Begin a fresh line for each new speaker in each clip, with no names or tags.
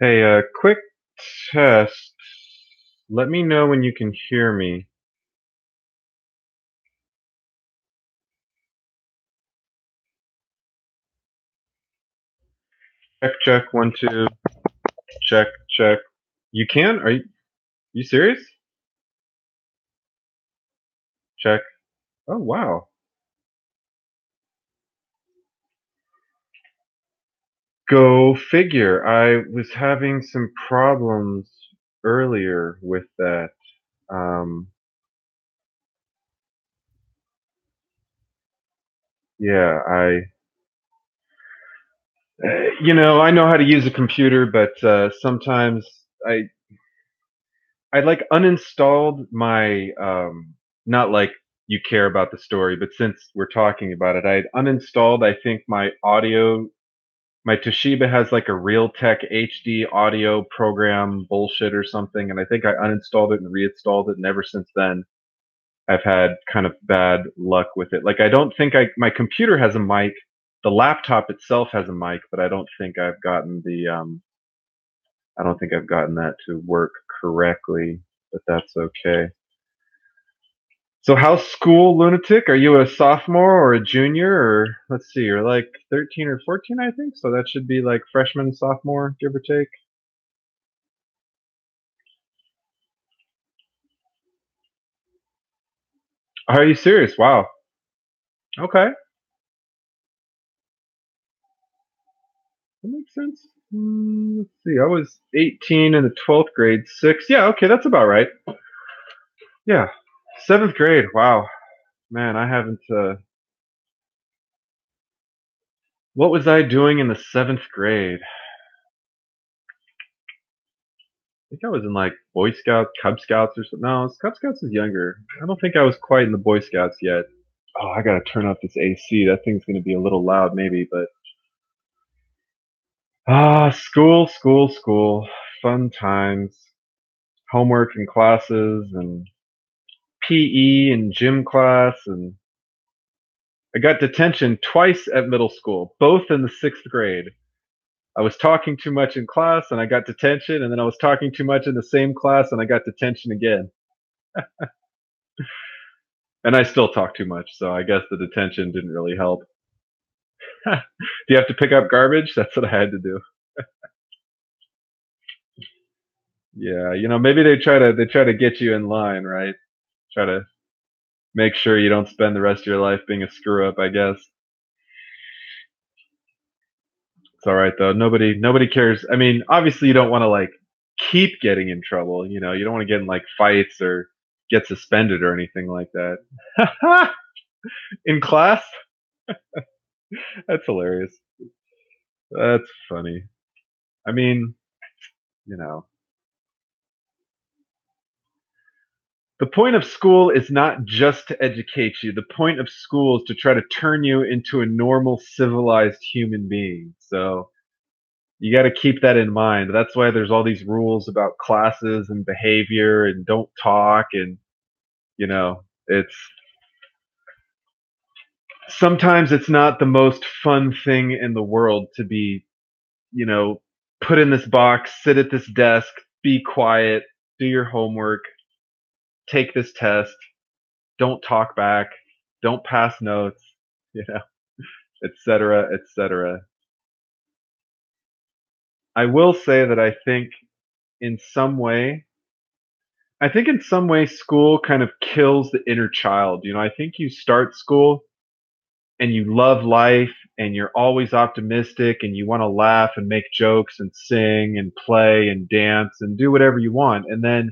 Hey, quick test. Let me know when you can hear me. Check, check, one, two. Check, check. You can? Are you serious? Check. Oh, wow. Go figure. I was having some problems earlier with that. Um, yeah, I know how to use a computer, but sometimes I I like uninstalled my not like you care about the story, but since we're talking about it, I uninstalled I think my Toshiba has like a Realtek HD audio program bullshit or something, and I think I uninstalled it and reinstalled it, and ever since then I've had kind of bad luck with it. Like I don't think my computer has a mic, the laptop itself has a mic, but I don't think I've gotten that to work correctly, but that's okay. So how's school, lunatic? Are you a sophomore or a junior or let's see, you're like 13 or 14, I think. So that should be like freshman, sophomore, give or take. Are you serious? Wow. Okay. That makes sense. Let's see. I was 18 in the 12th grade, six. Yeah, okay, that's about right. Yeah. Seventh grade. Wow. Man, I haven't what was I doing in the seventh grade? I think I was in like Boy Scouts, Cub Scouts or something. No, Cub Scouts is younger. I don't think I was quite in the Boy Scouts yet. Oh, I gotta turn off this AC. That thing's gonna be a little loud, maybe. But school, school, school. Fun times. Homework and classes and PE and gym class. And I got detention twice at middle school, both in the sixth grade. I was talking too much in class and I got detention, and then I was talking too much in the same class and I got detention again. And I still talk too much, so I guess the detention didn't really help. Do you have to pick up garbage? That's what I had to do. Yeah, maybe they try to get you in line, right? Try to make sure you don't spend the rest of your life being a screw up, I guess. It's all right though. Nobody cares. I mean, obviously you don't want to like keep getting in trouble, you don't want to get in like fights or get suspended or anything like that. In class? That's hilarious. That's funny. I mean, you know, the point of school is not just to educate you. The point of school is to try to turn you into a normal, civilized human being. So you got to keep that in mind. That's why there's all these rules about classes and behavior and don't talk. And, it's sometimes it's not the most fun thing in the world to be, you know, put in this box, sit at this desk, be quiet, do your homework, take this test, don't talk back, don't pass notes, you know, etc., etc. I will say that in some way, I think in some way school kind of kills the inner child. I think you start school and you love life and you're always optimistic and you want to laugh and make jokes and sing and play and dance and do whatever you want. And then,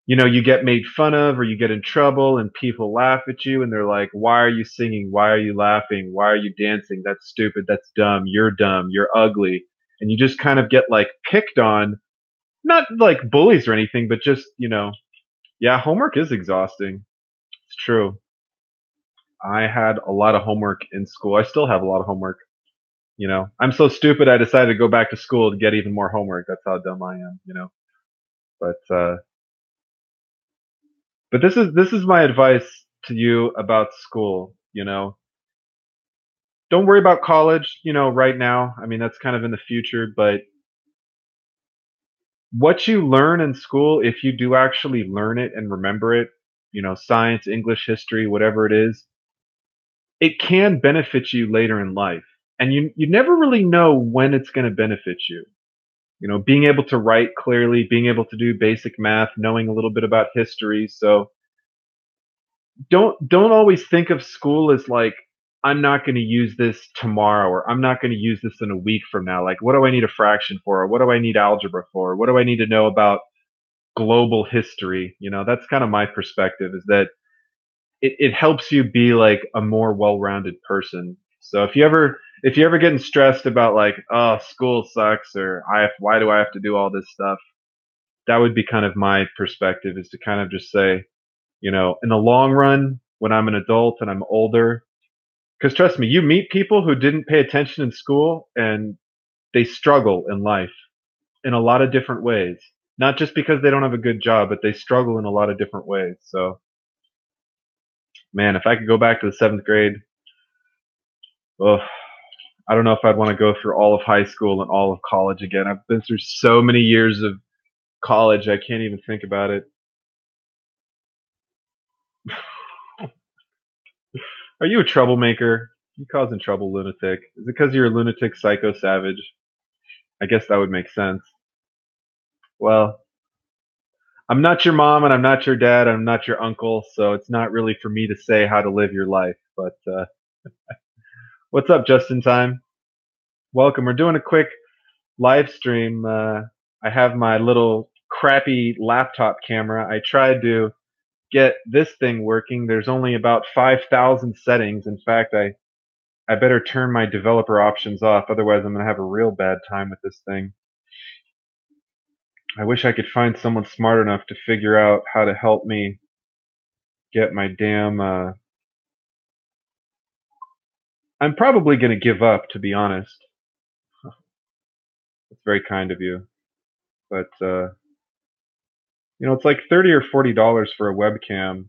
you get made fun of or you get in trouble and people laugh at you and they're like, why are you singing? Why are you laughing? Why are you dancing? That's stupid. That's dumb. You're ugly. And you just kind of get like picked on, not like bullies or anything, but just, yeah, homework is exhausting. It's true. I had a lot of homework in school. I still have a lot of homework. I'm so stupid. I decided to go back to school to get even more homework. That's how dumb I am. But this is my advice to you about school. Don't worry about college. Right now. I mean, that's kind of in the future. But what you learn in school, if you do actually learn it and remember it, science, English, history, whatever it is, it can benefit you later in life. And you never really know when it's going to benefit you. Being able to write clearly, being able to do basic math, knowing a little bit about history. So don't always think of school as like, I'm not going to use this tomorrow, or I'm not going to use this in a week from now. Like, what do I need a fraction for? Or what do I need algebra for? What do I need to know about global history? That's kind of my perspective, is that it helps you be like a more well-rounded person. So if you ever getting stressed about like, oh, school sucks, or why do I have to do all this stuff? That would be kind of my perspective, is to kind of just say, in the long run, when I'm an adult and I'm older, because trust me, you meet people who didn't pay attention in school and they struggle in life in a lot of different ways. Not just because they don't have a good job, but they struggle in a lot of different ways. So, man, if I could go back to the seventh grade, oh, I don't know if I'd want to go through all of high school and all of college again. I've been through so many years of college, I can't even think about it. Are you a troublemaker? You causing trouble, lunatic? Is it because you're a lunatic, psycho, savage? I guess that would make sense. Well, I'm not your mom and I'm not your dad. I'm not your uncle, so it's not really for me to say how to live your life. But what's up, just in time? Welcome. We're doing a quick live stream. I have my little crappy laptop camera. I tried to get this thing working. There's only about 5,000 settings. In fact, I better turn my developer options off. Otherwise, I'm going to have a real bad time with this thing. I wish I could find someone smart enough to figure out how to help me get my damn. I'm probably going to give up, to be honest. It's very kind of you. But, it's like $30 or $40 for a webcam.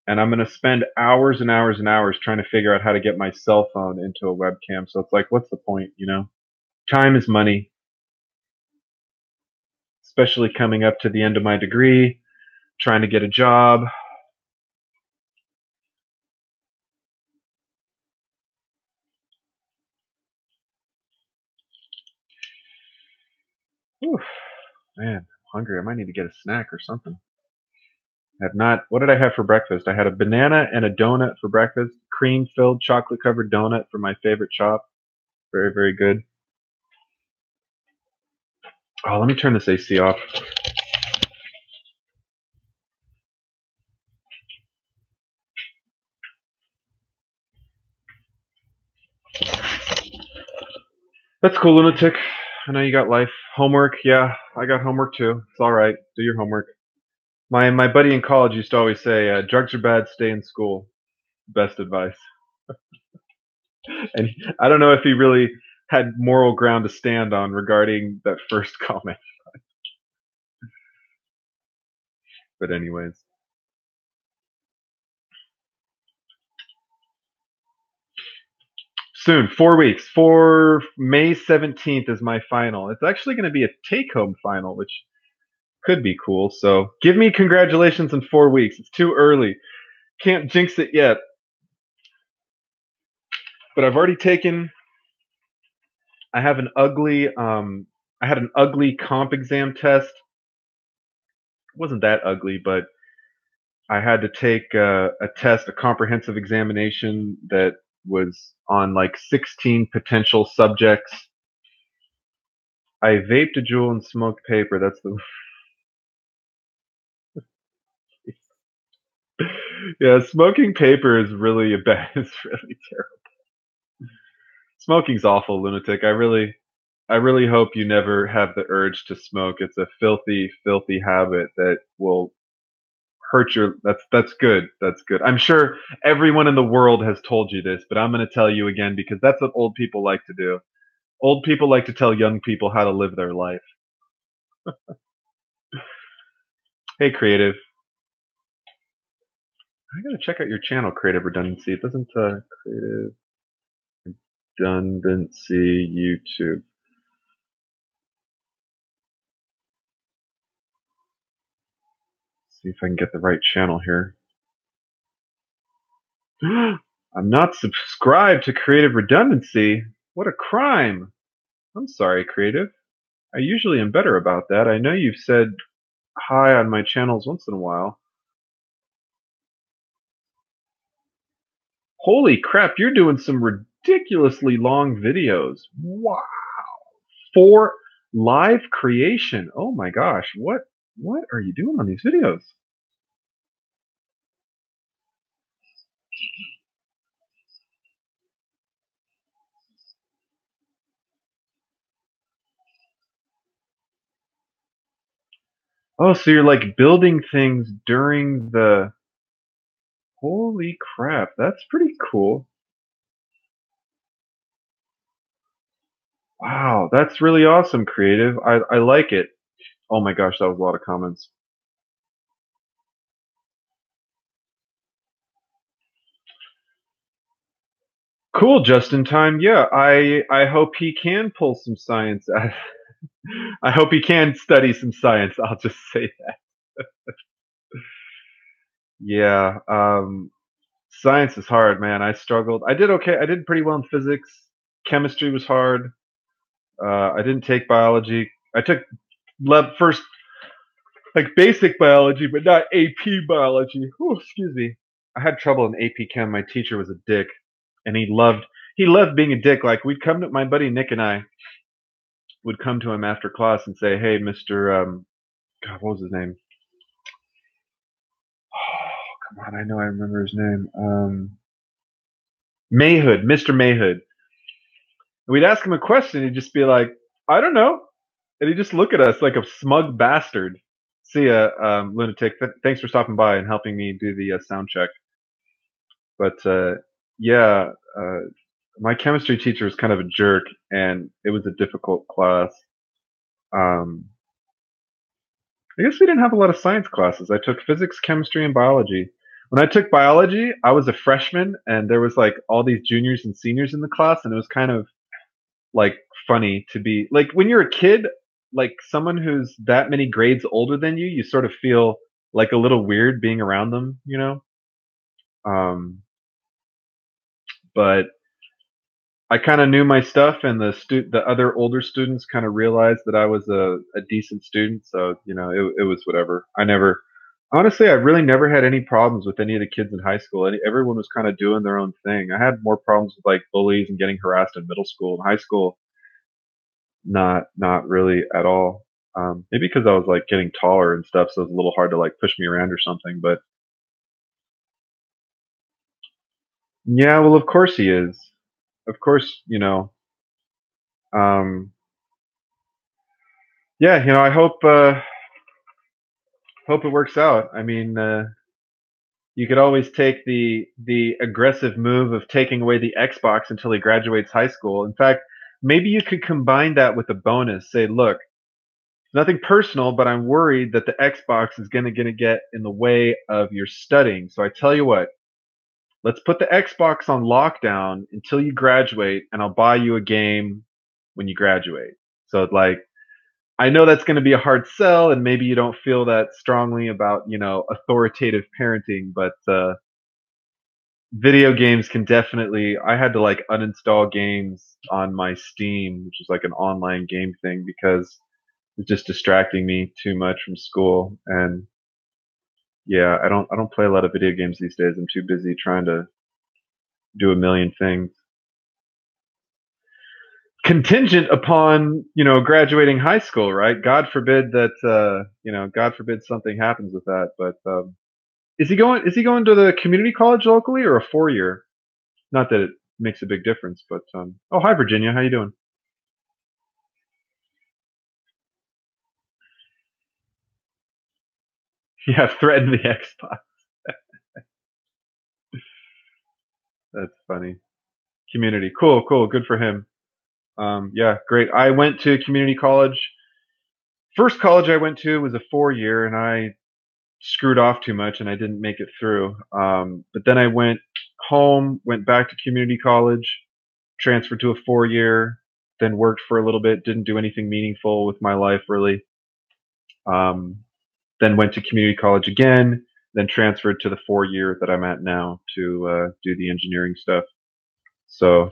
And I'm going to spend hours and hours and hours trying to figure out how to get my cell phone into a webcam. So it's like, what's the point? Time is money, especially coming up to the end of my degree, trying to get a job. Whew, man, I'm hungry. I might need to get a snack or something. I have not. What did I have for breakfast? I had a banana and a donut for breakfast. Cream filled chocolate covered donut for my favorite shop. Very, very good. Oh, let me turn this AC off. That's cool, lunatic. I know you got life. Homework, yeah, I got homework too. It's all right. Do your homework. My buddy in college used to always say, "Drugs are bad. Stay in school." Best advice. And I don't know if he really had moral ground to stand on regarding that first comment. But anyways, soon, 4 weeks. For May 17th is my final. It's actually going to be a take-home final, which could be cool. So give me congratulations in 4 weeks. It's too early. Can't jinx it yet. But I've already taken. I have an ugly. I had an ugly comp exam test. It wasn't that ugly, but I had to take a test, a comprehensive examination that was on like 16 potential subjects. I vaped a jewel and smoked paper. That's the yeah. Smoking paper is really a bad. It's really terrible. Smoking's awful, lunatic. I really hope you never have the urge to smoke. It's a filthy, filthy habit that will hurt your. That's good. That's good. I'm sure everyone in the world has told you this, but I'm going to tell you again because that's what old people like to do. Old people like to tell young people how to live their life. Hey, creative. I gotta check out your channel, Creative Redundancy. It doesn't Creative Redundancy YouTube. See if I can get the right channel here. I'm not subscribed to Creative Redundancy. What a crime. I'm sorry, Creative. I usually am better about that. I know you've said hi on my channels once in a while. Holy crap, you're doing some ridiculously long videos. Wow. For live creation. Oh my gosh, what are you doing on these videos? Oh, so you're like building things during the holy crap, that's pretty cool. Wow, that's really awesome, Creative. I like it. Oh my gosh, that was a lot of comments. Cool, just in time. Yeah, I hope he can pull some science out. I hope he can study some science. I'll just say that. Yeah, science is hard, man. I struggled. I did okay. I did pretty well in physics. Chemistry was hard. I didn't take biology. I took first like basic biology, but not AP biology. Ooh, excuse me. I had trouble in AP Chem. My teacher was a dick, and he loved being a dick. Like we'd come to my buddy Nick and I would come to him after class and say, "Hey, Mister, God, what was his name? Oh, come on, I know I remember his name. Mayhood, Mister Mayhood." And we'd ask him a question, he'd just be like, "I don't know," and he'd just look at us like a smug bastard. See ya, lunatic. Thanks for stopping by and helping me do the sound check. But yeah, uh, my chemistry teacher was kind of a jerk, and it was a difficult class. Um, I guess we didn't have a lot of science classes. I took physics, chemistry, and biology. When I took biology, I was a freshman, and there was like all these juniors and seniors in the class, and it was kind of like funny to be like when you're a kid, like someone who's that many grades older than you, you sort of feel like a little weird being around them, you know. Um, but I kind of knew my stuff, and the other older students kind of realized that I was a decent student. So it was whatever. Honestly, I really never had any problems with any of the kids in high school. Everyone was kind of doing their own thing. I had more problems with like bullies and getting harassed in middle school. In high school, not really at all. Maybe because I was like getting taller and stuff, so it was a little hard to like push me around or something. But yeah, well, of course he is. Of course, Um, yeah, I hope it works out. I mean, you could always take the aggressive move of taking away the Xbox until he graduates high school. In fact, maybe you could combine that with a bonus. Say, look, nothing personal, but I'm worried that the Xbox is gonna get in the way of your studying. So I tell you what, let's put the Xbox on lockdown until you graduate, and I'll buy you a game when you graduate. So like I know that's going to be a hard sell, and maybe you don't feel that strongly about authoritative parenting, but video games can definitely. I had to like uninstall games on my Steam, which is like an online game thing, because it's just distracting me too much from school. And yeah, I don't play a lot of video games these days. I'm too busy trying to do a million things contingent upon graduating high school, right? God forbid that God forbid something happens with that. But is he going to the community college locally or a 4 year? Not that it makes a big difference, but oh, hi Virginia, how you doing? Yeah, threaten the Xbox. That's funny. Community, cool, good for him. Yeah, great. I went to community college. First college I went to was a 4 year, and I screwed off too much and I didn't make it through. But then I went home, went back to community college, transferred to a 4 year, then worked for a little bit, didn't do anything meaningful with my life really. Um, then went to community college again, then transferred to the 4 year that I'm at now to do the engineering stuff. So,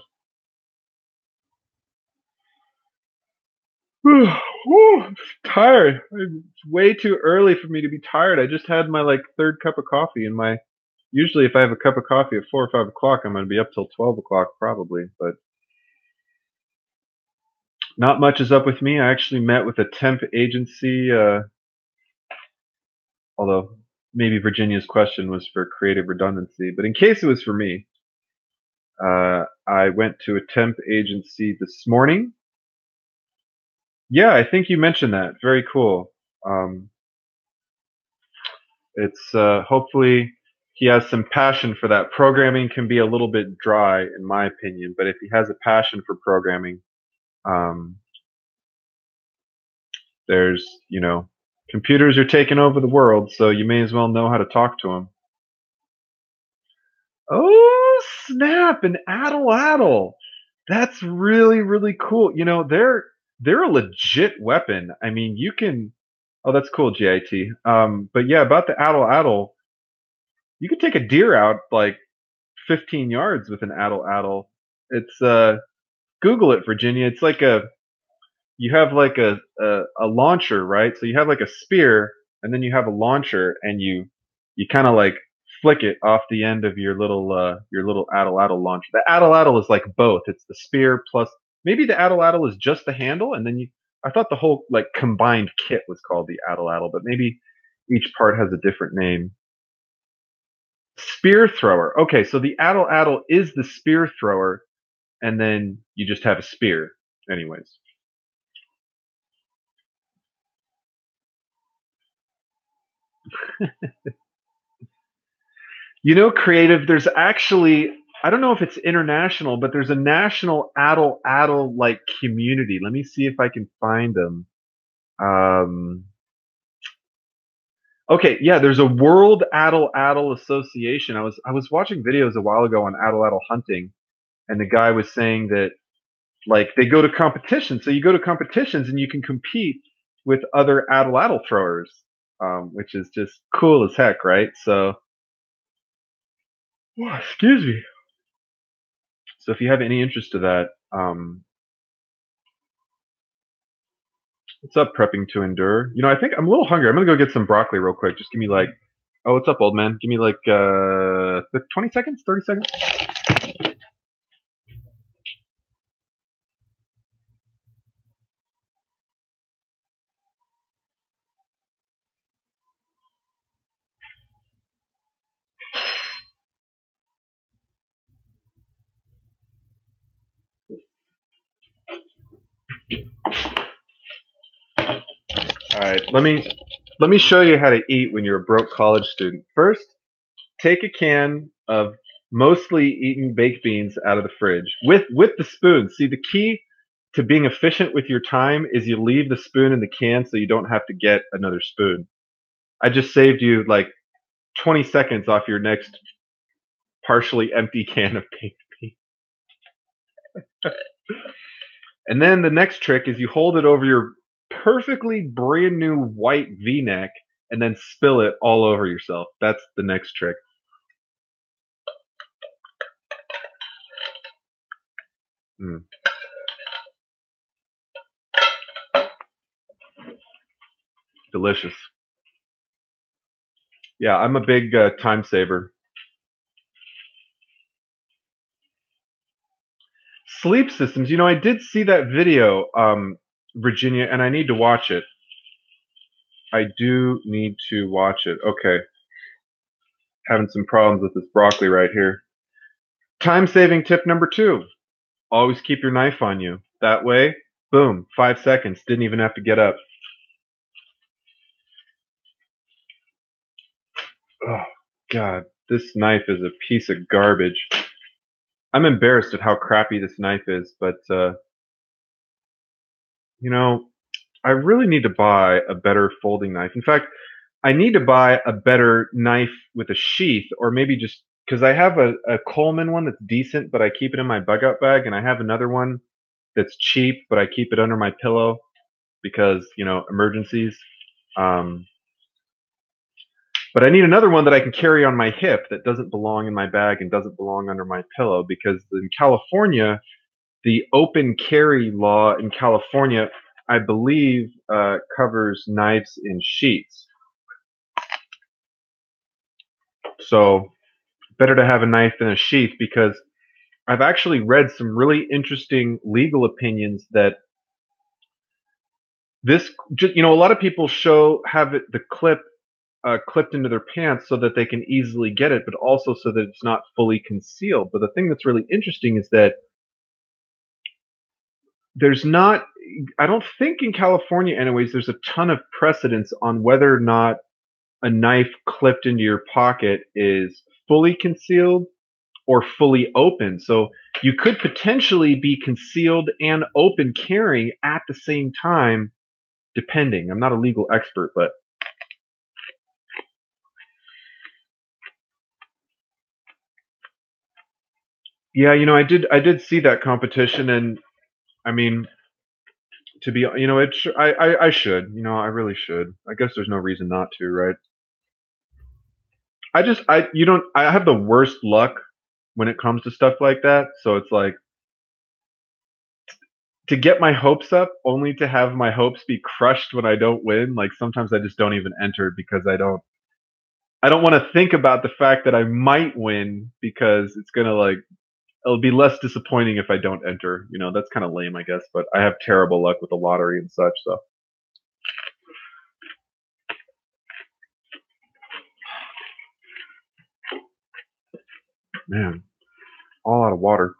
I'm tired. It's way too early for me to be tired. I just had my like third cup of coffee, and my usually if I have a cup of coffee at 4 or 5 o'clock, I'm going to be up till 12 o'clock probably. But not much is up with me. I actually met with a temp agency, although maybe Virginia's question was for creative redundancy. But in case it was for me, I went to a temp agency this morning. Yeah, I think you mentioned that. Very cool. Um, it's hopefully he has some passion for that. Programming can be a little bit dry, in my opinion, but if he has a passion for programming, um, there's computers are taking over the world, so you may as well know how to talk to them. Oh snap! An addle addle. That's really really cool. They're a legit weapon. I mean, you can. Oh, that's cool, GIT. But yeah, about the addle addle, you could take a deer out like 15 yards with an addle addle. It's Google it, Virginia. It's like you have like a launcher, right? So you have like a spear, and then you have a launcher, and you kind of like flick it off the end of your little addle addle launcher. The addle addle is like both. It's the spear plus maybe the addle addle is just the handle, and then you. I thought the whole like combined kit was called the addle addle, but maybe each part has a different name. Spear thrower. Okay, so the addle addle is the spear thrower, and then you just have a spear. Anyways. Creative, there's actually, I don't know if it's international, but there's a national addle addle like community. Let me see if I can find them. Um, okay, yeah, there's a World Addle Addle Association. I was watching videos a while ago on addle addle hunting, and the guy was saying that like they go to competitions. So you go to competitions and you can compete with other addle addle throwers, which is just cool as heck, right? So, oh, excuse me. So if you have any interest to that, what's up, prepping to endure? I think I'm a little hungry. I'm gonna go get some broccoli real quick. Just give me like, oh, what's up, old man? Give me like 20 seconds, 30 seconds. All right, let me show you how to eat when you're a broke college student. First, take a can of mostly eaten baked beans out of the fridge with the spoon. See, the key to being efficient with your time is you leave the spoon in the can so you don't have to get another spoon. I just saved you like 20 seconds off your next partially empty can of baked beans. And then the next trick is you hold it over your perfectly brand new white V-neck and then spill it all over yourself. That's the next trick. Mm, delicious. Yeah, I'm a big time saver. Sleep systems. I did see that video, Virginia, and I need to watch it. I do need to watch it. Okay. Having some problems with this broccoli right here. Time saving tip number 2. Always keep your knife on you. That way, boom, 5 seconds. Didn't even have to get up. Oh, God. This knife is a piece of garbage. I'm embarrassed at how crappy this knife is, but, you know, I really need to buy a better folding knife. In fact, I need to buy a better knife with a sheath, or maybe just because I have a Coleman one that's decent, but I keep it in my bug out bag, and I have another one that's cheap, but I keep it under my pillow because emergencies. Um, But I need another one that I can carry on my hip that doesn't belong in my bag and doesn't belong under my pillow because in California, the open carry law in California, I believe, covers knives in sheaths. So better to have a knife in a sheath because I've actually read some really interesting legal opinions that this, a lot of people have the clip clipped into their pants so that they can easily get it, but also so that it's not fully concealed. But the thing that's really interesting is that there's not, I don't think in California, anyways, there's a ton of precedence on whether or not a knife clipped into your pocket is fully concealed or fully open. So you could potentially be concealed and open carrying at the same time, depending. I'm not a legal expert, but yeah, I did see that competition, and I mean, to be, I should, I really should. I guess there's no reason not to, right? I just, I, you don't, I have the worst luck when it comes to stuff like that. So it's like to get my hopes up only to have my hopes be crushed when I don't win. Like sometimes I just don't even enter because I don't want to think about the fact that I might win because it's going to like, it'll be less disappointing if I don't enter. That's kind of lame, I guess, but I have terrible luck with the lottery and such. So, man, all out of water.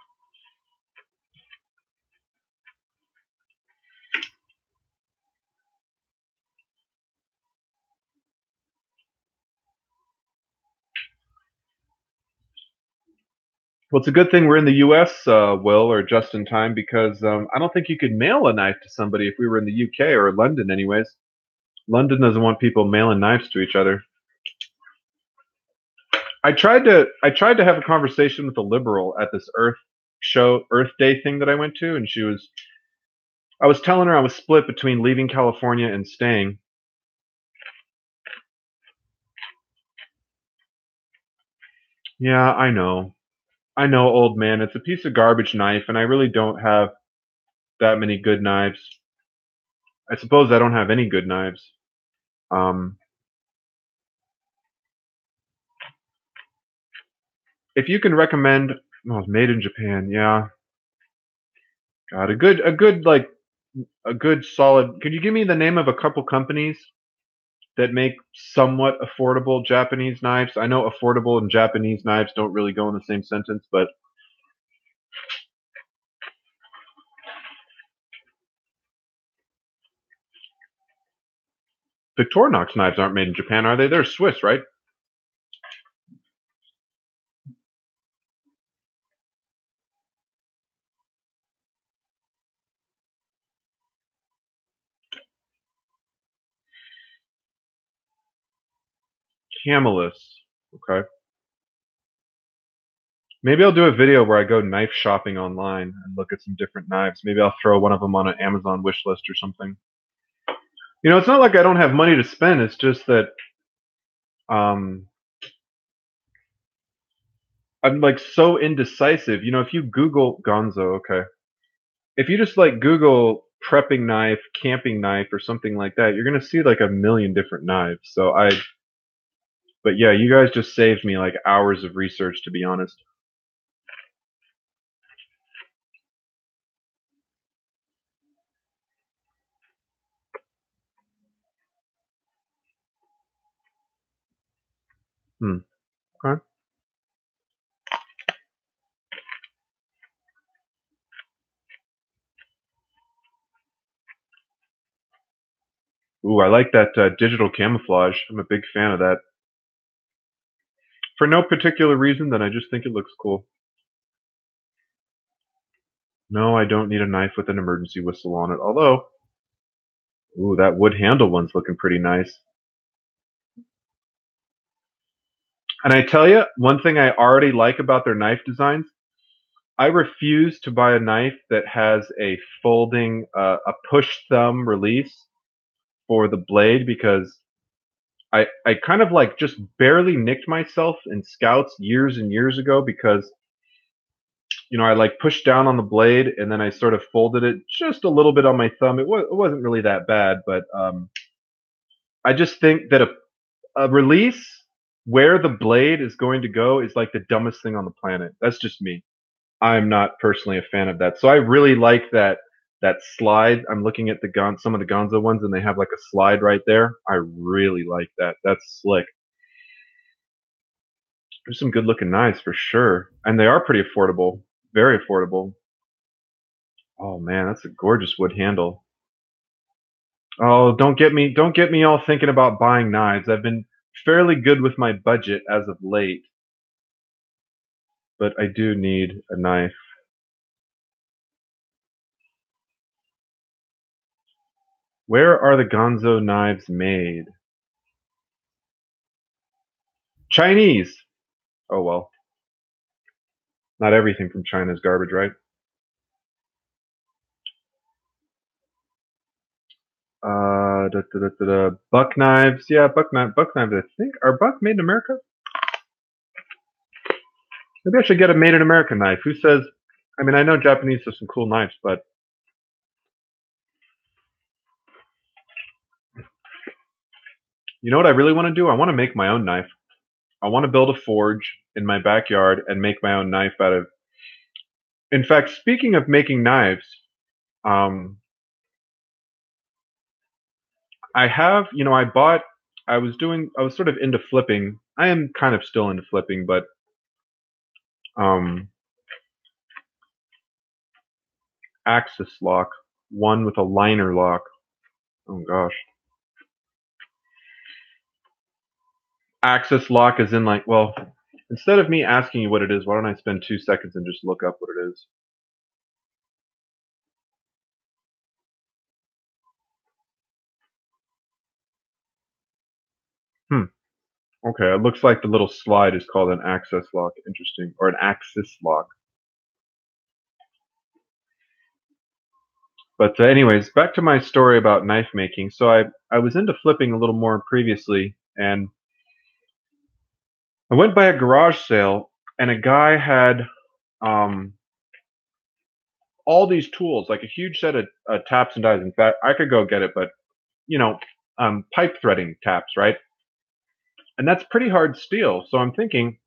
Well, it's a good thing we're in the U.S., Will, or just in time, because I don't think you could mail a knife to somebody if we were in the UK or London, anyways. London doesn't want people mailing knives to each other. I tried to have a conversation with a liberal at this Earth Day thing that I went to, and I was telling her I was split between leaving California and staying. Yeah, I know, old man. It's a piece of garbage knife, and I really don't have that many good knives. I suppose I don't have any good knives. Um, if you can recommend, well, made in Japan, yeah, God, a good solid. Could you give me the name of a couple companies that make somewhat affordable Japanese knives? I know affordable and Japanese knives don't really go in the same sentence, but Victorinox knives aren't made in Japan, are they? They're Swiss, right? Camelus. Okay. Maybe I'll do a video where I go knife shopping online and look at some different knives. Maybe I'll throw one of them on an Amazon wish list or something. It's not like I don't have money to spend. It's just that um, I'm like so indecisive. If you Google Gonzo, okay, if you just like Google prepping knife, camping knife, or something like that, you're gonna see like a million different knives. But yeah, you guys just saved me like hours of research, to be honest. Hmm. Okay. Ooh, I like that digital camouflage. I'm a big fan of that. For no particular reason, then I just think it looks cool. No, I don't need a knife with an emergency whistle on it. Although, ooh, that wood handle one's looking pretty nice. And I tell you, one thing I already like about their knife designs, I refuse to buy a knife that has a push thumb release for the blade because I kind of like just barely nicked myself in scouts years and years ago because I like pushed down on the blade and then I sort of folded it just a little bit on my thumb. It wasn't really that bad, but I just think that a release where the blade is going to go is like the dumbest thing on the planet. That's just me. I'm not personally a fan of that. So I really like that slide. I'm looking at some of the Gonzo ones, and they have like a slide right there. I really like that. That's slick. There's some good looking knives for sure, and they are pretty affordable. Very affordable. Oh man, that's a gorgeous wood handle. Oh, don't get me all thinking about buying knives. I've been fairly good with my budget as of late, but I do need a knife. Where are the Gonzo knives made? Chinese. Oh well, not everything from China is garbage, right? Buck knives. Yeah, buck knives. I think are buck made in America? Maybe I should get a made in America knife. Who says? I mean, I know Japanese have some cool knives, but you know what I really want to do? I want to make my own knife. I want to build a forge in my backyard and make my own knife out of. In fact, speaking of making knives, um, I have. I was sort of into flipping. I am kind of still into flipping, but um, axis lock, one with a liner lock. Oh gosh. Axis lock is in like, well, instead of me asking you what it is, why don't I spend 2 seconds and just look up what it is? Hmm. Okay, it looks like the little slide is called an access lock. Interesting. Or an axis lock. But anyways, back to my story about knife making. So I was into flipping a little more previously, and I went by a garage sale, and a guy had um, all these tools, like a huge set of taps and dies. In fact, I could go get it, but you know, pipe threading taps, right? And that's pretty hard steel. So I'm thinking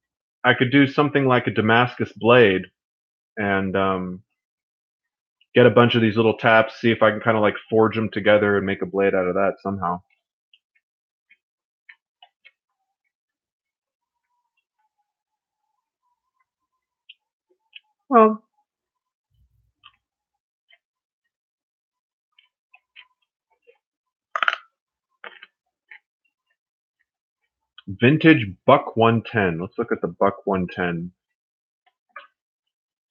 I could do something like a Damascus blade and get a bunch of these little taps, see if I can kind of like forge them together and make a blade out of that somehow. Well, vintage Buck 110. Let's look at the Buck 110.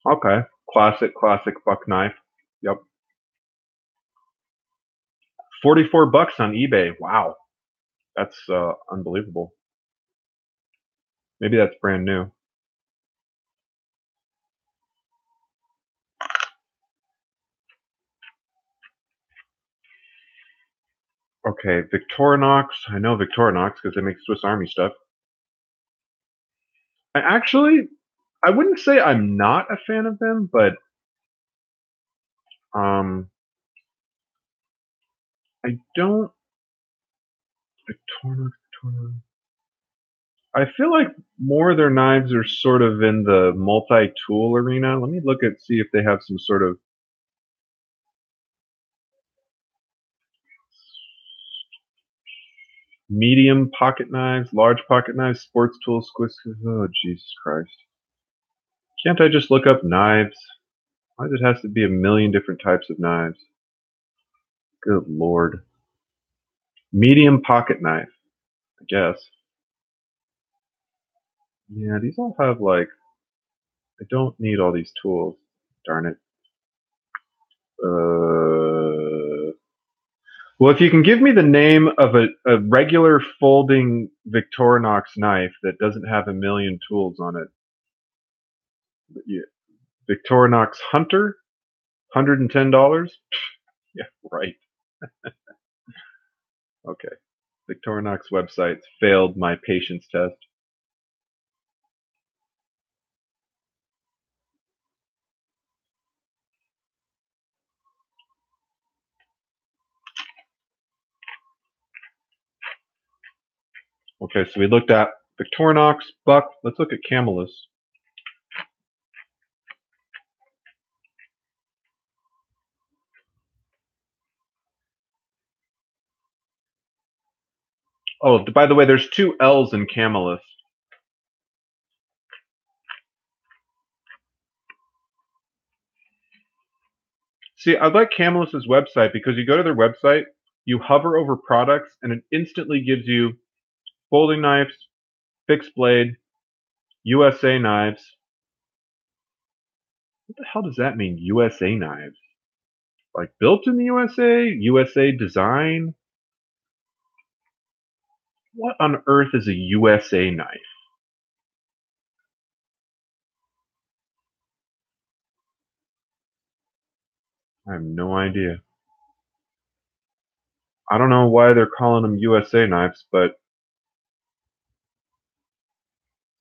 Okay, classic Buck knife. Yep, $44 on eBay. Wow, that's unbelievable. Maybe that's brand new. Okay, Victorinox. I know Victorinox because they make Swiss Army stuff. Actually, I wouldn't say I'm not a fan of them, but um, I don't. Victorinox, Victorinox. I feel like more of their knives are sort of in the multi-tool arena. Let me look at see if they have some sort of medium pocket knives, large pocket knives, sports tools, squish. Oh, Jesus Christ! Can't I just look up knives? Why does it have to be a million different types of knives? Good Lord! Medium pocket knife, I guess. Yeah, these all have like. I don't need all these tools. Darn it. Well, if you can give me the name of a regular folding Victorinox knife that doesn't have a million tools on it, yeah, Victorinox Hunter, $110. Yeah, right. Okay. Victorinox websites failed my patience test. Okay, so we looked at Victorinox, Buck. Let's look at Camelus. Oh, by the way, there's two L's in Camelus. See, I like Camelus's website because you go to their website, you hover over products, and it instantly gives you folding knives, fixed blade, USA knives. What the hell does that mean, USA knives? Like built in the USA? USA design? What on earth is a USA knife? I have no idea. I don't know why they're calling them USA knives, but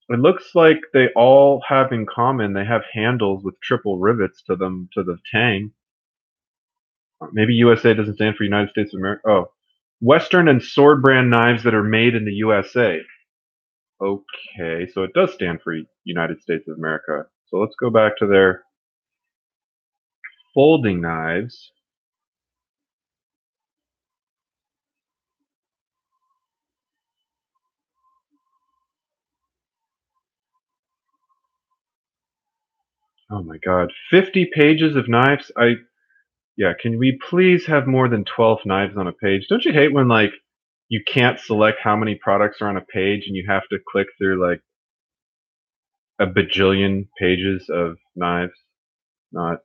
it looks like they all have in common they have handles with triple rivets to them to the tang. Maybe USA doesn't stand for United States of America. Oh, Western and sword brand knives that are made in the USA. Okay, so it does stand for United States of America. So let's go back to their folding knives. Oh my God, 50 pages of knives. Yeah, can we please have more than 12 knives on a page? Don't you hate when like you can't select how many products are on a page and you have to click through like a bajillion pages of knives? Not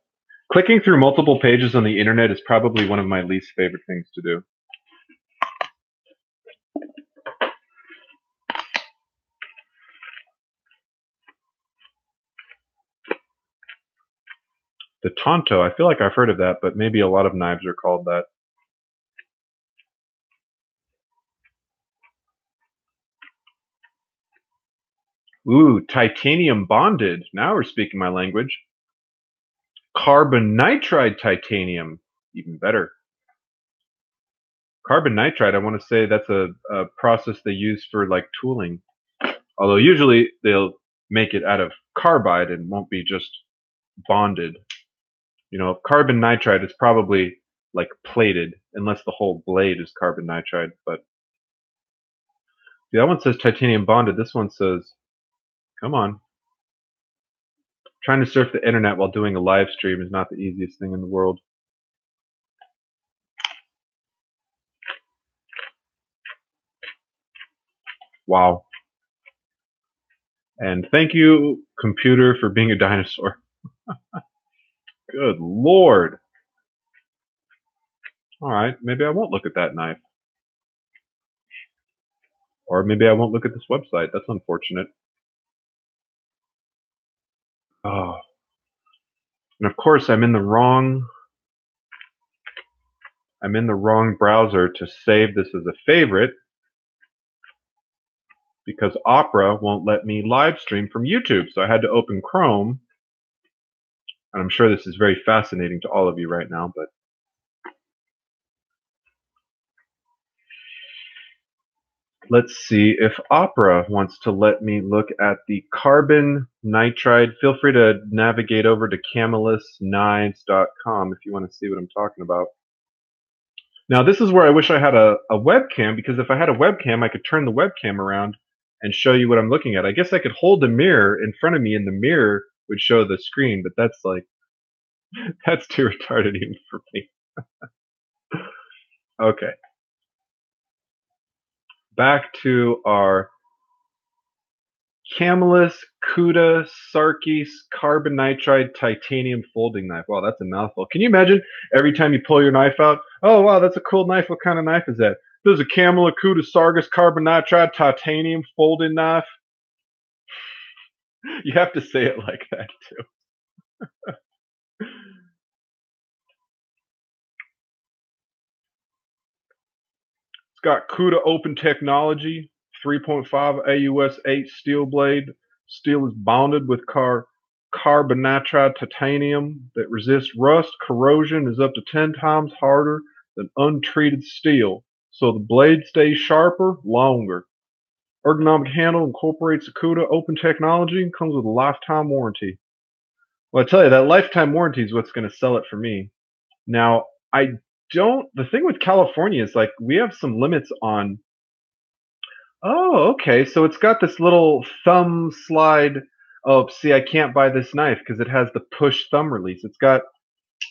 clicking through multiple pages on the internet is probably one of my least favorite things to do. The Tonto, I feel like I've heard of that, but maybe a lot of knives are called that. Ooh, titanium bonded. Now we're speaking my language. Carbon nitride titanium, even better. Carbon nitride, I want to say that's a process they use for like tooling. Although usually they'll make it out of carbide and won't be just bonded. You know, carbon nitride is probably like plated, unless the whole blade is carbon nitride. But the other one says titanium bonded. This one says, come on. Trying to surf the internet while doing a live stream is not the easiest thing in the world. Wow. And thank you, computer, for being a dinosaur. Good Lord. All right, maybe I won't look at that knife. Or maybe I won't look at this website. That's unfortunate. Oh. And of course, I'm in the wrong browser to save this as a favorite because Opera won't let me live stream from YouTube. So I had to open Chrome. And I'm sure this is very fascinating to all of you right now, but let's see if Opera wants to let me look at the carbon nitride. Feel free to navigate over to camelusknives.com if you want to see what I'm talking about. Now, this is where I wish I had a webcam, because if I had a webcam, I could turn the webcam around and show you what I'm looking at. I guess I could hold a mirror in front of me and the mirror would show the screen, but that's like, that's too retarded even for me. Okay. Back to our Camelus Cuda Sarkis carbon nitride titanium folding knife. Wow, that's a mouthful. Can you imagine every time you pull your knife out? Oh, wow, that's a cool knife. What kind of knife is that? This is a Camelus Cuda Sarkis carbon nitride titanium folding knife. You have to say it like that too. It's Got CUDA open technology, 3.5 AUS 8 steel blade. Steel is bonded with carbonitride titanium that resists rust, corrosion, is up to 10 times harder than untreated steel. So the blade stays sharper longer. Ergonomic handle incorporates the CUDA open technology and comes with a lifetime warranty. Well, I tell you, that lifetime warranty is what's going to sell it for me. Now, I don't. The thing with California is like we have some limits on. Oh, okay. So it's got this little thumb slide. Oh, see, I can't buy this knife because it has the push thumb release. It's got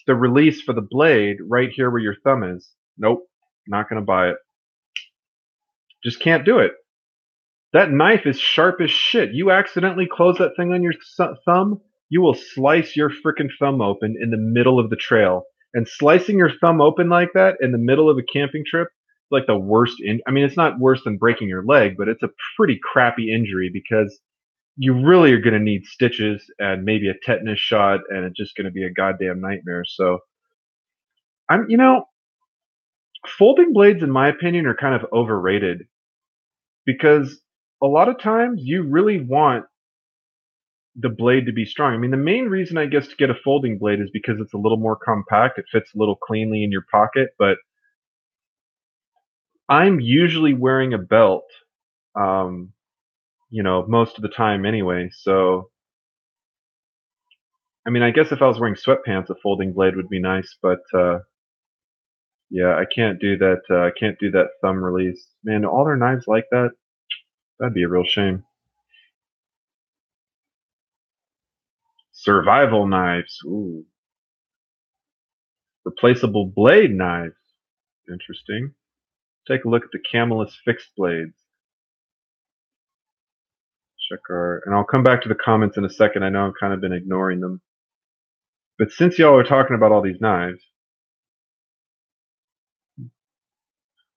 the release for the blade right here where your thumb is. Nope, not going to buy it. Just can't do it. That knife is sharp as shit. You accidentally close that thing on your thumb, you will slice your frickin' thumb open in the middle of the trail. And slicing your thumb open like that in the middle of a camping trip is like the worst. I mean, it's not worse than breaking your leg, but it's a pretty crappy injury because you really are going to need stitches and maybe a tetanus shot, and it's just going to be a goddamn nightmare. So you know, folding blades, in my opinion, are kind of overrated because a lot of times you really want the blade to be strong. I mean, the main reason I guess to get a folding blade is because it's a little more compact. It fits a little cleanly in your pocket, but I'm usually wearing a belt, um, most of the time anyway. So, I mean, I guess if I was wearing sweatpants, a folding blade would be nice, but yeah, I can't do that. I can't do that thumb release. Man, all their knives like that? That'd be a real shame. Survival knives. Ooh. Replaceable blade knives. Interesting. Take a look at the Camelus fixed blades. Check and I'll come back to the comments in a second. I know I've kind of been ignoring them. But since y'all are talking about all these knives,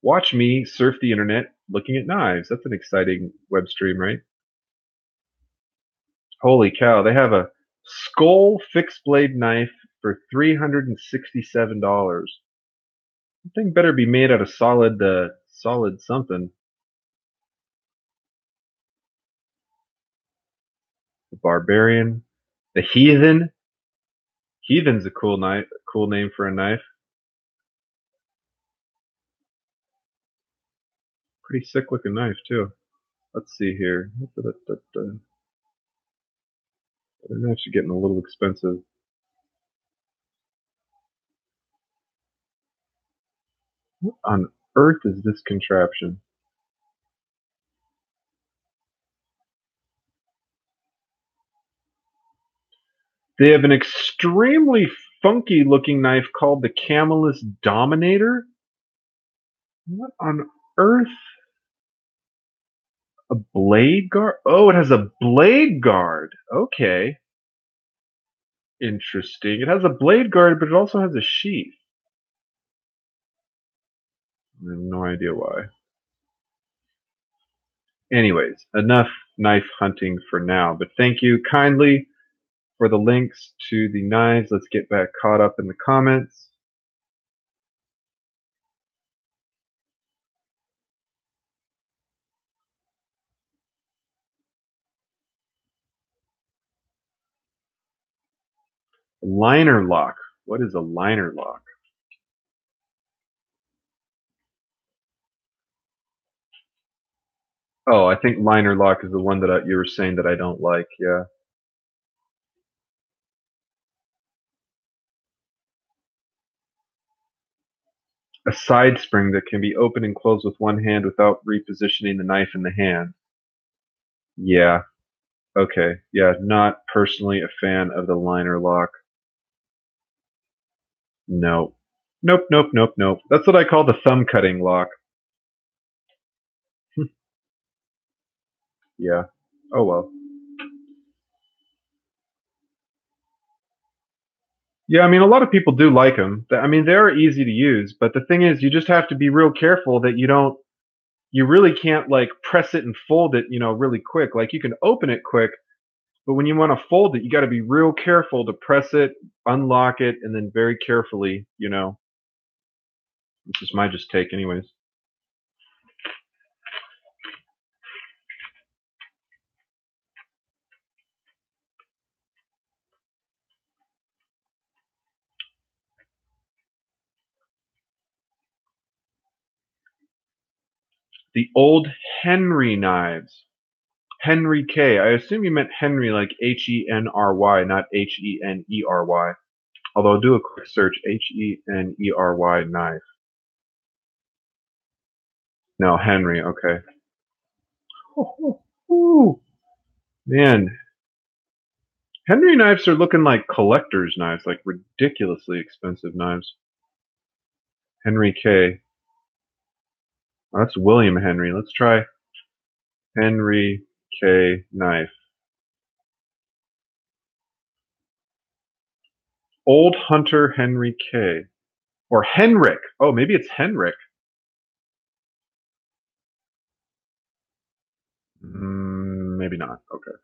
watch me surf the internet looking at knives. That's an exciting web stream, right? Holy cow, they have a skull fixed blade knife for $367. The thing better be made out of solid something. The Barbarian, the Heathen. Heathen's a cool cool name for a knife. Pretty sick looking knife too. Let's see here. The knives are getting a little expensive. What on earth is this contraption? They have an extremely funky looking knife called the Camelus Dominator. What on earth? A blade guard? Oh, it has a blade guard. Okay. Interesting. It has a blade guard, but it also has a sheath. I have no idea why. Anyways, enough knife hunting for now, but thank you kindly for the links to the knives. Let's get back caught up in the comments. Liner lock. What is a liner lock? Oh, I think liner lock is the one that you were saying that I don't like. Yeah. A side spring that can be opened and closed with one hand without repositioning the knife in the hand. Yeah. Okay. Yeah. Not personally a fan of the liner lock. No. Nope. Nope. Nope. Nope. That's what I call the thumb cutting lock. Yeah. Oh well. Yeah, I mean, a lot of people do like them. I mean, they're easy to use, but the thing is, you just have to be real careful that you really can't like press it and fold it, really quick. Like you can open it quick, but when you want to fold it, you got to be real careful to press it, unlock it, and then very carefully, this is my just take anyways. The old Henry knives. Henry K. I assume you meant Henry like Henry, not Henery. Although I'll do a quick search, Henery knife. No, Henry, okay. Ooh, man, Henry knives are looking like collector's knives, like ridiculously expensive knives. Henry K. Oh, that's William Henry. Let's try Henry K. knife. Old Hunter Henry K. Or Henrik. Oh, maybe it's Henrik. Maybe not. Okay.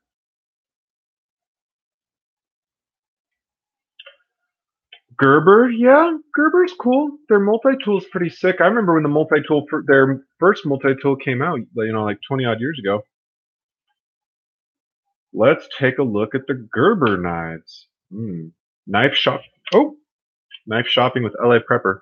Gerber, yeah, Gerber's cool. Their multi-tool's pretty sick. I remember when the multi-tool, their first multi-tool came out, like 20 odd years ago. Let's take a look at the Gerber knives. Knife shop. Oh, knife shopping with LA Prepper.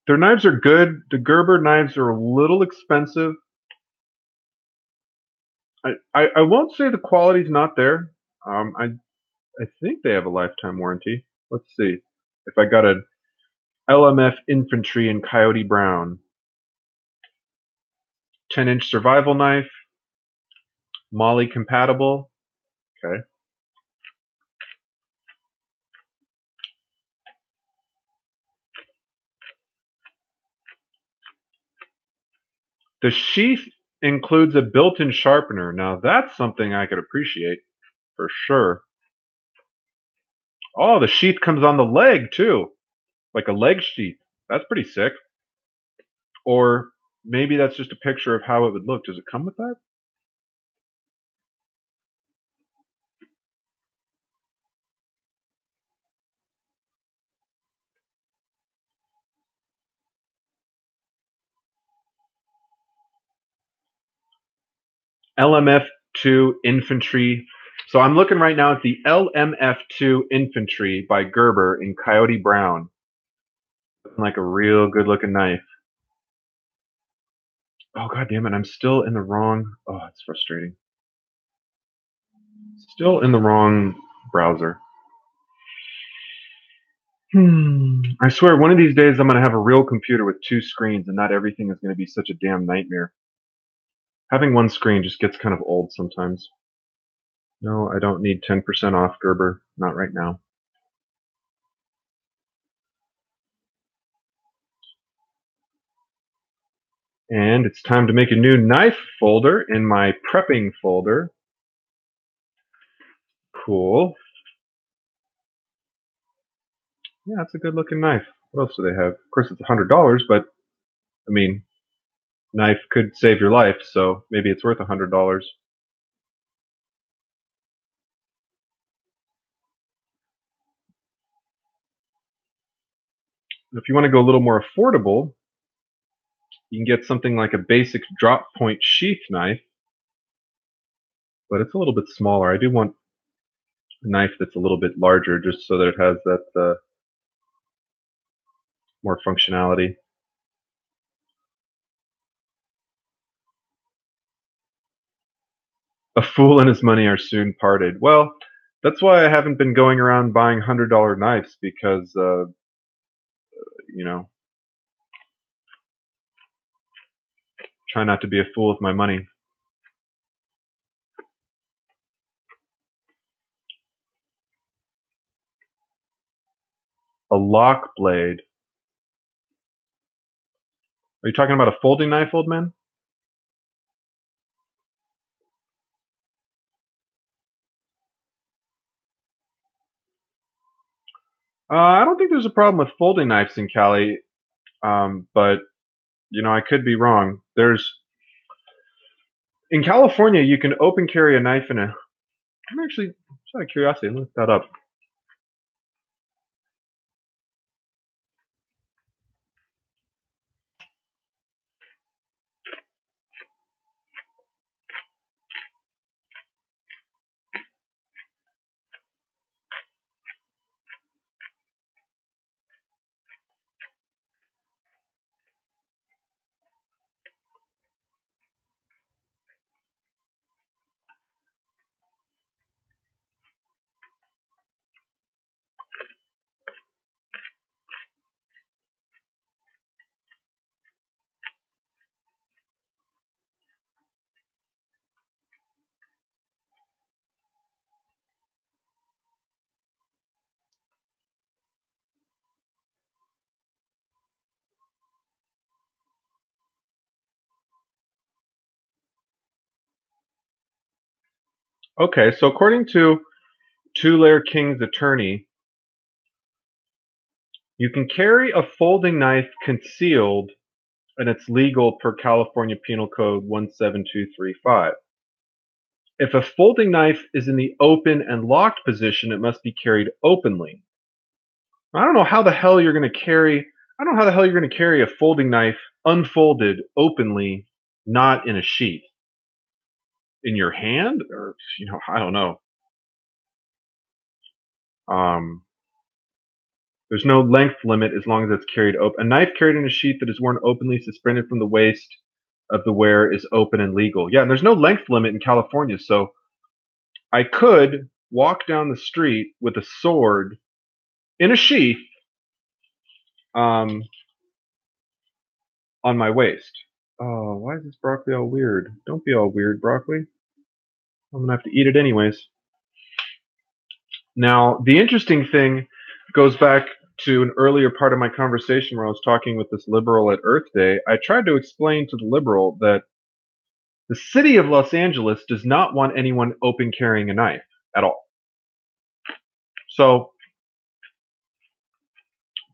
Their knives are good. The Gerber knives are a little expensive. I won't say the quality's not there. I think they have a lifetime warranty. Let's see. If I got an LMF Infantry in Coyote Brown, 10-inch survival knife, Molly compatible. Okay. The sheath includes a built-in sharpener. Now that's something I could appreciate for sure. Oh, the sheath comes on the leg too, like a leg sheath. That's pretty sick. Or maybe that's just a picture of how it would look. Does it come with that? LMF2 Infantry. So I'm looking right now at the LMF2 Infantry by Gerber in Coyote Brown. Looking like a real good looking knife. Oh, god damn it, I'm still in the wrong. Oh, it's frustrating. Still in the wrong browser. I swear, one of these days I'm going to have a real computer with two screens and not everything is going to be such a damn nightmare. Having one screen just gets kind of old sometimes. No, I don't need 10% off Gerber. Not right now. And it's time to make a new knife folder in my prepping folder. Cool. Yeah, it's a good looking knife. What else do they have? Of course, it's $100, but I mean, knife could save your life, so maybe it's worth $100. If you want to go a little more affordable, you can get something like a basic drop point sheath knife, but it's a little bit smaller. I do want a knife that's a little bit larger just so that it has that more functionality. A fool and his money are soon parted. Well, that's why I haven't been going around buying $100 knives because, you know, try not to be a fool with my money. A lock blade. Are you talking about a folding knife, old man? I don't think there's a problem with folding knives in Cali, but I could be wrong. In California, you can open carry a knife in a. I'm actually, just out of curiosity, look that up. Okay, so according to Tulare King's attorney, you can carry a folding knife concealed, and it's legal per California Penal Code 17235. If a folding knife is in the open and locked position, it must be carried openly. I don't know how the hell you're going to carry. I don't know how the hell you're going to carry a folding knife unfolded openly, not in a sheath. In your hand, or I don't know. Um, there's no length limit as long as it's carried open. A knife carried in a sheath that is worn openly, suspended from the waist of the wearer, is open and legal. Yeah, and there's no length limit in California, so I could walk down the street with a sword in a sheath um, on my waist. Oh, why is this broccoli all weird? Don't be all weird, broccoli. I'm gonna have to eat it anyways. Now, the interesting thing goes back to an earlier part of my conversation where I was talking with this liberal at Earth Day. I tried to explain to the liberal that the city of Los Angeles does not want anyone open carrying a knife at all. So,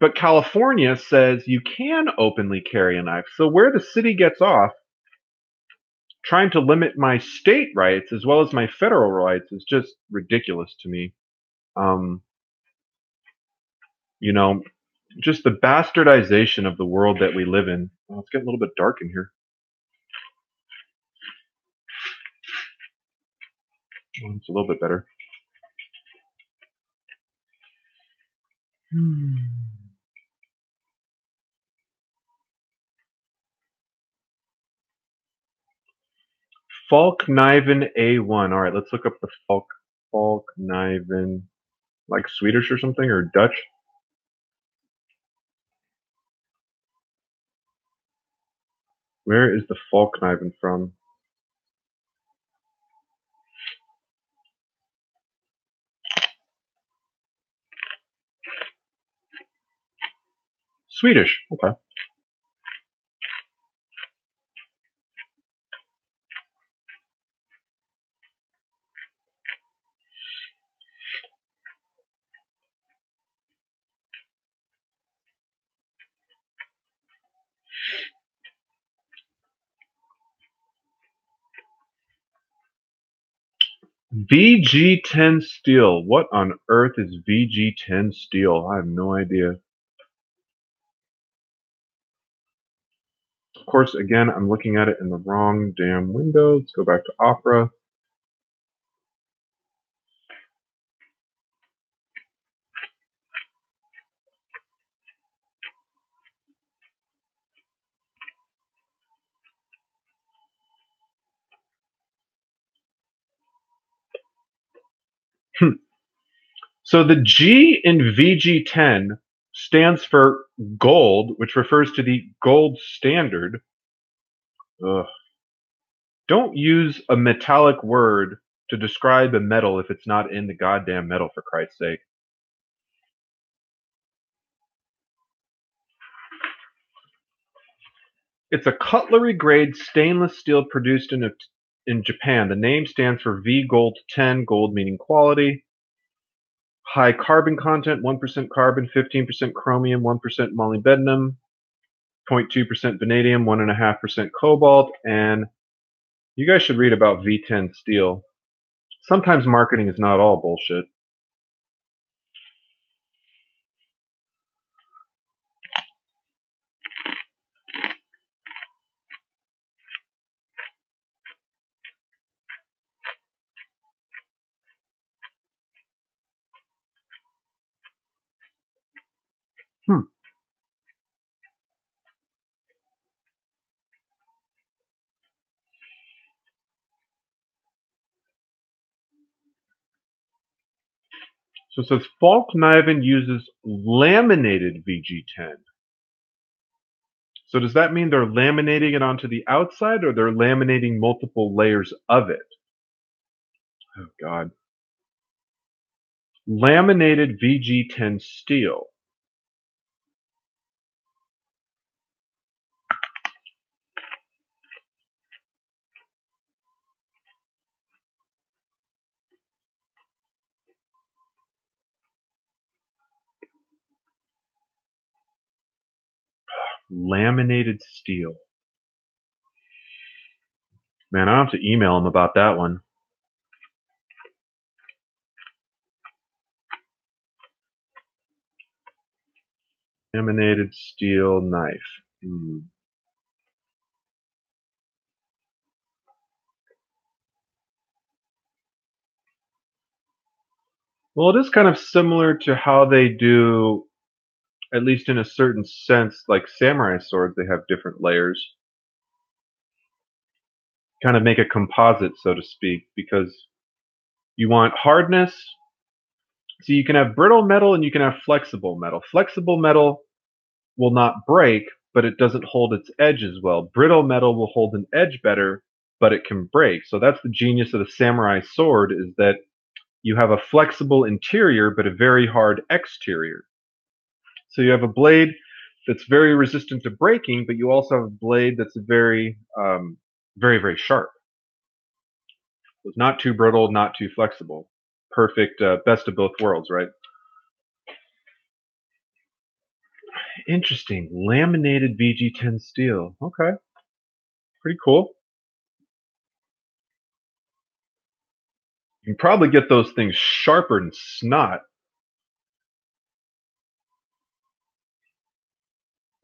but California says you can openly carry a knife. So, where the city gets off trying to limit my state rights as well as my federal rights is just ridiculous to me. Um, you know, just the bastardization of the world that we live in. Oh, it's getting a little bit dark in here. Oh, it's a little bit better. Falkniven A1. All right, let's look up the Falkniven, like Swedish or something, or Dutch. Where is the Falkniven from? Swedish. Okay. VG10 steel. What on earth is VG10 steel? I have no idea. Of course, again, I'm looking at it in the wrong damn window. Let's go back to Opera. So the G in VG10 stands for gold, which refers to the gold standard. Ugh. Don't use a metallic word to describe a metal if it's not in the goddamn metal, for Christ's sake. It's a cutlery grade stainless steel produced in Japan. The name stands for V Gold 10, gold meaning quality. High carbon content, 1% carbon, 15% chromium, 1% molybdenum, 0.2% vanadium, 1.5% cobalt, and You guys should read about V10 steel. Sometimes marketing is not all bullshit. Hmm. So it says Falk-Niven uses laminated VG10. So does that mean they're laminating it onto the outside or they're laminating multiple layers of it? Oh God. Laminated VG10 steel. Laminated steel. Man, I'll have to email him about that one. Laminated steel knife. Hmm. Well, it is kind of similar to how they do, at least in a certain sense, like samurai swords, they have different layers. Kind of make a composite, so to speak, because you want hardness. So you can have brittle metal and you can have flexible metal. Flexible metal will not break, but it doesn't hold its edge as well. Brittle metal will hold an edge better, but it can break. So that's the genius of the samurai sword, is that you have a flexible interior but a very hard exterior. So you have a blade that's very resistant to breaking, but you also have a blade that's very sharp. It's not too brittle, not too flexible. Perfect, best of both worlds, right? Interesting. Laminated VG10 steel. Okay, pretty cool. You can probably get those things sharper than snot.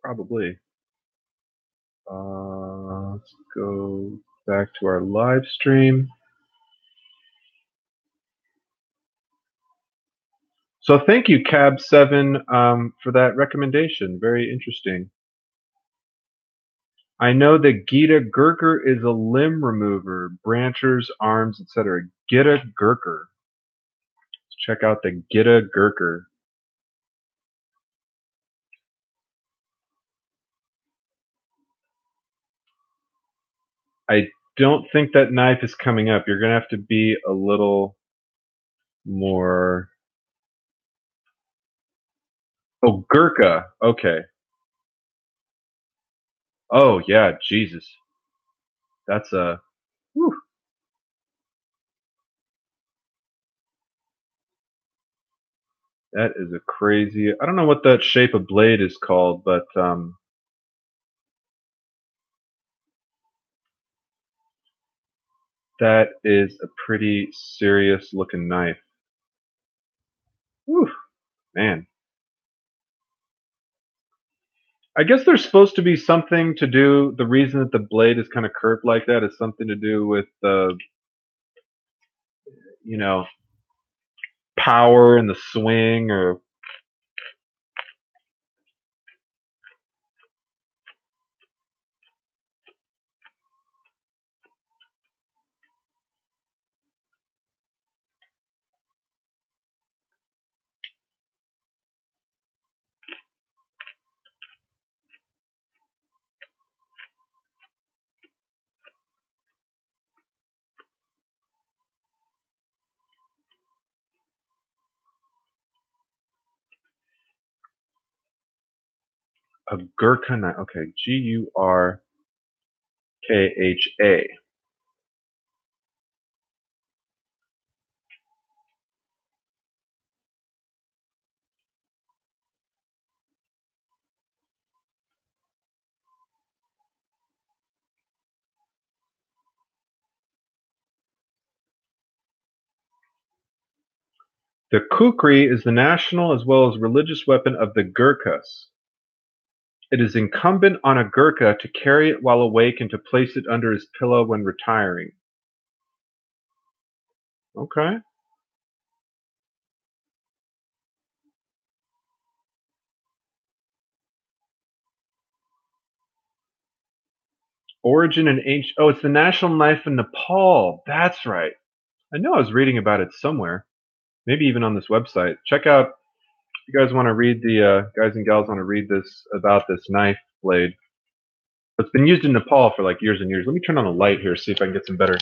Probably. Let's go back to our live stream. So thank you, Cab7, for that recommendation. Very interesting. I know that Gita Gurker is a limb remover, branchers, arms, etc. Gita Gurker. Let's check out the Gita Gurker. I don't think that knife is coming up. You're going to have to be a little more. Oh, Gurkha. Okay. Oh, yeah. Jesus. That's a. Whew, that is a crazy. I don't know what that shape of blade is called, but that is a pretty serious looking knife. Whew, man. I guess there's supposed to be something to do. The reason that the blade is kind of curved like that is something to do with the, you know, power and the swing, or a Gurkha knife. Okay, Gurkha. The kukri is the national as well as religious weapon of the Gurkhas. It is incumbent on a Gurkha to carry it while awake and to place it under his pillow when retiring. Okay. Origin and ancient. Oh, it's the national knife in Nepal. That's right. I know I was reading about it somewhere. Maybe even on this website. Check out. If you guys want to read the guys and gals want to read this about this knife blade. It's been used in Nepal for like years and years. Let me turn on a light here, see if I can get some better.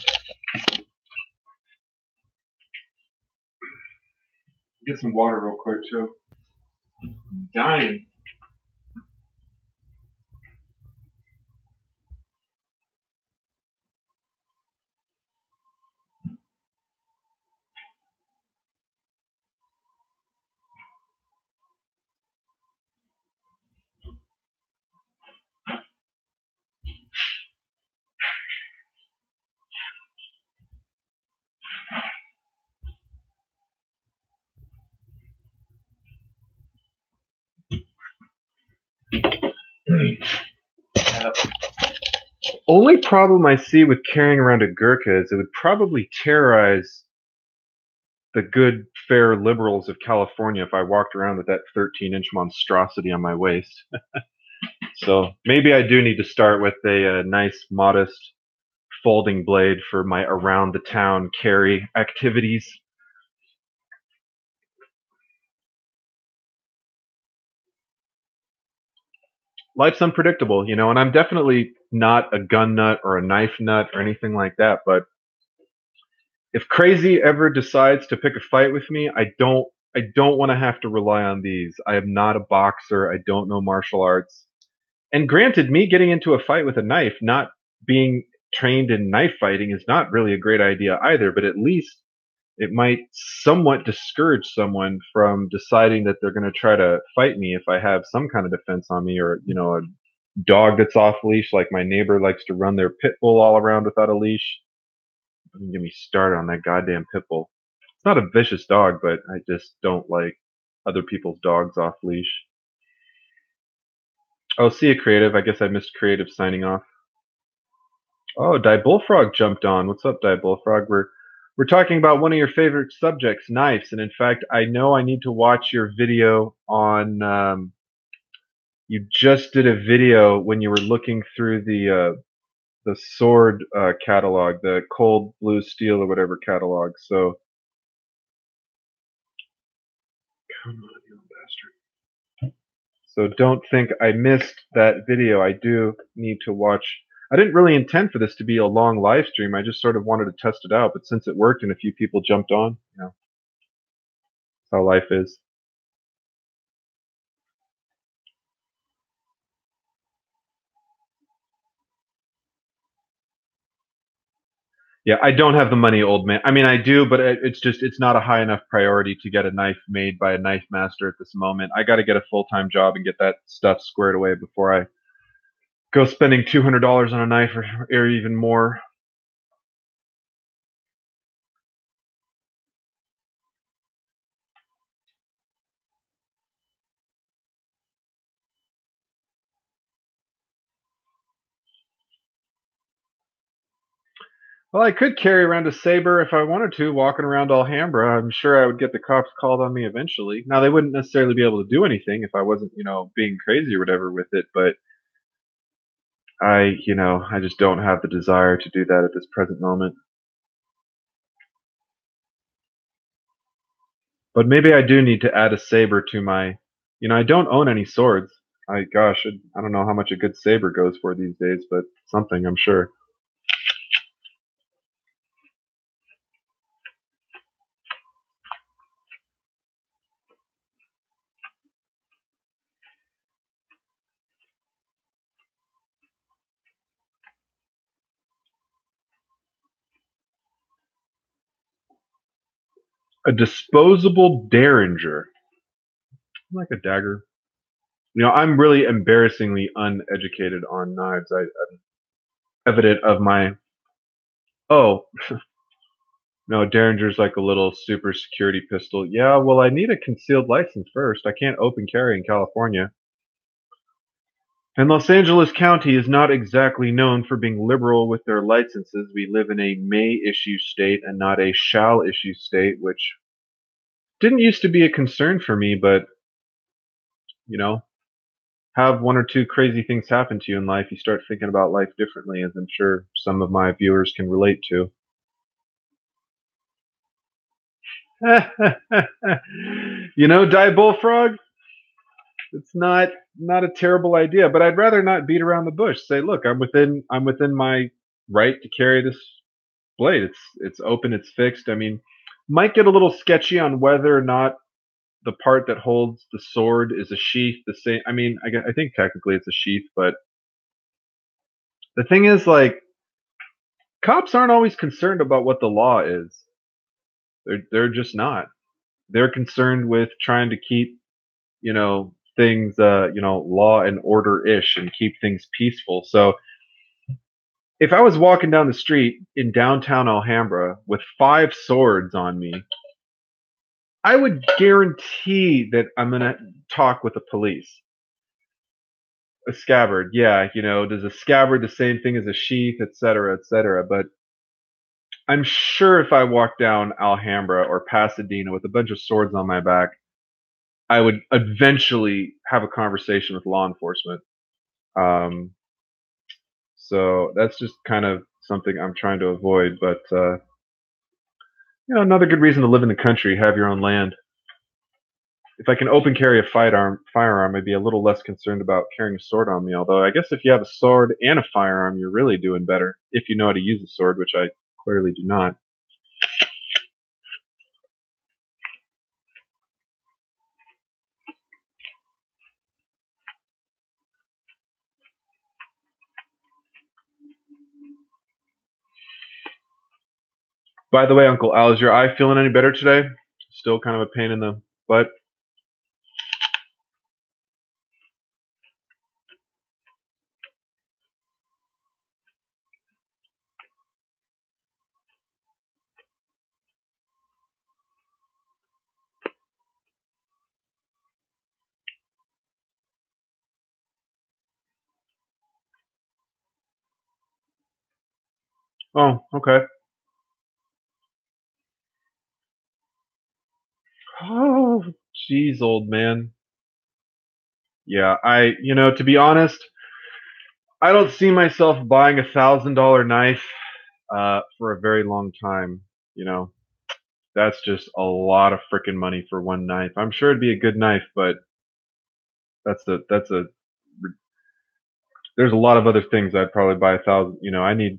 Get some water real quick too. I'm dying. Only problem I see with carrying around a Gurkha is it would probably terrorize the good, fair liberals of California if I walked around with that 13-inch monstrosity on my waist. So maybe I do need to start with a nice, modest folding blade for my around the town carry activities. Life's unpredictable, and I'm definitely not a gun nut or a knife nut or anything like that. But if crazy ever decides to pick a fight with me, I don't want to have to rely on these. I am not a boxer. I don't know martial arts. And granted, me getting into a fight with a knife, not being trained in knife fighting, is not really a great idea either. But at least it might somewhat discourage someone from deciding that they're going to try to fight me if I have some kind of defense on me, or a dog that's off leash, like my neighbor likes to run their pit bull all around without a leash. Don't get me started on that goddamn pit bull. It's not a vicious dog, but I just don't like other people's dogs off leash. Oh, see you, Creative. I guess I missed Creative signing off. Oh, Die Bullfrog jumped on. What's up, Die Bullfrog? We're talking about one of your favorite subjects, knives, and in fact, I know I need to watch your video on. You just did a video when you were looking through the sword catalog, the Cold Blue Steel or whatever catalog. So, come on, you bastard. So don't think I missed that video. I do need to watch. I didn't really intend for this to be a long live stream. I just sort of wanted to test it out. But since it worked and a few people jumped on, that's how life is. Yeah, I don't have the money, old man. I mean, I do, but it's not a high enough priority to get a knife made by a knife master at this moment. I got to get a full-time job and get that stuff squared away before I go spending $200 on a knife or even more. Well, I could carry around a saber if I wanted to, walking around Alhambra. I'm sure I would get the cops called on me eventually. Now, they wouldn't necessarily be able to do anything if I wasn't, being crazy or whatever with it, but I just don't have the desire to do that at this present moment. But maybe I do need to add a saber to my, I don't own any swords. Gosh, I don't know how much a good saber goes for these days, but something, I'm sure. A disposable derringer, like a dagger. I'm really embarrassingly uneducated on knives. I'm evident of my. Oh, No, Derringer's like a little super security pistol. Yeah, well, I need a concealed license first. I can't open carry in California. And Los Angeles County is not exactly known for being liberal with their licenses. We live in a may issue state and not a shall issue state, which didn't used to be a concern for me, but, you know, have one or two crazy things happen to you in life, you start thinking about life differently, as I'm sure some of my viewers can relate to. Die bullfrog. It's not a terrible idea, but I'd rather not beat around the bush. Say, look, I'm within my right to carry this blade. It's open, it's fixed. I mean, might get a little sketchy on whether or not the part that holds the sword is a sheath. The same. I mean, I think technically it's a sheath, but the thing is, like, cops aren't always concerned about what the law is. They're just not. They're concerned with trying to keep things law and order ish and keep things peaceful. So if I was walking down the street in downtown Alhambra with five swords on me, I would guarantee that I'm gonna talk with the police. A scabbard, yeah, does a scabbard the same thing as a sheath, et cetera, et cetera. But I'm sure if I walked down Alhambra or Pasadena with a bunch of swords on my back, I would eventually have a conversation with law enforcement. Um, so that's just kind of something I'm trying to avoid. But another good reason to live in the country, have your own land. If I can open carry a firearm, I'd be a little less concerned about carrying a sword on me. Although I guess if you have a sword and a firearm, you're really doing better if you know how to use a sword, which I clearly do not. By the way, Uncle Al, is your eye feeling any better today? Still kind of a pain in the butt. Oh, okay. Oh, jeez, old man. Yeah, to be honest, I don't see myself buying $1,000 knife for a very long time. You know, that's just a lot of freaking money for one knife. I'm sure it'd be a good knife, but that's a there's a lot of other things I'd probably buy 1,000. I need,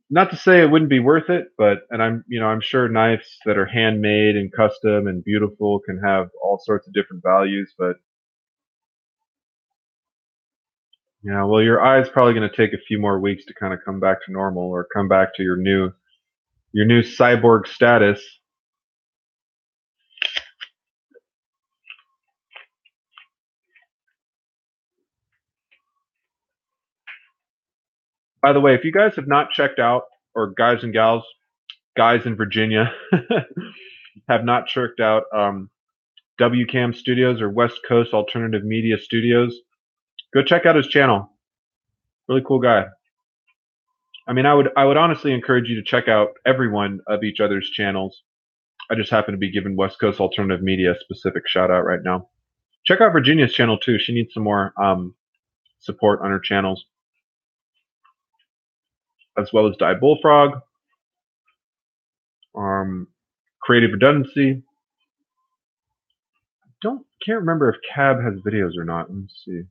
not to say it wouldn't be worth it, but and I'm sure knives that are handmade and custom and beautiful can have all sorts of different values, but well, your eye's probably going to take a few more weeks to kind of come back to normal or come back to your new cyborg status. By the way, if you guys have not checked out, or guys and gals, guys in Virginia, have not checked out WCAM Studios or West Coast Alternative Media Studios, go check out his channel. Really cool guy. I mean, I would honestly encourage you to check out every one of each other's channels. I just happen to be giving West Coast Alternative Media a specific shout out right now. Check out Virginia's channel too. She needs some more support on her channels, as well as Die Bullfrog, Creative Redundancy. Can't remember if Cab has videos or not. Let me see.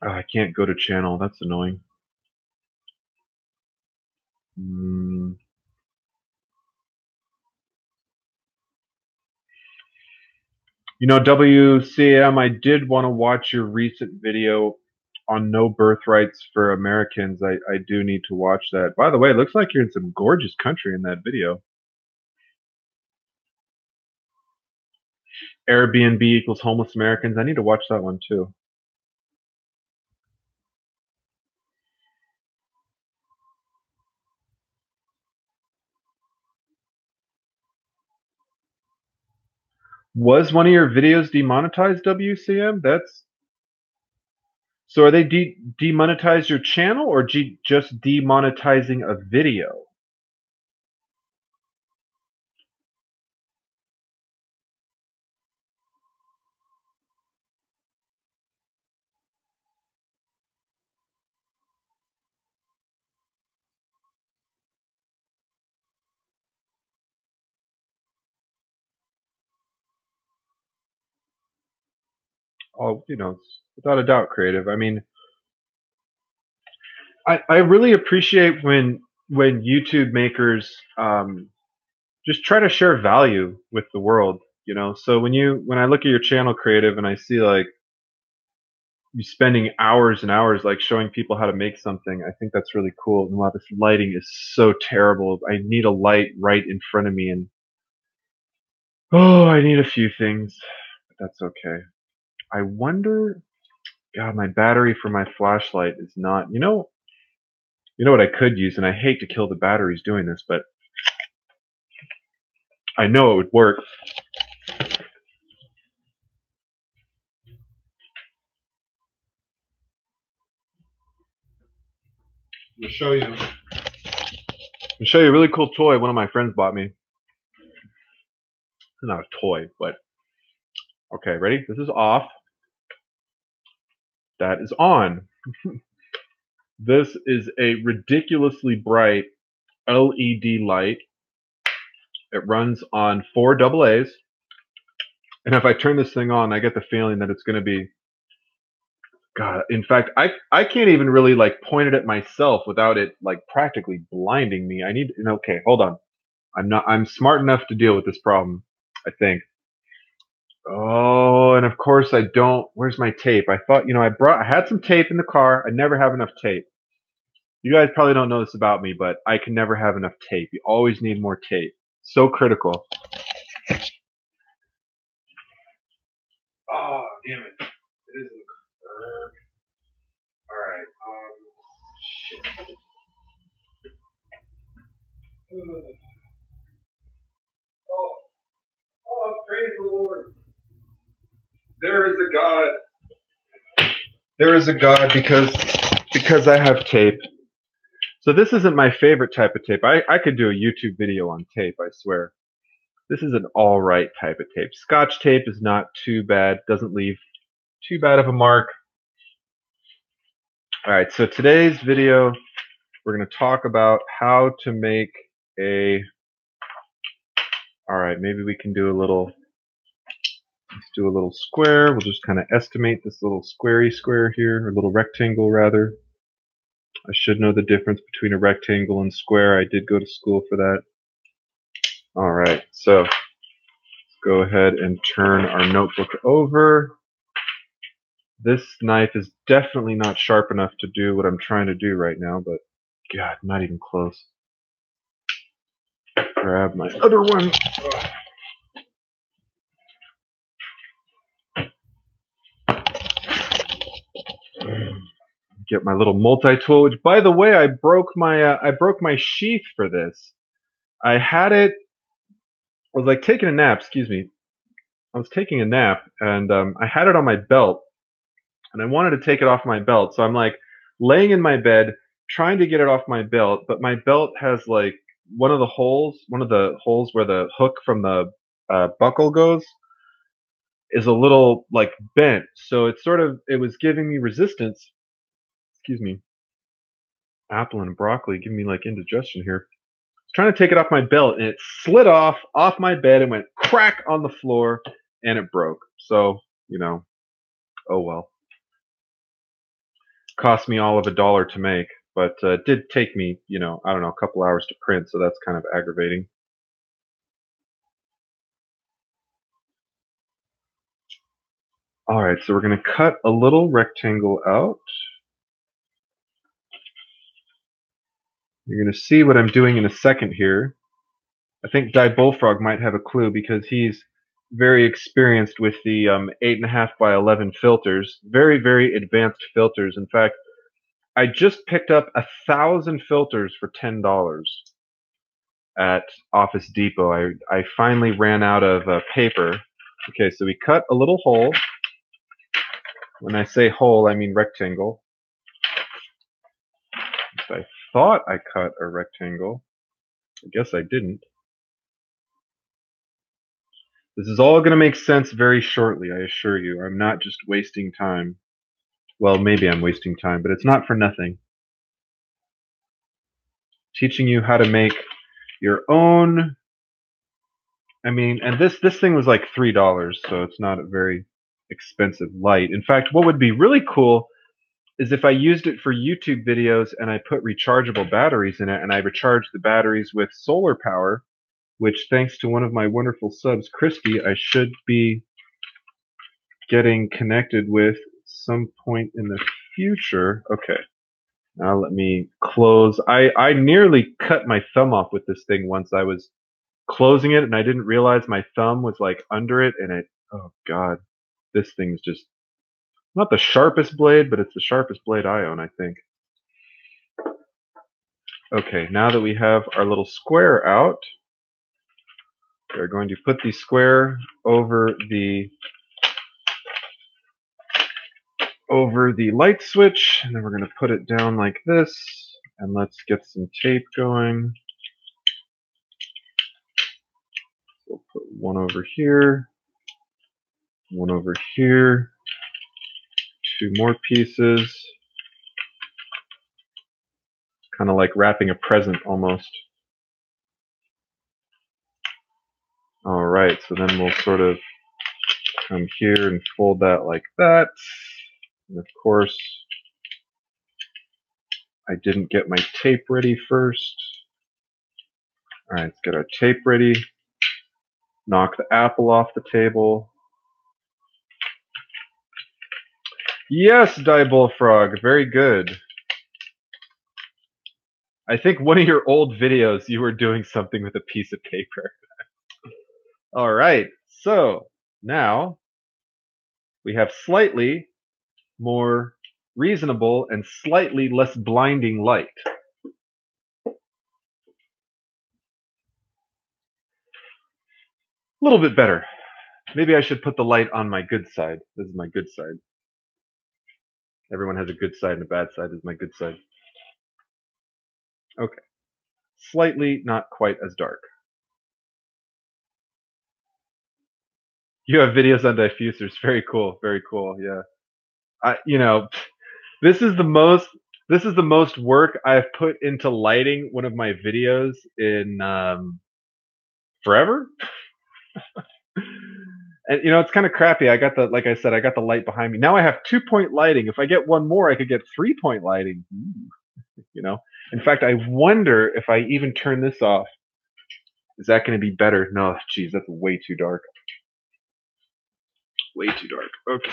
Oh, I can't go to channel. That's annoying. Mm. WCAM, I did want to watch your recent video on no birthrights for Americans. I do need to watch that. By the way, it looks like you're in some gorgeous country in that video. Airbnb equals homeless Americans. I need to watch that one too. Was one of your videos demonetized, WCM? That's so are they demonetize your channel or just demonetizing a video? Oh, without a doubt creative. I mean, I really appreciate when YouTube makers just try to share value with the world, So when I look at your channel creative and I see like you spending hours and hours like showing people how to make something, I think that's really cool. And wow, this lighting is so terrible. I need a light right in front of me and oh, I need a few things, but that's okay. I wonder, God, my battery for my flashlight is not, you know what I could use, and I hate to kill the batteries doing this, but I know it would work. I'm gonna show you. I'm gonna show you a really cool toy one of my friends bought me. It's not a toy, but okay, ready? This is off. That is on. This is a ridiculously bright LED light. It runs on 4 AA's. And if I turn this thing on, I get the feeling that it's going to be, God, in fact, I can't even really like point it at myself without it like practically blinding me. Okay, hold on. I'm smart enough to deal with this problem, I think. Oh, and of course I don't. Where's my tape? I thought, I had some tape in the car. I never have enough tape. You guys probably don't know this about me, but I can never have enough tape. You always need more tape. So critical. Oh, damn it. It isn't. All right. Shit. Oh, praise the Lord. There is a God. There is a God because I have tape. So this isn't my favorite type of tape. I could do a YouTube video on tape, I swear. This is an all right type of tape. Scotch tape is not too bad, doesn't leave too bad of a mark. All right, so today's video, we're going to talk about how to make all right, maybe we can do let's do a little square. We'll just kind of estimate this little squarey square here, or little rectangle rather. I should know the difference between a rectangle and square. I did go to school for that. All right, so let's go ahead and turn our notebook over. This knife is definitely not sharp enough to do what I'm trying to do right now, but God, not even close. Grab my other one. Get my little multi-tool, which by the way, I broke my sheath for this. I had it, I was like taking a nap, excuse me. I was taking a nap and I had it on my belt and I wanted to take it off my belt. So I'm like laying in my bed trying to get it off my belt, but my belt has like one of the holes where the hook from the buckle goes is a little like bent. So it was giving me resistance. Excuse me. Apple and broccoli giving me like indigestion here. I was trying to take it off my belt and it slid off my bed and went crack on the floor and it broke. So, oh well. Cost me all of $1 to make, but it did take me, I don't know, a couple hours to print, so that's kind of aggravating. All right, so we're going to cut a little rectangle out. You're going to see what I'm doing in a second here. I think Die Bullfrog might have a clue because he's very experienced with the 8.5 by 11 filters. Very, very advanced filters. In fact, I just picked up 1,000 filters for $10 at Office Depot. I finally ran out of paper, Okay, so we cut a little hole. When I say hole, I mean rectangle. I thought I cut a rectangle. I guess I didn't. This is all going to make sense very shortly, I assure you. I'm not just wasting time. Well, maybe I'm wasting time, but it's not for nothing. Teaching you how to make your own. I mean, and this thing was like $3, so it's not a very expensive light. In fact, what would be really cool is if I used it for YouTube videos and I put rechargeable batteries in it and I recharge the batteries with solar power, which thanks to one of my wonderful subs, Christy, I should be getting connected with some point in the future. Okay. Now let me close. I nearly cut my thumb off with this thing once. I was closing it and I didn't realize my thumb was like under it and it, oh God, this thing's just not the sharpest blade, but it's the sharpest blade I own, I think. Okay, now that we have our little square out, we're going to put the square over the light switch, and then we're going to put it down like this, and let's get some tape going. We'll put one over here, one over here, two more pieces, kind of like wrapping a present almost. All right, so then we'll sort of come here and fold that like that. And of course, I didn't get my tape ready first. All right, let's get our tape ready. Knock the apple off the table. Yes, Die Bullfrog, very good. I think one of your old videos, you were doing something with a piece of paper. All right, so now we have slightly more reasonable and slightly less blinding light. A little bit better. Maybe I should put the light on my good side. This is my good side. Everyone has a good side and a bad side. This is my good side. Okay. Slightly not quite as dark. You have videos on diffusers. Very cool. Very cool. Yeah. This is the most work I've put into lighting one of my videos in forever. And it's kind of crappy. Like I said, I got the light behind me. Now I have 2-point lighting. If I get one more, I could get 3-point lighting. In fact, I wonder if I even turn this off. Is that going to be better? No, geez, that's way too dark. Way too dark. Okay.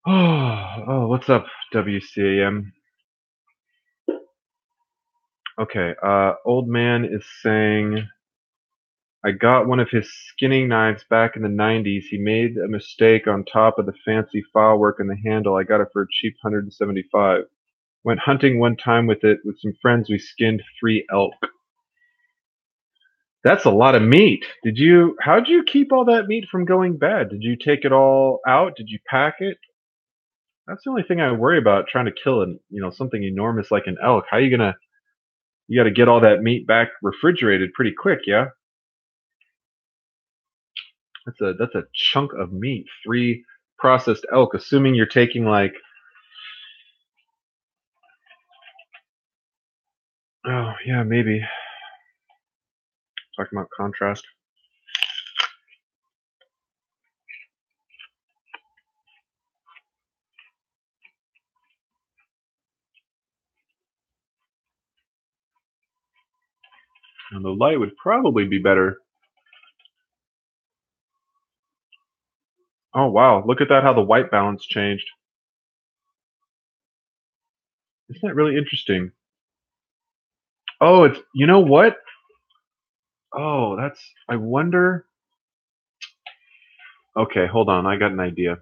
Oh, what's up, WCAM? Okay, old man is saying, I got one of his skinning knives back in the 90s. He made a mistake on top of the fancy file work in the handle. I got it for a cheap 175. Went hunting one time with it with some friends. We skinned 3 elk. That's a lot of meat. How'd you keep all that meat from going bad? Did you take it all out? Did you pack it? That's the only thing I worry about trying to kill something enormous like an elk. How you got to get all that meat back refrigerated pretty quick, yeah? That's a chunk of meat. 3 processed elk, assuming you're taking like, oh yeah, maybe. Talking about contrast. And the light would probably be better. Oh wow, look at that, how the white balance changed. Isn't that really interesting? Oh, you know what? Oh, I wonder. Okay, hold on, I got an idea.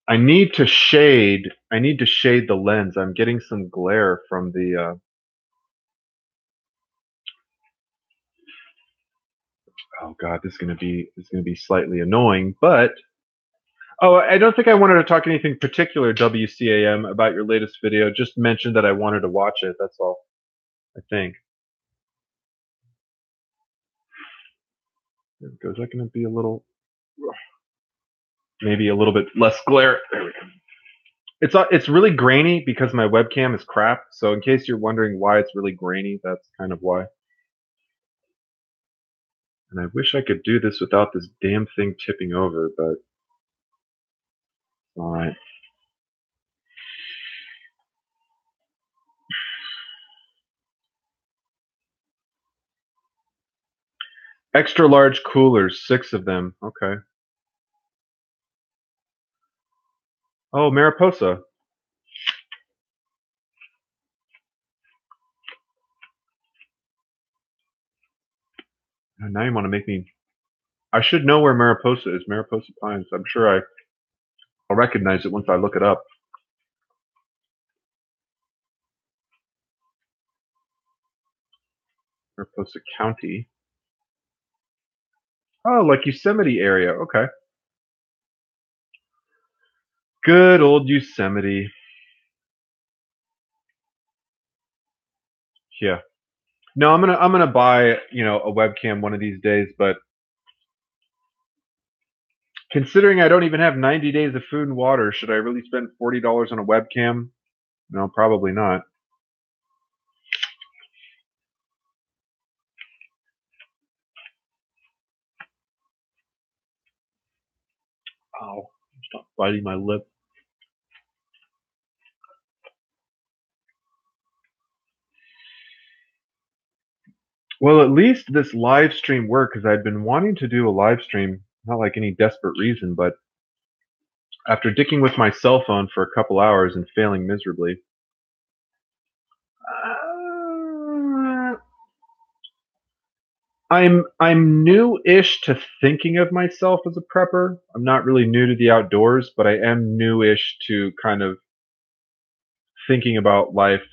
I need to shade the lens. I'm getting some glare from the Oh god, this is gonna be slightly annoying, but oh, I don't think I wanted to talk anything particular, WCAM, about your latest video. Just mentioned that I wanted to watch it. That's all. I think. There we go. Is that going to be a little, maybe a little bit less glare? There we go. It's really grainy because my webcam is crap. So in case you're wondering why it's really grainy, that's kind of why. And I wish I could do this without this damn thing tipping over, but all right. Extra large coolers, 6 of them. Okay. Oh, Mariposa. Now you want to make me. I should know where Mariposa is. Mariposa Pines. I'm sure I'll recognize it once I look it up. Mariposa County. Oh, like Yosemite area. Okay. Good old Yosemite. Yeah. No, I'm gonna buy, a webcam one of these days, but considering I don't even have 90 days of food and water, should I really spend $40 on a webcam? No, probably not. Ow. Stop biting my lip. Well, at least this live stream worked because I'd been wanting to do a live stream, not like any desperate reason, but after dicking with my cell phone for a couple hours and failing miserably. Uh, I'm new-ish to thinking of myself as a prepper. I'm not really new to the outdoors, but I am new-ish to kind of thinking about life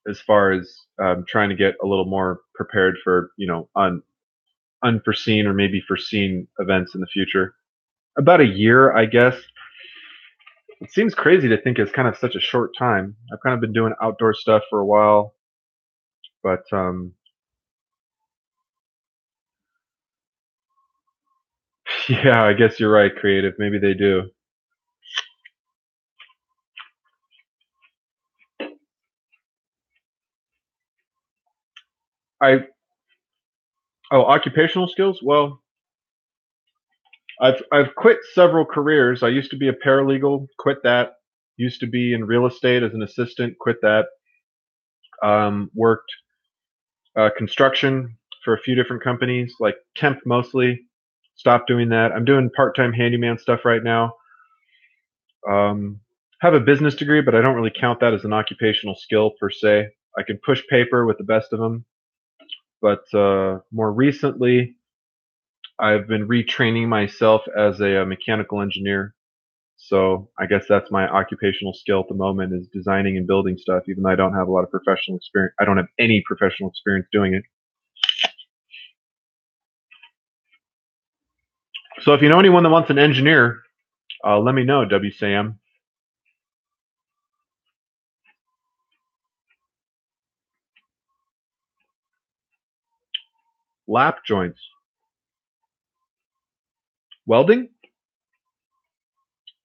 as far as trying to get a little more prepared for unforeseen or maybe foreseen events in the future. About a year, I guess. It seems crazy to think it's kind of such a short time. I've kind of been doing outdoor stuff for a while, but yeah, I guess you're right, creative. Maybe they do. I occupational skills. Well, I've quit several careers. I used to be a paralegal, quit that. Used to be in real estate as an assistant, quit that. Worked construction for a few different companies, like temp mostly. Stopped doing that. I'm doing part-time handyman stuff right now. Have a business degree, but I don't really count that as an occupational skill per se. I can push paper with the best of them, but more recently, I've been retraining myself as a mechanical engineer. So I guess that's my occupational skill at the moment is designing and building stuff, even though I don't have a lot of professional experience. I don't have any professional experience doing it. So if you know anyone that wants an engineer, let me know, WSAM. Lap joints. Welding?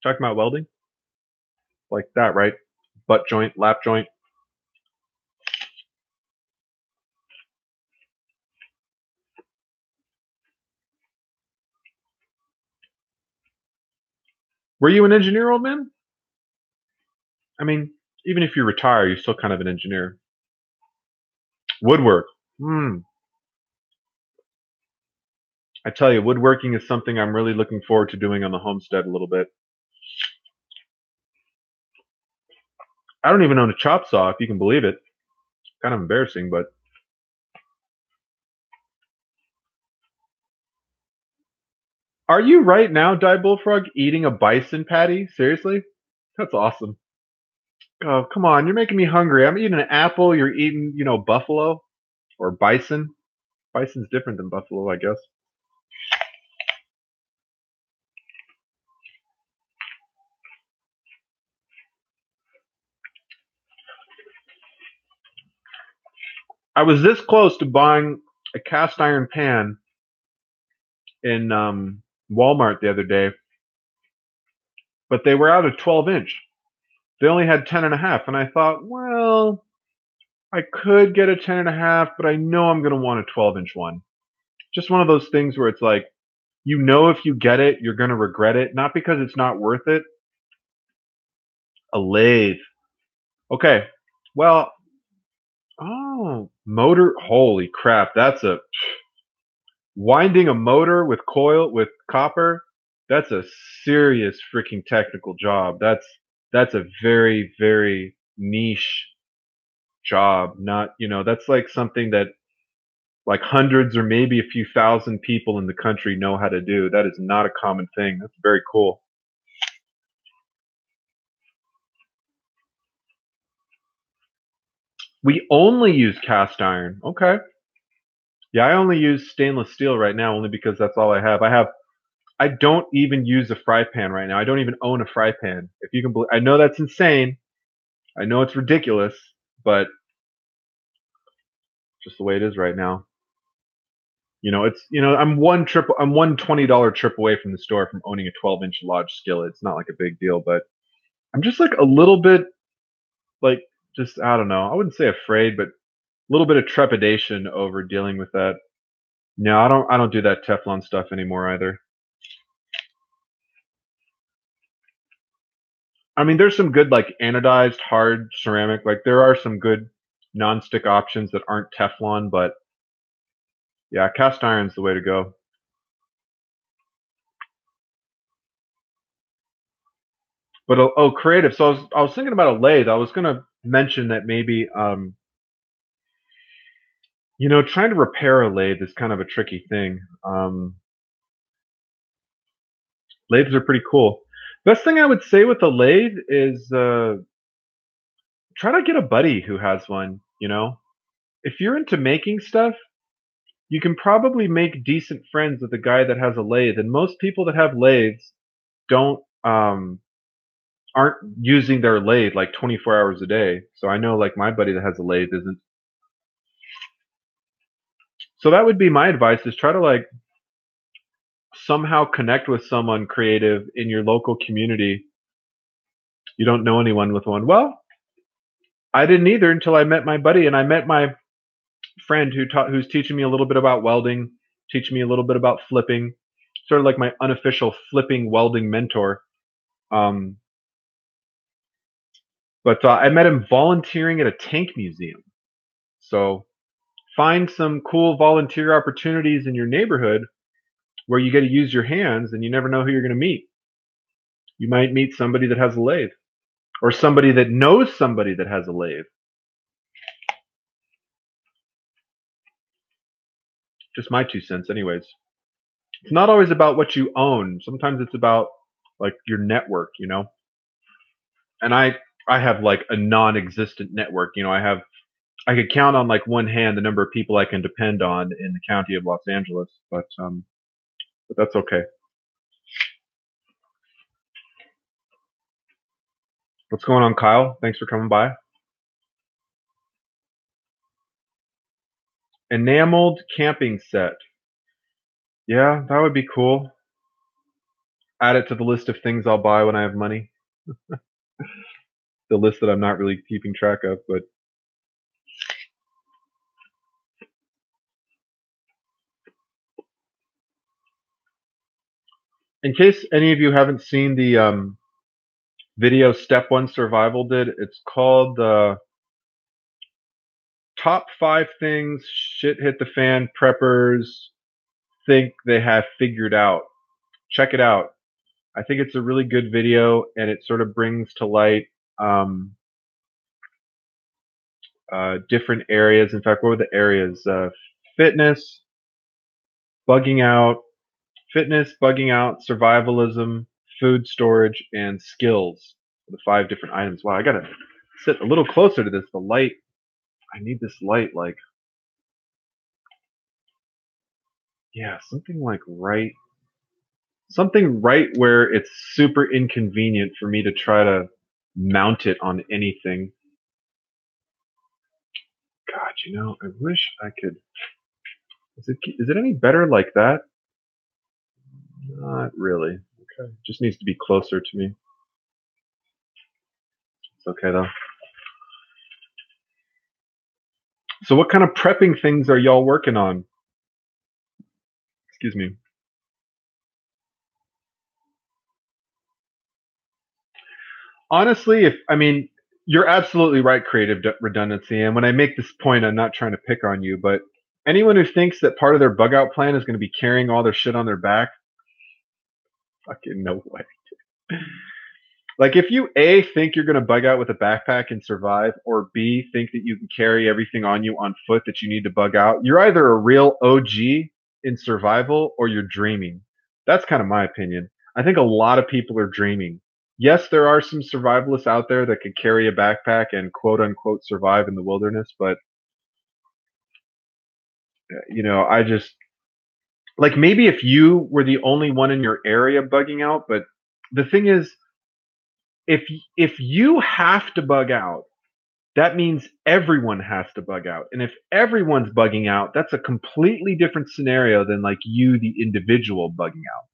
Talking about welding? Like that, right? Butt joint, lap joint. Were you an engineer, old man? I mean, even if you retire, you're still kind of an engineer. Woodwork. Hmm. I tell you, woodworking is something I'm really looking forward to doing on the homestead a little bit. I don't even own a chop saw, if you can believe it. Kind of embarrassing, but are you right now, Die Bullfrog, eating a bison patty? Seriously? That's awesome. Oh, come on, you're making me hungry. I'm eating an apple, you're eating, buffalo or bison. Bison's different than buffalo, I guess. I was this close to buying a cast iron pan in Walmart the other day, but they were out of 12-inch. They only had 10 and a half, and I thought, well, I could get a 10 and a half, but I know I'm going to want a 12-inch one. Just one of those things where it's like, you know, if you get it, you're going to regret it, not because it's not worth it. A lathe. Okay. Well, oh, motor. Holy crap. That's a winding a motor with coil with copper. That's a serious freaking technical job. That's a very, very niche job. Not, that's like something that like hundreds or maybe a few thousand people in the country know how to do. That is not a common thing. That's very cool. We only use cast iron. Okay. Yeah, I only use stainless steel right now only because that's all I have. I don't even use a fry pan right now. I don't even own a fry pan. If you can believe, I know that's insane. I know it's ridiculous, but just the way it is right now. I'm one $20 trip away from the store from owning a 12-inch Lodge skillet. It's not like a big deal, but I'm just like a little bit like just I don't know. I wouldn't say afraid, but a little bit of trepidation over dealing with that. No, I don't do that Teflon stuff anymore either. I mean, there's some good like anodized hard ceramic. Like there are some good non-stick options that aren't Teflon, but yeah, cast iron's the way to go. But creative. So I was thinking about a lathe. I was gonna mention that maybe trying to repair a lathe is kind of a tricky thing. Lathes are pretty cool. Best thing I would say with a lathe is try to get a buddy who has one. If you're into making stuff, you can probably make decent friends with a guy that has a lathe. And most people that have lathes don't aren't using their lathe like 24 hours a day. So I know like my buddy that has a lathe isn't. So that would be my advice is try to like somehow connect with someone creative in your local community. You don't know anyone with one. Well, I didn't either until I met my buddy and I met my friend who's teaching me a little bit about welding, teaching me a little bit about flipping, sort of like my unofficial flipping welding mentor. Um, but I met him volunteering at a tank museum. So find some cool volunteer opportunities in your neighborhood where you get to use your hands, and you never know who you're going to meet. You might meet somebody that has a lathe, or somebody that knows somebody that has a lathe. Just my 2 cents, anyways. It's not always about what you own. Sometimes it's about like your network. And I have like a non-existent network. I could count on like one hand the number of people I can depend on in the county of Los Angeles, but that's okay. What's going on, Kyle? Thanks for coming by. Enameled camping set. Yeah, that would be cool. Add it to the list of things I'll buy when I have money. The list that I'm not really keeping track of, but in case any of you haven't seen the video Step One Survival did, it's called Top 5 Things Shit Hit the Fan Preppers Think They Have Figured Out. Check it out. I think it's a really good video, and it sort of brings to light um, different areas. In fact, what were the areas? Fitness, bugging out, fitness, bugging out, survivalism, food storage, and skills. The 5 different items. Wow, I gotta sit a little closer to this. The light. I need this light. Like Yeah, something right where it's super inconvenient for me to try to mount it on anything. God, I wish I could. Is it any better like that? Not really. Okay. Just needs to be closer to me. It's okay though. So what kind of prepping things are y'all working on? Excuse me. Honestly, if I mean, you're absolutely right, creative redundancy. And when I make this point, I'm not trying to pick on you, but anyone who thinks that part of their bug out plan is going to be carrying all their shit on their back, fucking no way. Like if you A think you're gonna bug out with a backpack and survive, or B think that you can carry everything on you on foot that you need to bug out, you're either a real OG in survival or you're dreaming. That's kind of my opinion. I think a lot of people are dreaming. Yes, there are some survivalists out there that could carry a backpack and quote unquote survive in the wilderness, but I just like maybe if you were the only one in your area bugging out, but the thing is if you have to bug out, that means everyone has to bug out. And if everyone's bugging out, that's a completely different scenario than like you, the individual, bugging out.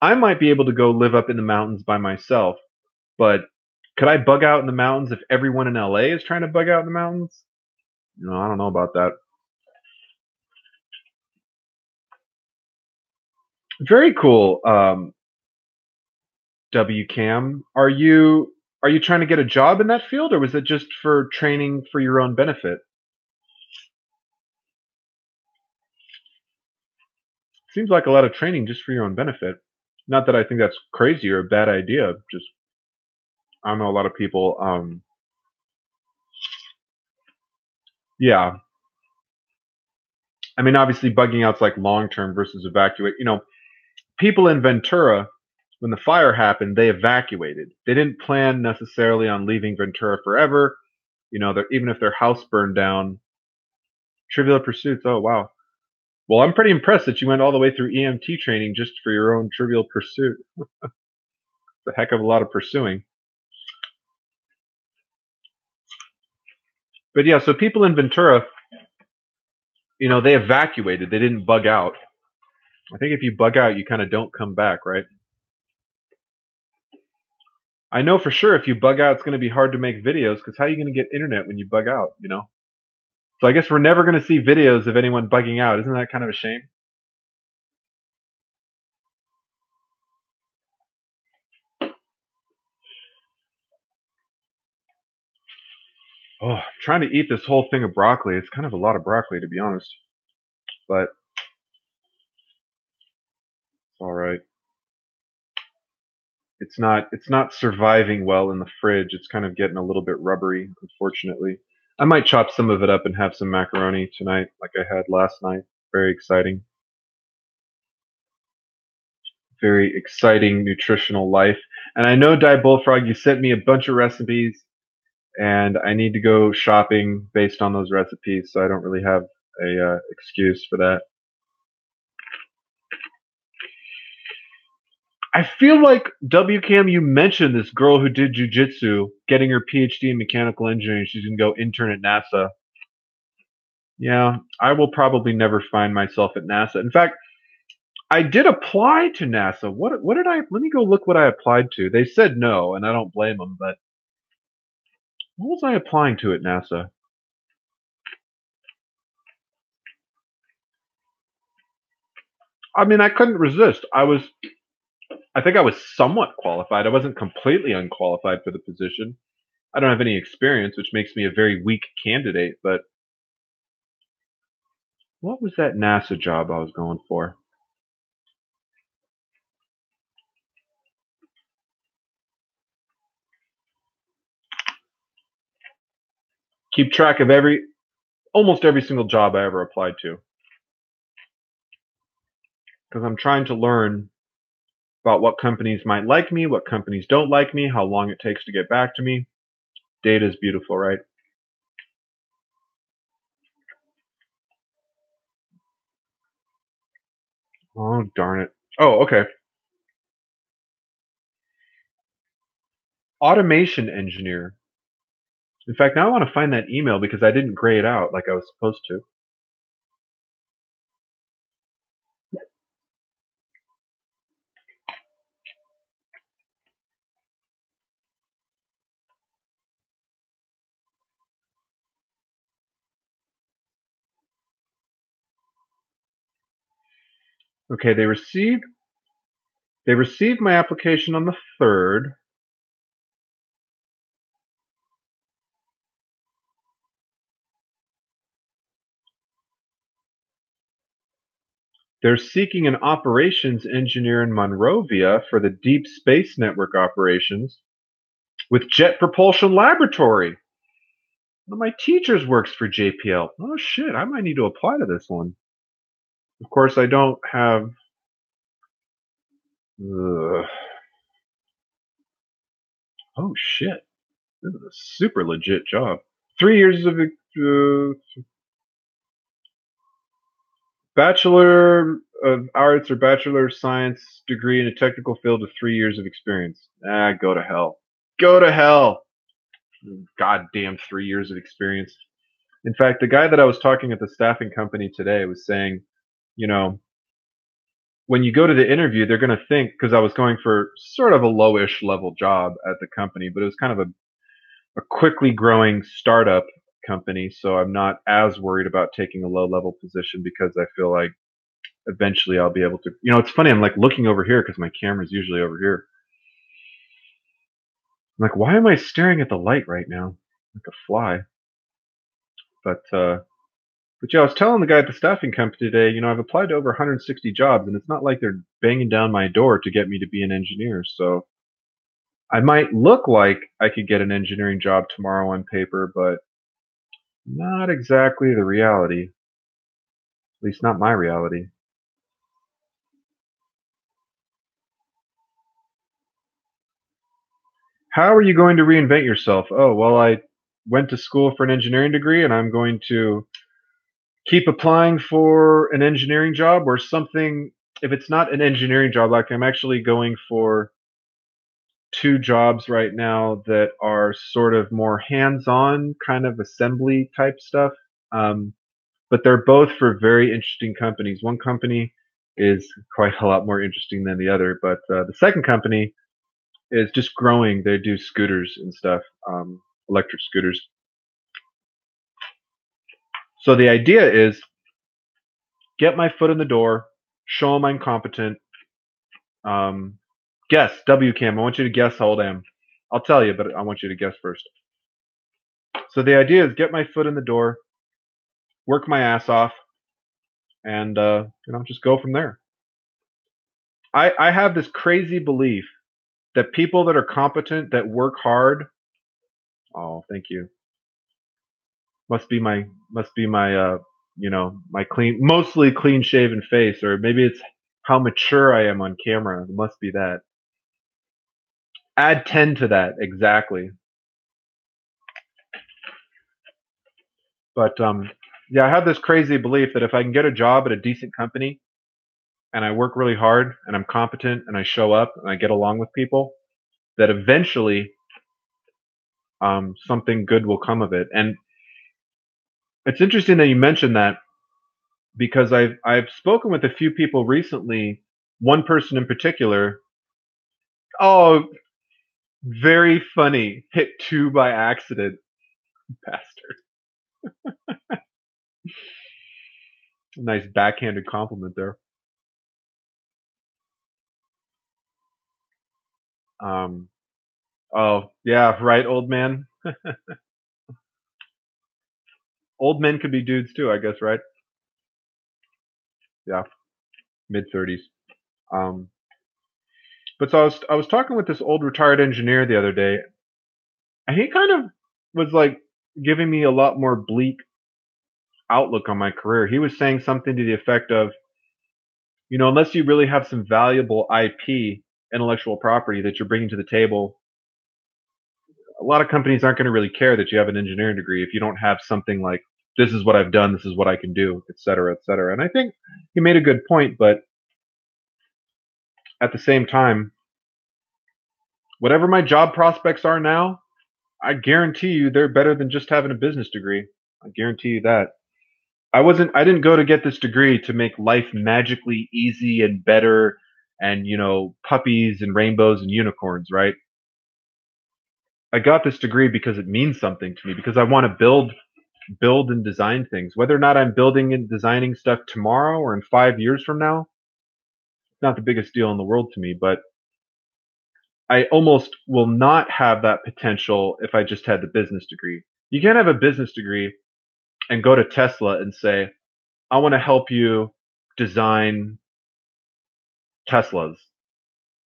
I might be able to go live up in the mountains by myself, but could I bug out in the mountains if everyone in LA is trying to bug out in the mountains? I don't know about that. Very cool. WCAM. Are you trying to get a job in that field, or was it just for training for your own benefit? Seems like a lot of training just for your own benefit. Not that I think that's crazy or a bad idea. Just I know a lot of people. Yeah, I mean, obviously, bugging out's like long term versus evacuate. People in Ventura, when the fire happened, they evacuated. They didn't plan necessarily on leaving Ventura forever. Even if their house burned down. Trivial Pursuits. Oh wow. Well, I'm pretty impressed that you went all the way through EMT training just for your own Trivial Pursuit. It's a heck of a lot of pursuing. But yeah, so people in Ventura, they evacuated. They didn't bug out. I think if you bug out, you kind of don't come back, right? I know for sure if you bug out, it's going to be hard to make videos because how are you going to get internet when you bug out? So I guess we're never going to see videos of anyone bugging out. Isn't that kind of a shame? Oh, I'm trying to eat this whole thing of broccoli. It's kind of a lot of broccoli, to be honest, but it's all right. It's not surviving well in the fridge. It's kind of getting a little bit rubbery, unfortunately. I might chop some of it up and have some macaroni tonight, like I had last night. Very exciting. Very exciting nutritional life. And I know, Di Bullfrog, you sent me a bunch of recipes, and I need to go shopping based on those recipes, so I don't really have a excuse for that. I feel like WCAM, you mentioned this girl who did jujitsu, getting her PhD in mechanical engineering. She's gonna go intern at NASA. Yeah, I will probably never find myself at NASA. In fact, I did apply to NASA. What did I? Let me go look what I applied to. They said no, and I don't blame them. But what was I applying to at NASA? I mean, I couldn't resist. I think I was somewhat qualified. I wasn't completely unqualified for the position. I don't have any experience, which makes me a very weak candidate. But what was that NASA job I was going for? Keep track of almost every single job I ever applied to, because I'm trying to learn about what companies might like me, what companies don't like me, how long it takes to get back to me. Data is beautiful, right? Oh, darn it. Oh, okay. Automation engineer. In fact, now I want to find that email because I didn't gray it out like I was supposed to. Okay, they received my application on the 3rd. They're seeking an operations engineer in Monrovia for the Deep Space Network operations with Jet Propulsion Laboratory. One of my teachers works for JPL. Oh shit, I might need to apply to this one. Of course, I don't have. Ugh. Oh shit, this is a super legit job. 3 years of Bachelor of Arts or Bachelor of Science degree in a technical field with 3 years of experience. Ah, go to hell. Go to hell. Goddamn 3 years of experience. In fact, the guy that I was talking at the staffing company today was saying, you know, when you go to the interview, they're going to think, because I was going for sort of a lowish level job at the company, but it was kind of a quickly growing startup company. So I'm not as worried about taking a low level position because I feel like eventually I'll be able to. It's funny. I'm like looking over here because my camera's usually over here. I'm like, why am I staring at the light right now, like a fly? But yeah, I was telling the guy at the staffing company today. I've applied to over 160 jobs, and it's not like they're banging down my door to get me to be an engineer. So I might look like I could get an engineering job tomorrow on paper, but not exactly the reality. At least not my reality. How are you going to reinvent yourself? Oh, well, I went to school for an engineering degree, and I'm going to keep applying for an engineering job or something. If it's not an engineering job, like I'm actually going for two jobs right now that are sort of more hands-on, kind of assembly type stuff. Um, but they're both for very interesting companies. One company is quite a lot more interesting than the other, but the second company is just growing. They do scooters and stuff, electric scooters. So the idea is get my foot in the door, show them I'm competent. Um, guess WCAM. I want you to guess how old I am. I'll tell you, but I want you to guess first. So the idea is get my foot in the door, work my ass off, and just go from there. I have this crazy belief that people that are competent, that work hard. Oh, thank you. Must be my my clean, mostly clean shaven face, or maybe it's how mature I am on camera. It must be that. Add 10 to that exactly. But yeah, I have this crazy belief that if I can get a job at a decent company and I work really hard and I'm competent and I show up and I get along with people, that eventually something good will come of it. And it's interesting that you mentioned that because I've spoken with a few people recently. One person in particular. Oh, very funny. Hit two by accident, bastard. Nice backhanded compliment there. Um, oh yeah, right, old man. Old men could be dudes too, I guess, right? Yeah, mid 30s. Um, but so I was talking with this old retired engineer the other day, and he kind of was like giving me a lot more bleak outlook on my career. He was saying something to the effect of, unless you really have some valuable IP, intellectual property that you're bringing to the table, a lot of companies aren't going to really care that you have an engineering degree if you don't have something like, this is what I've done, this is what I can do, et cetera, et cetera. And I think he made a good point, but At the same time, whatever my job prospects are now, I guarantee you they're better than just having a business degree. I guarantee you that. I didn't go to get this degree to make life magically easy and better and, puppies and rainbows and unicorns, right? I got this degree because it means something to me because I want to build and design things. Whether or not I'm building and designing stuff tomorrow or in 5 years from now, it's not the biggest deal in the world to me, but I almost will not have that potential if I just had the business degree. You can't have a business degree and go to Tesla and say, "I wanna help you design Teslas."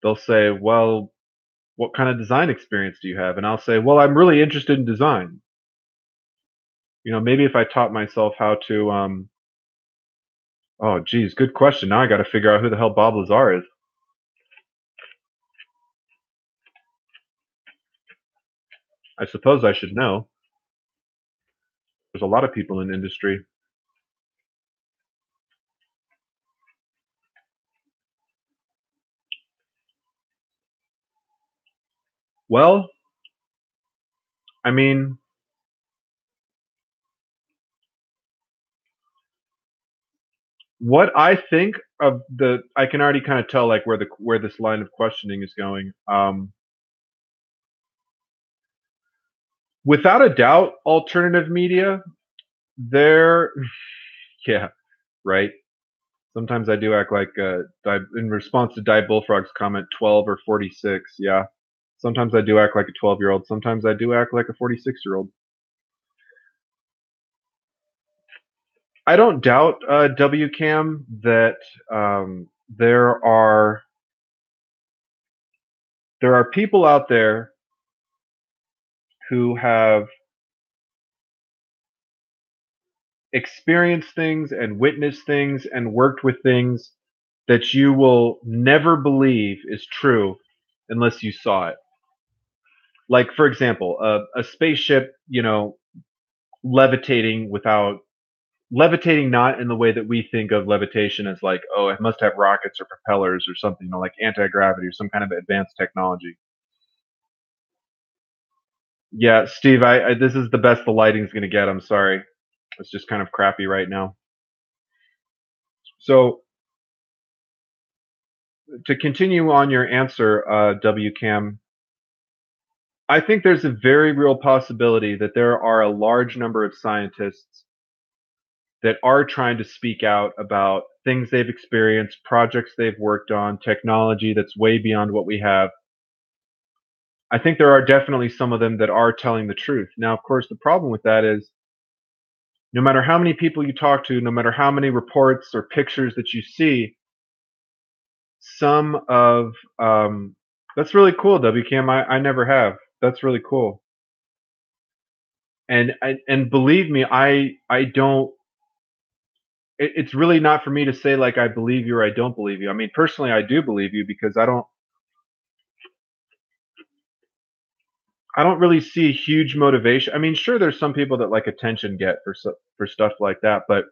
They'll say, "Well, what kind of design experience do you have?" And I'll say, "Well, I'm really interested in design." Maybe if I taught myself how to, oh, geez, good question. Now I gotta figure out who the hell Bob Lazar is. I suppose I should know. There's a lot of people in the industry. Well, I mean, what I think of the I can already kinda tell, like, where this line of questioning is going. Without a doubt, alternative media, they're yeah, right? Sometimes I do act like, in response to Die Bullfrog's comment, 12 or 46, yeah. Sometimes I do act like a 12-year-old, sometimes I do act like a 46-year-old. I don't doubt, WCAM that, um, there are there are people out there who have experienced things and witnessed things and worked with things that you will never believe is true unless you saw it. Like, for example, a spaceship, levitating without levitating not in the way that we think of levitation as like, oh, it must have rockets or propellers or something, like anti-gravity or some kind of advanced technology. Yeah, Steve, I this is the best the lighting's gonna get. I'm sorry. It's just kind of crappy right now. So to continue on your answer, WCAM, I think there's a very real possibility that there are a large number of scientists that are trying to speak out about things they've experienced, projects they've worked on, technology that's way beyond what we have. I think there are definitely some of them that are telling the truth. Now, of course, the problem with that is no matter how many people you talk to, no matter how many reports or pictures that you see, some of that's really cool, WCAM. I never have. That's really cool. And believe me, I don't. It's really not for me to say like I believe you or I don't believe you. I mean, personally, I do believe you because I don't really see huge motivation. I mean, sure, there's some people that like attention get for stuff like that, but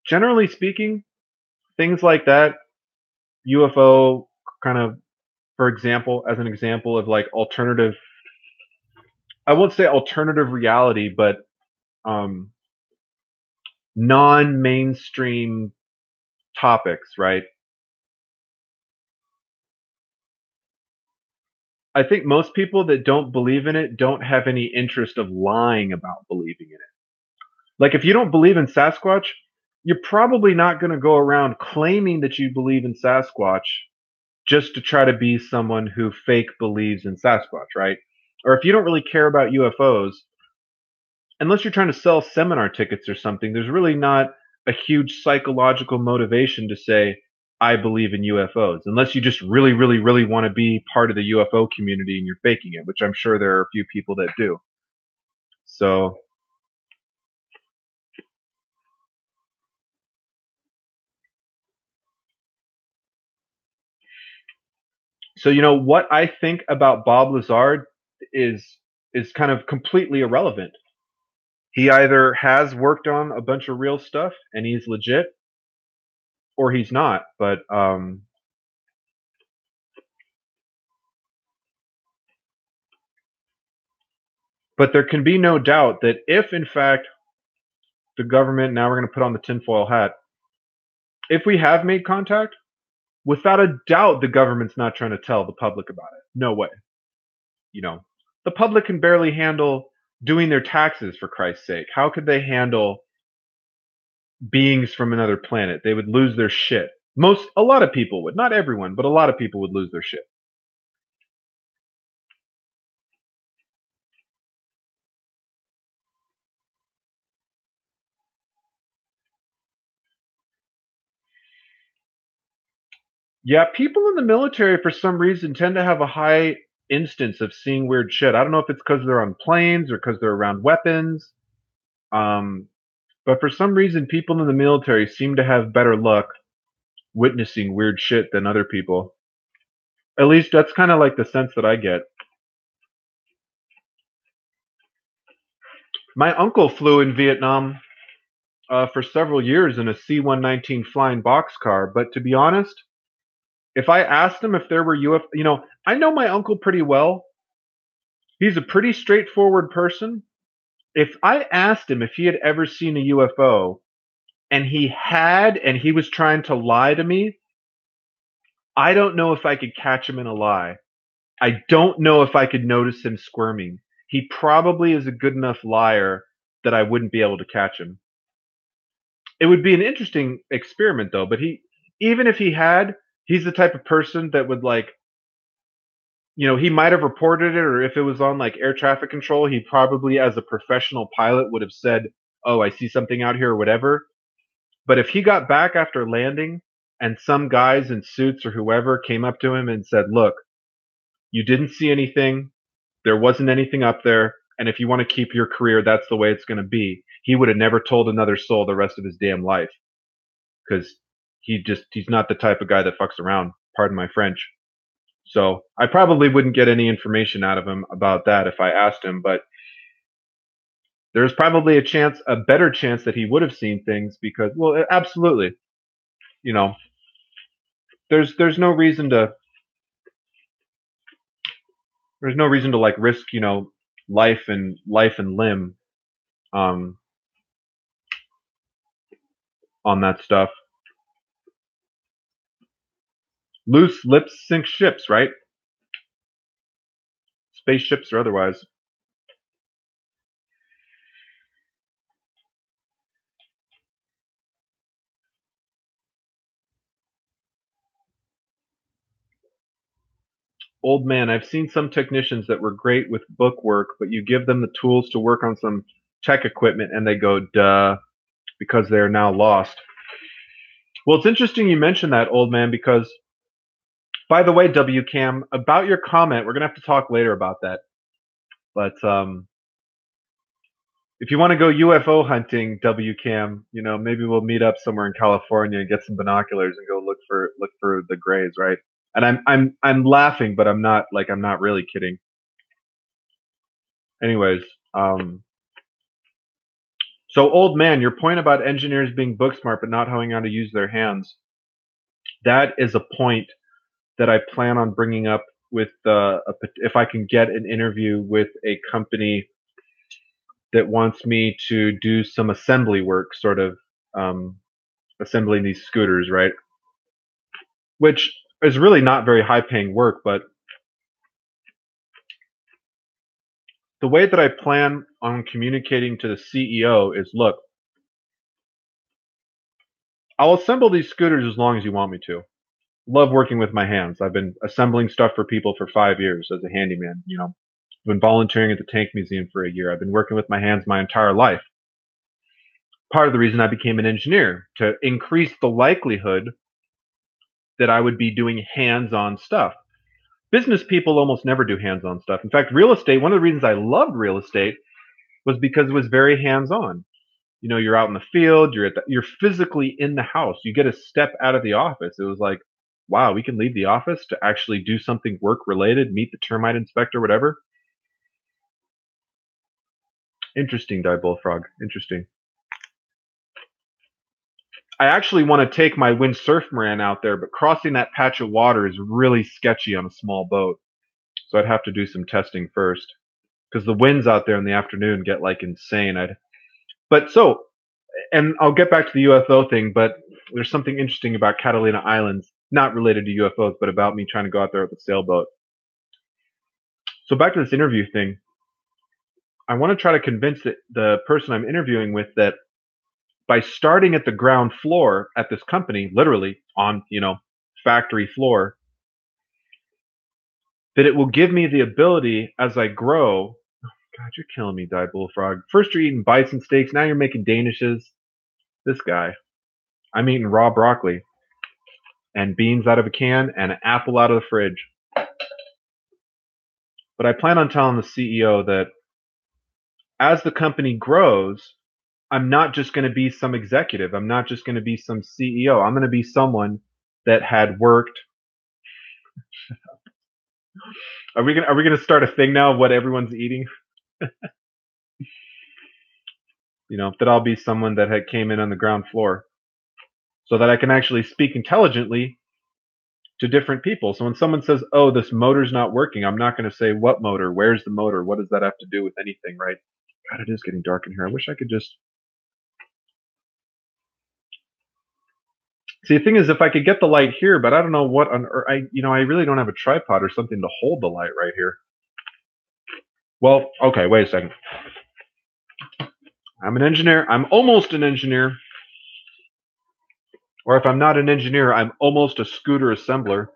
generally speaking, things like that, UFO kind of, for example, as an example of like alternative, I won't say alternative reality, but um, non-mainstream topics, right? I think most people that don't believe in it don't have any interest of lying about believing in it. Like, if you don't believe in Sasquatch, you're probably not going to go around claiming that you believe in Sasquatch just to try to be someone who fake believes in Sasquatch, right? Or if you don't really care about UFOs, unless you're trying to sell seminar tickets or something, there's really not a huge psychological motivation to say, I believe in UFOs, unless you just really, really, really want to be part of the UFO community and you're faking it, which I'm sure there are a few people that do. So, so what I think about Bob Lazard is is kind of completely irrelevant. He either has worked on a bunch of real stuff and he's legit, or he's not. But But there can be no doubt that if, in fact, the government, now we're going to put on the tinfoil hat, if we have made contact, without a doubt, the government's not trying to tell the public about it. No way. You know, the public can barely handle doing their taxes, for Christ's sake. How could they handle beings from another planet? They would lose their shit. A lot of people would, not everyone, but a lot of people would lose their shit. Yeah, people in the military for some reason tend to have a high instance of seeing weird shit. I don't know if it's because they're on planes or because they're around weapons. Um, but for some reason, people in the military seem to have better luck witnessing weird shit than other people. At least that's kind of like the sense that I get. My uncle flew in Vietnam for several years in a C-119 flying boxcar. But to be honest, if I asked him if there were UFO, I know my uncle pretty well. He's a pretty straightforward person. If I asked him if he had ever seen a UFO and he had, and he was trying to lie to me, I don't know if I could catch him in a lie. I don't know if I could notice him squirming. He probably is a good enough liar that I wouldn't be able to catch him. It would be an interesting experiment though, but even if he had, he's the type of person that would like, he might have reported it, or if it was on like air traffic control, he probably as a professional pilot would have said, "Oh, I see something out here," or whatever. But if he got back after landing and some guys in suits or whoever came up to him and said, "Look, you didn't see anything. There wasn't anything up there. And if you want to keep your career, that's the way it's going to be." He would have never told another soul the rest of his damn life because he's not the type of guy that fucks around. Pardon my French. So I probably wouldn't get any information out of him about that if I asked him, but there's probably a better chance that he would have seen things because, well, absolutely, you know, there's no reason to like risk, life and limb um on that stuff. Loose lips sink ships, right? Spaceships or otherwise. Old man, I've seen some technicians that were great with book work, but you give them the tools to work on some tech equipment and they go, duh, because they are now lost. Well, it's interesting you mentioned that, old man, because, by the way, WCAM, about your comment, we're going to have to talk later about that. But if you want to go UFO hunting, WCAM, maybe we'll meet up somewhere in California and get some binoculars and go look for the grays, right? And I'm laughing, but I'm not really kidding. Anyways, um, so old man, your point about engineers being book smart but not knowing how to use their hands, that is a point that I plan on bringing up with if I can get an interview with a company that wants me to do some assembly work, sort of um, assembling these scooters, right? Which is really not very high paying work, but the way that I plan on communicating to the CEO is, look, I'll assemble these scooters as long as you want me to. Love working with my hands. I've been assembling stuff for people for 5 years as a handyman. I've been volunteering at the Tank Museum for a year. I've been working with my hands my entire life. Part of the reason I became an engineer, to increase the likelihood that I would be doing hands-on stuff. Business people almost never do hands-on stuff. In fact, real estate, one of the reasons I loved real estate was because it was very hands-on. You're out in the field, you're physically in the house. You get a step out of the office. It was like, wow, we can leave the office to actually do something work related, meet the termite inspector, whatever. Interesting, Die Bullfrog. Interesting. I actually want to take my windsurf Moran out there, but crossing that patch of water is really sketchy on a small boat. So I'd have to do some testing first. because the winds out there in the afternoon get like insane. But so, and I'll get back to the UFO thing, but there's something interesting about Catalina Islands, not related to UFOs, but about me trying to go out there with a sailboat. So back to this interview thing. I want to try to convince the person I'm interviewing with that by starting at the ground floor at this company, literally on, factory floor, that it will give me the ability as I grow. God, you're killing me, Die Bullfrog. First you're eating bison steaks, now you're making danishes. This guy. I'm eating raw broccoli and beans out of a can and an apple out of the fridge. But I plan on telling the CEO that as the company grows, I'm not just going to be some executive. I'm not just going to be some CEO. I'm going to be someone that had worked. Are we gonna start a thing now of what everyone's eating? That I'll be someone that had came in on the ground floor, so that I can actually speak intelligently to different people. So when someone says, "Oh, this motor's not working," I'm not going to say, "What motor? Where's the motor? What does that have to do with anything?" Right? God, it is getting dark in here. I wish I could just see. The thing is, if I could get the light here, but I don't know what on earth. I really don't have a tripod or something to hold the light right here. Well, okay, wait a second. I'm an engineer. I'm almost an engineer. Or if I'm not an engineer, I'm almost a scooter assembler.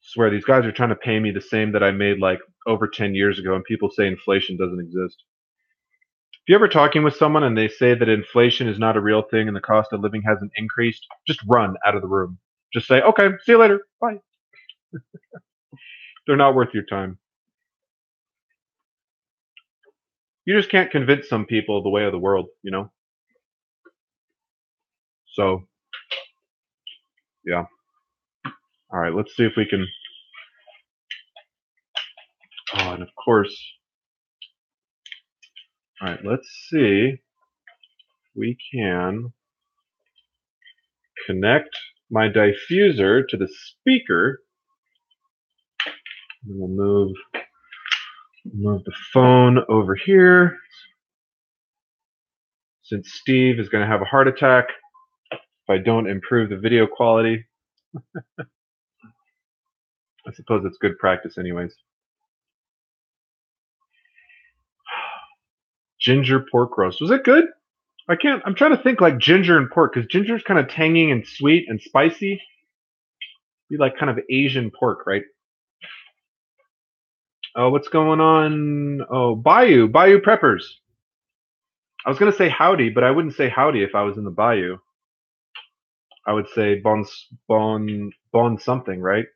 Swear, these guys are trying to pay me the same that I made like over 10 years ago, and people say inflation doesn't exist. If you're ever talking with someone and they say that inflation is not a real thing and the cost of living hasn't increased, just run out of the room. Just say, okay, see you later. Bye. They're not worth your time. You just can't convince some people of the way of the world. So, yeah. All right, let's see if we can. Oh, and of course. All right, let's see if we can connect my diffuser to the speaker. And we'll move the phone over here. Since Steve is going to have a heart attack if I don't improve the video quality. I suppose it's good practice anyways. Ginger pork roast. Was it good? I'm trying to think like ginger and pork, because ginger's kind of tangy and sweet and spicy. Be like kind of Asian pork, right? Oh, what's going on? Oh, Bayou Preppers. I was gonna say howdy, but I wouldn't say howdy if I was in the Bayou. I would say bon something, right?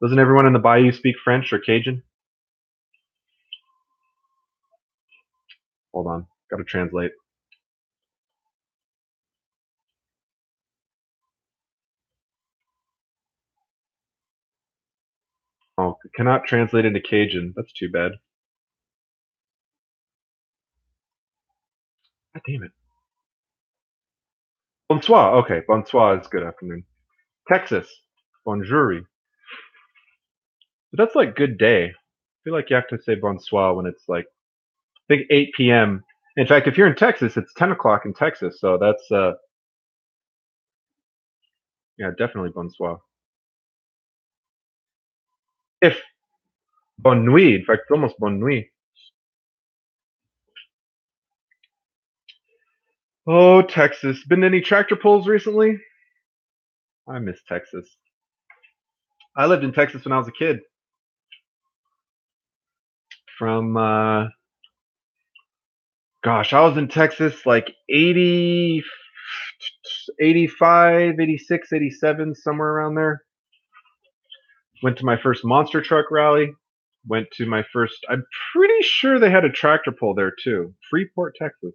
Doesn't everyone in the Bayou speak French or Cajun? Hold on, gotta translate. Oh, cannot translate into Cajun. That's too bad. God damn it. Bonsoir. Okay, bonsoir is good afternoon. Texas. Bonjour. But that's like good day. I feel like you have to say bonsoir when it's like, I think 8 p.m. In fact, if you're in Texas, it's 10 o'clock in Texas. So that's, yeah, definitely bonsoir. If bonne nuit, in fact, it's almost bonne nuit. Oh, Texas. Been to any tractor pulls recently? I miss Texas. I lived in Texas when I was a kid. From, gosh, I was in Texas like 80, 85, 86, 87, somewhere around there. Went to my first monster truck rally. Went to my first, I'm pretty sure they had a tractor pull there too. Freeport, Texas.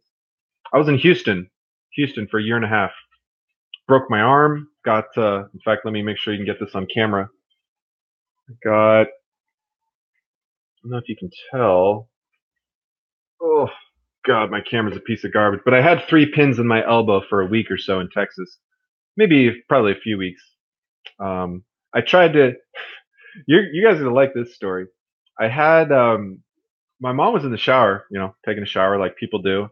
I was in Houston for a year and a half. Broke my arm. In fact, let me make sure you can get this on camera. I don't know if you can tell. Oh, God, my camera's a piece of garbage. But I had 3 pins in my elbow for a week or so in Texas. Probably a few weeks. I tried to. You guys are gonna like this story. I had my mom was in the shower, taking a shower like people do,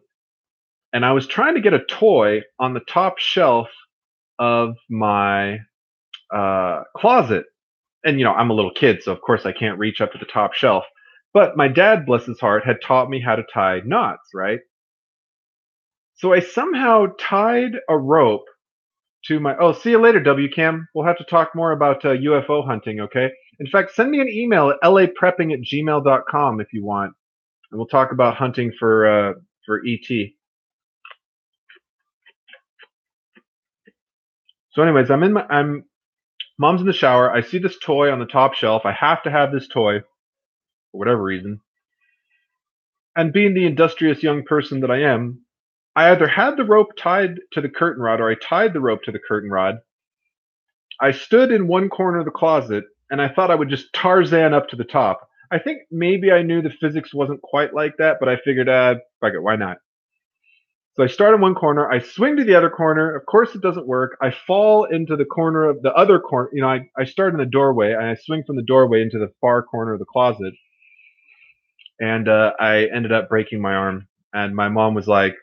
and I was trying to get a toy on the top shelf of my closet. And I'm a little kid, so of course I can't reach up to the top shelf. But my dad, bless his heart, had taught me how to tie knots, right? So I somehow tied a rope to my. Oh, see you later, WCAM. We'll have to talk more about UFO hunting, okay? In fact, send me an email at laprepping@gmail.com if you want, and we'll talk about hunting for ET. So, anyways, I'm mom's in the shower. I see this toy on the top shelf. I have to have this toy for whatever reason. And being the industrious young person that I am, I either had the rope tied to the curtain rod or I tied the rope to the curtain rod. I stood in one corner of the closet and I thought I would just Tarzan up to the top. I think maybe I knew the physics wasn't quite like that, but I figured, fuck it, why not? So I start in one corner, I swing to the other corner. Of course, it doesn't work. I fall into the corner of the other corner. I start in the doorway and I swing from the doorway into the far corner of the closet. And I ended up breaking my arm. And my mom was like,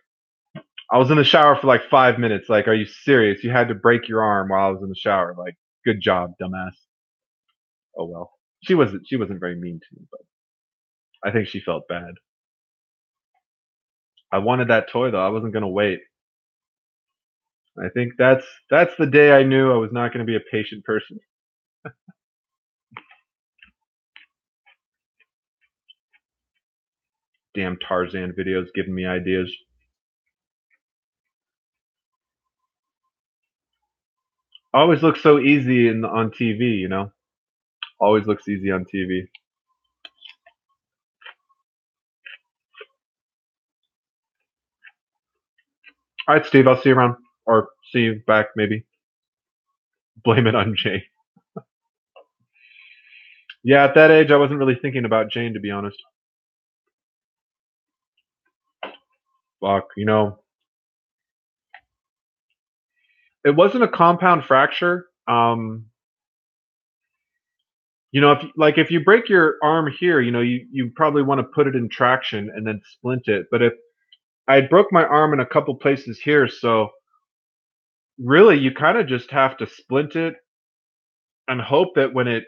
I was in the shower for like 5 minutes. Like, are you serious? You had to break your arm while I was in the shower. Like, good job, dumbass. Oh well. She wasn't very mean to me, but I think she felt bad. I wanted that toy though. I wasn't gonna wait. I think that's the day I knew I was not gonna be a patient person. Damn Tarzan videos giving me ideas. Always looks so easy on TV. Always looks easy on TV. All right, Steve. I'll see you around, or see you back maybe. Blame it on Jane. Yeah, at that age, I wasn't really thinking about Jane, to be honest. Fuck, it wasn't a compound fracture. If you break your arm here, you probably want to put it in traction and then splint it. But if I broke my arm in a couple places here, so really you kind of just have to splint it and hope that when it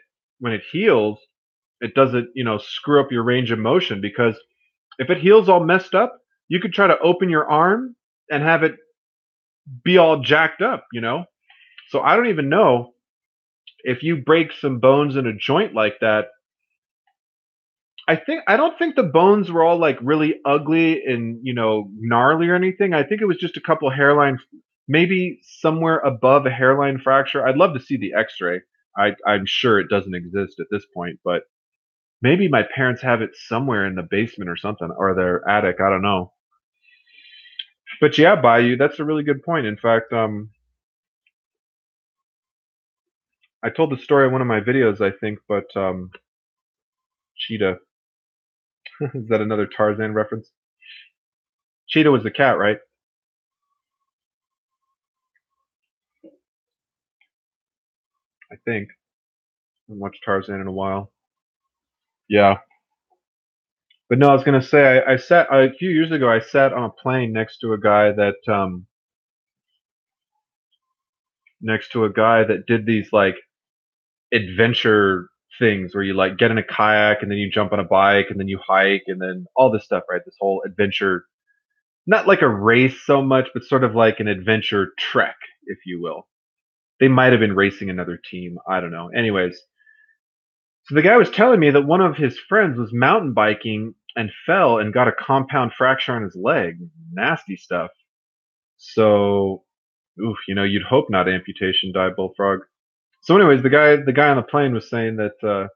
heals, it doesn't screw up your range of motion. Because if it heals all messed up, you could try to open your arm and have it be all jacked up. So I don't even know if you break some bones in a joint like that. I don't think the bones were all like really ugly and gnarly or anything. I think it was just a couple hairline, maybe somewhere above a hairline fracture. I'd love to see the X-ray. I'm sure it doesn't exist at this point, but maybe my parents have it somewhere in the basement or something, or their attic. I don't know. But yeah, Bayou, that's a really good point. In fact, I told the story in one of my videos, I think, but Cheetah. Is that another Tarzan reference? Cheetah was the cat, right? I think. I haven't watched Tarzan in a while. Yeah. But no, I was gonna say I sat a few years ago. I sat on a plane next to a guy that did these like adventure things where you like get in a kayak and then you jump on a bike and then you hike and then all this stuff, right? This whole adventure, not like a race so much, but sort of like an adventure trek, if you will. They might have been racing another team. I don't know. Anyways, so the guy was telling me that one of his friends was mountain biking and fell and got a compound fracture on his leg. Nasty stuff. So, oof, you'd hope not amputation, die bullfrog. So, anyways, the guy on the plane was saying that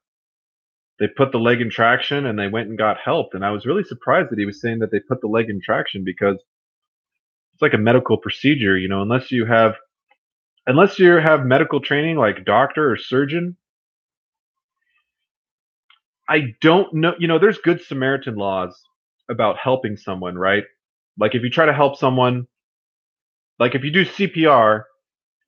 they put the leg in traction and they went and got help. And I was really surprised that he was saying that they put the leg in traction because it's like a medical procedure. Unless you have medical training like doctor or surgeon. I don't know. There's good Samaritan laws about helping someone, right? Like if you try to help someone, like if you do CPR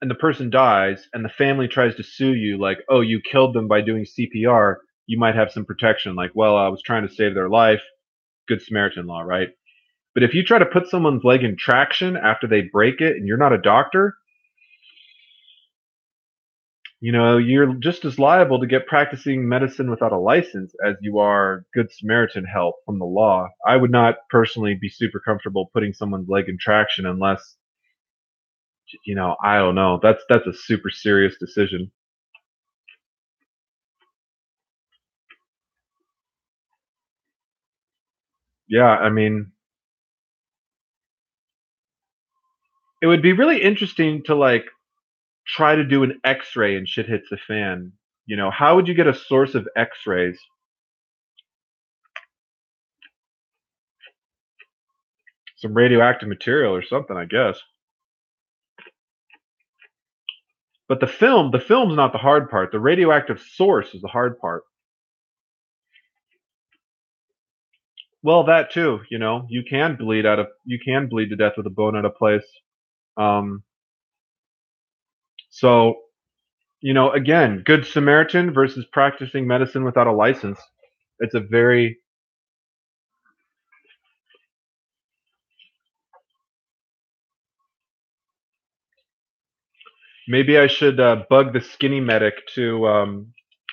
and the person dies and the family tries to sue you like, "Oh, you killed them by doing CPR," you might have some protection like, "Well, I was trying to save their life." Good Samaritan law, right? But if you try to put someone's leg in traction after they break it and you're not a doctor, you're just as liable to get practicing medicine without a license as you are Good Samaritan help from the law. I would not personally be super comfortable putting someone's leg in traction unless, I don't know. That's a super serious decision. Yeah, I mean, it would be really interesting to like try to do an X-ray and shit hits the fan. How would you get a source of X-rays? Some radioactive material or something, I guess. But the film's not the hard part. The radioactive source is the hard part. Well, that too, you can bleed to death with a bone out of place. Um, so, again, Good Samaritan versus practicing medicine without a license. It's a very maybe I should bug the Skinny Medic to. I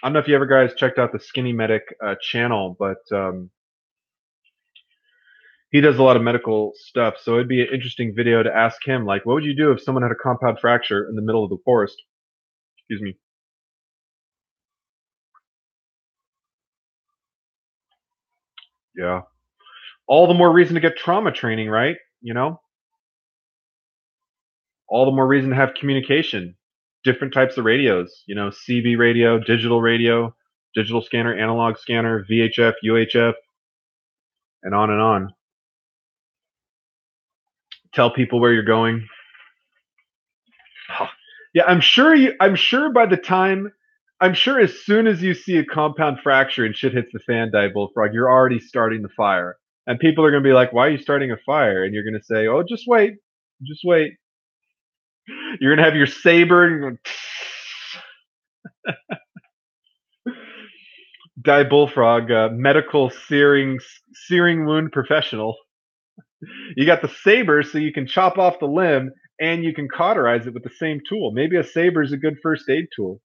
don't know if you ever guys checked out the Skinny Medic channel, but he does a lot of medical stuff. So it'd be an interesting video to ask him, like, what would you do if someone had a compound fracture in the middle of the forest? Excuse me. Yeah. All the more reason to get trauma training, right? All the more reason to have communication. Different types of radios, CB radio, digital scanner, analog scanner, VHF, UHF, and on and on. Tell people where you're going. Yeah, I'm sure as soon as you see a compound fracture and shit hits the fan, die bullfrog, you're already starting the fire. And people are gonna be like, "Why are you starting a fire?" And you're gonna say, "Oh, just wait, just wait." You're gonna have your saber and you're going, die bullfrog, medical searing wound professional. You got the saber, so you can chop off the limb and you can cauterize it with the same tool. Maybe a saber is a good first aid tool.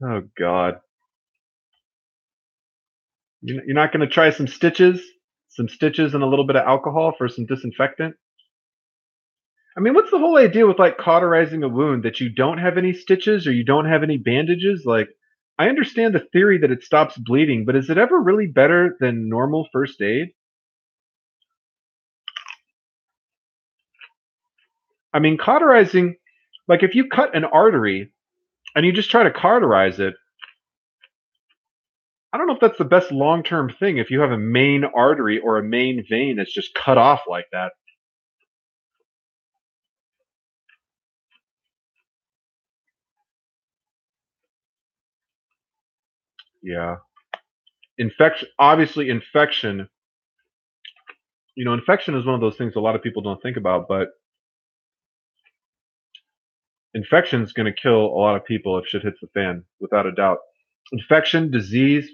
Oh God. You're not going to try some stitches and a little bit of alcohol for some disinfectant. I mean, what's the whole idea with like cauterizing a wound that you don't have any stitches or you don't have any bandages? Like, I understand the theory that it stops bleeding, but is it ever really better than normal first aid? I mean, cauterizing, like if you cut an artery and you just try to cauterize it, I don't know if that's the best long term thing if you have a main artery or a main vein that's just cut off like that. Yeah. Infection is one of those things a lot of people don't think about, but infection is going to kill a lot of people if shit hits the fan, without a doubt. Infection, disease,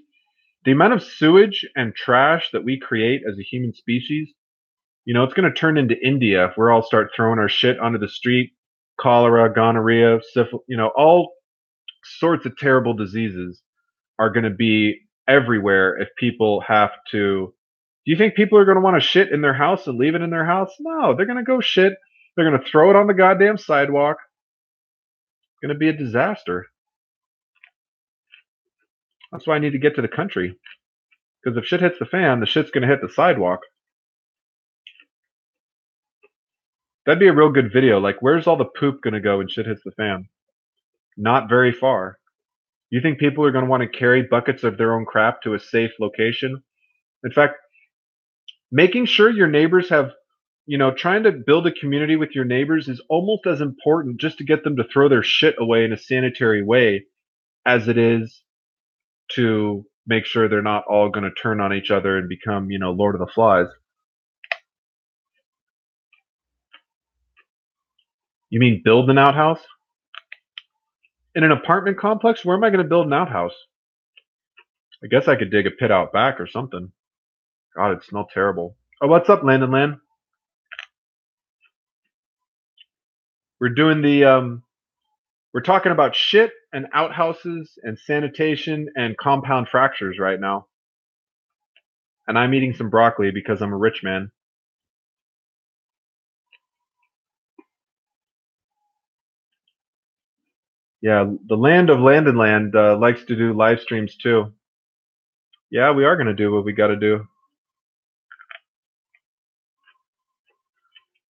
the amount of sewage and trash that we create as a human species, it's going to turn into India if we're all start throwing our shit onto the street. Cholera, gonorrhea, syphilis, all sorts of terrible diseases are going to be everywhere if people have to. Do you think people are going to want to shit in their house and leave it in their house? No, they're going to go shit. They're going to throw it on the goddamn sidewalk. It's going to be a disaster. That's why I need to get to the country. Because if shit hits the fan, the shit's going to hit the sidewalk. That'd be a real good video. Like, where's all the poop going to go when shit hits the fan? Not very far. You think people are going to want to carry buckets of their own crap to a safe location? In fact, making sure your neighbors have, trying to build a community with your neighbors is almost as important just to get them to throw their shit away in a sanitary way as it is to make sure they're not all going to turn on each other and become, Lord of the Flies. You mean build an outhouse? In an apartment complex? Where am I gonna build an outhouse? I guess I could dig a pit out back or something. God, it smelled terrible. Oh, what's up, Landon Land? We're doing the we're talking about shit and outhouses and sanitation and compound fractures right now. And I'm eating some broccoli because I'm a rich man. Yeah, the land of Landon Land likes to do live streams too. Yeah, we are gonna do what we got to do.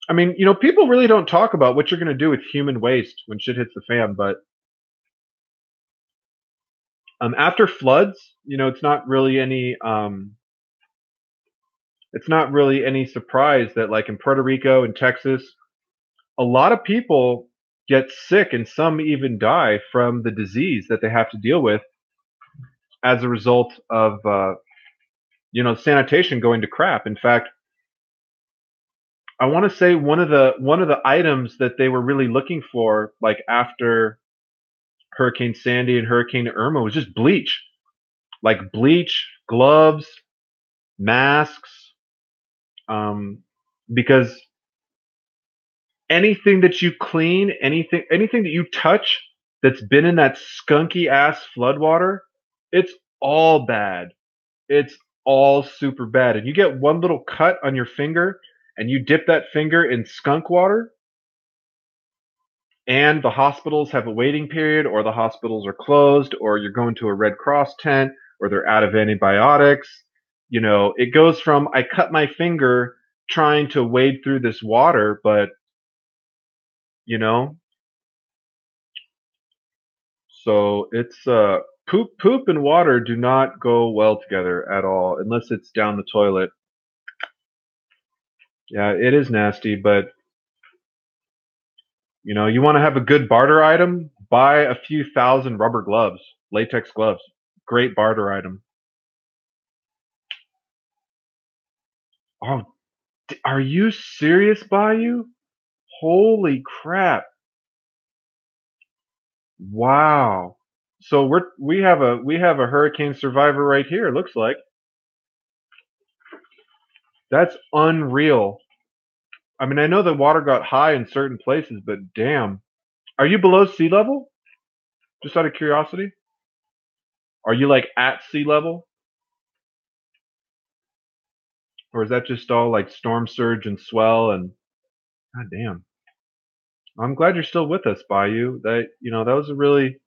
I mean, people really don't talk about what you're gonna do with human waste when shit hits the fan, but after floods, it's not really any surprise that like in Puerto Rico and Texas, a lot of people get sick and some even die from the disease that they have to deal with as a result of sanitation going to crap. In fact, I want to say one of the items that they were really looking for, like after Hurricane Sandy and Hurricane Irma, was just bleach, like bleach, gloves, masks, because anything that you clean, anything that you touch that's been in that skunky ass floodwater, it's all bad. It's all super bad. And you get one little cut on your finger and you dip that finger in skunk water and the hospitals have a waiting period or the hospitals are closed or you're going to a Red Cross tent or they're out of antibiotics. It goes from I cut my finger trying to wade through this water, but you know, so it's poop and water do not go well together at all unless it's down the toilet. Yeah, it is nasty, but you want to have a good barter item, buy a few thousand rubber gloves, latex gloves. Great barter item. Oh, are you serious, Bayou? Holy crap. Wow. So we have a hurricane survivor right here, it looks like. That's unreal. I mean, I know the water got high in certain places, but damn. Are you below sea level? Just out of curiosity? Are you like at sea level? Or is that just all like storm surge and swell and god damn. I'm glad you're still with us, Bayou. That was a really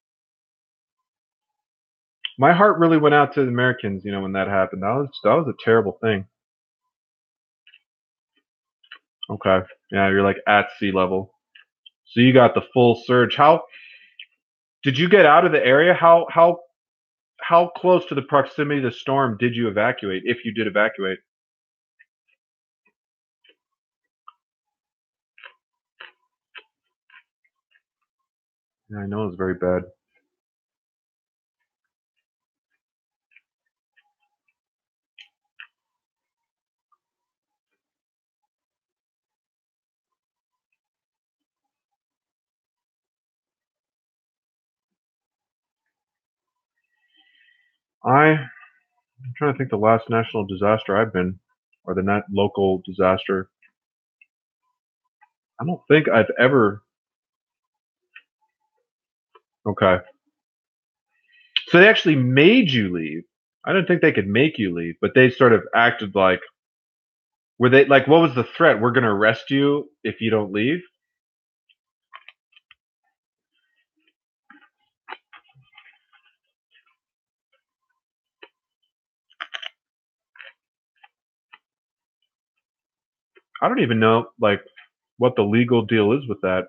my heart really went out to the Americans, when that happened. That was a terrible thing. Okay. Yeah, you're like at sea level. So you got the full surge. How did you get out of the area? How close to the proximity of the storm did you evacuate, if you did evacuate? Yeah, I know it's very bad. I'm trying to think the last national disaster I've been, or the net local disaster. I don't think I've ever. Okay, so they actually made you leave. I didn't think they could make you leave, but they sort of acted like. Were they like? What was the threat? We're going to arrest you if you don't leave. I don't even know like what the legal deal is with that.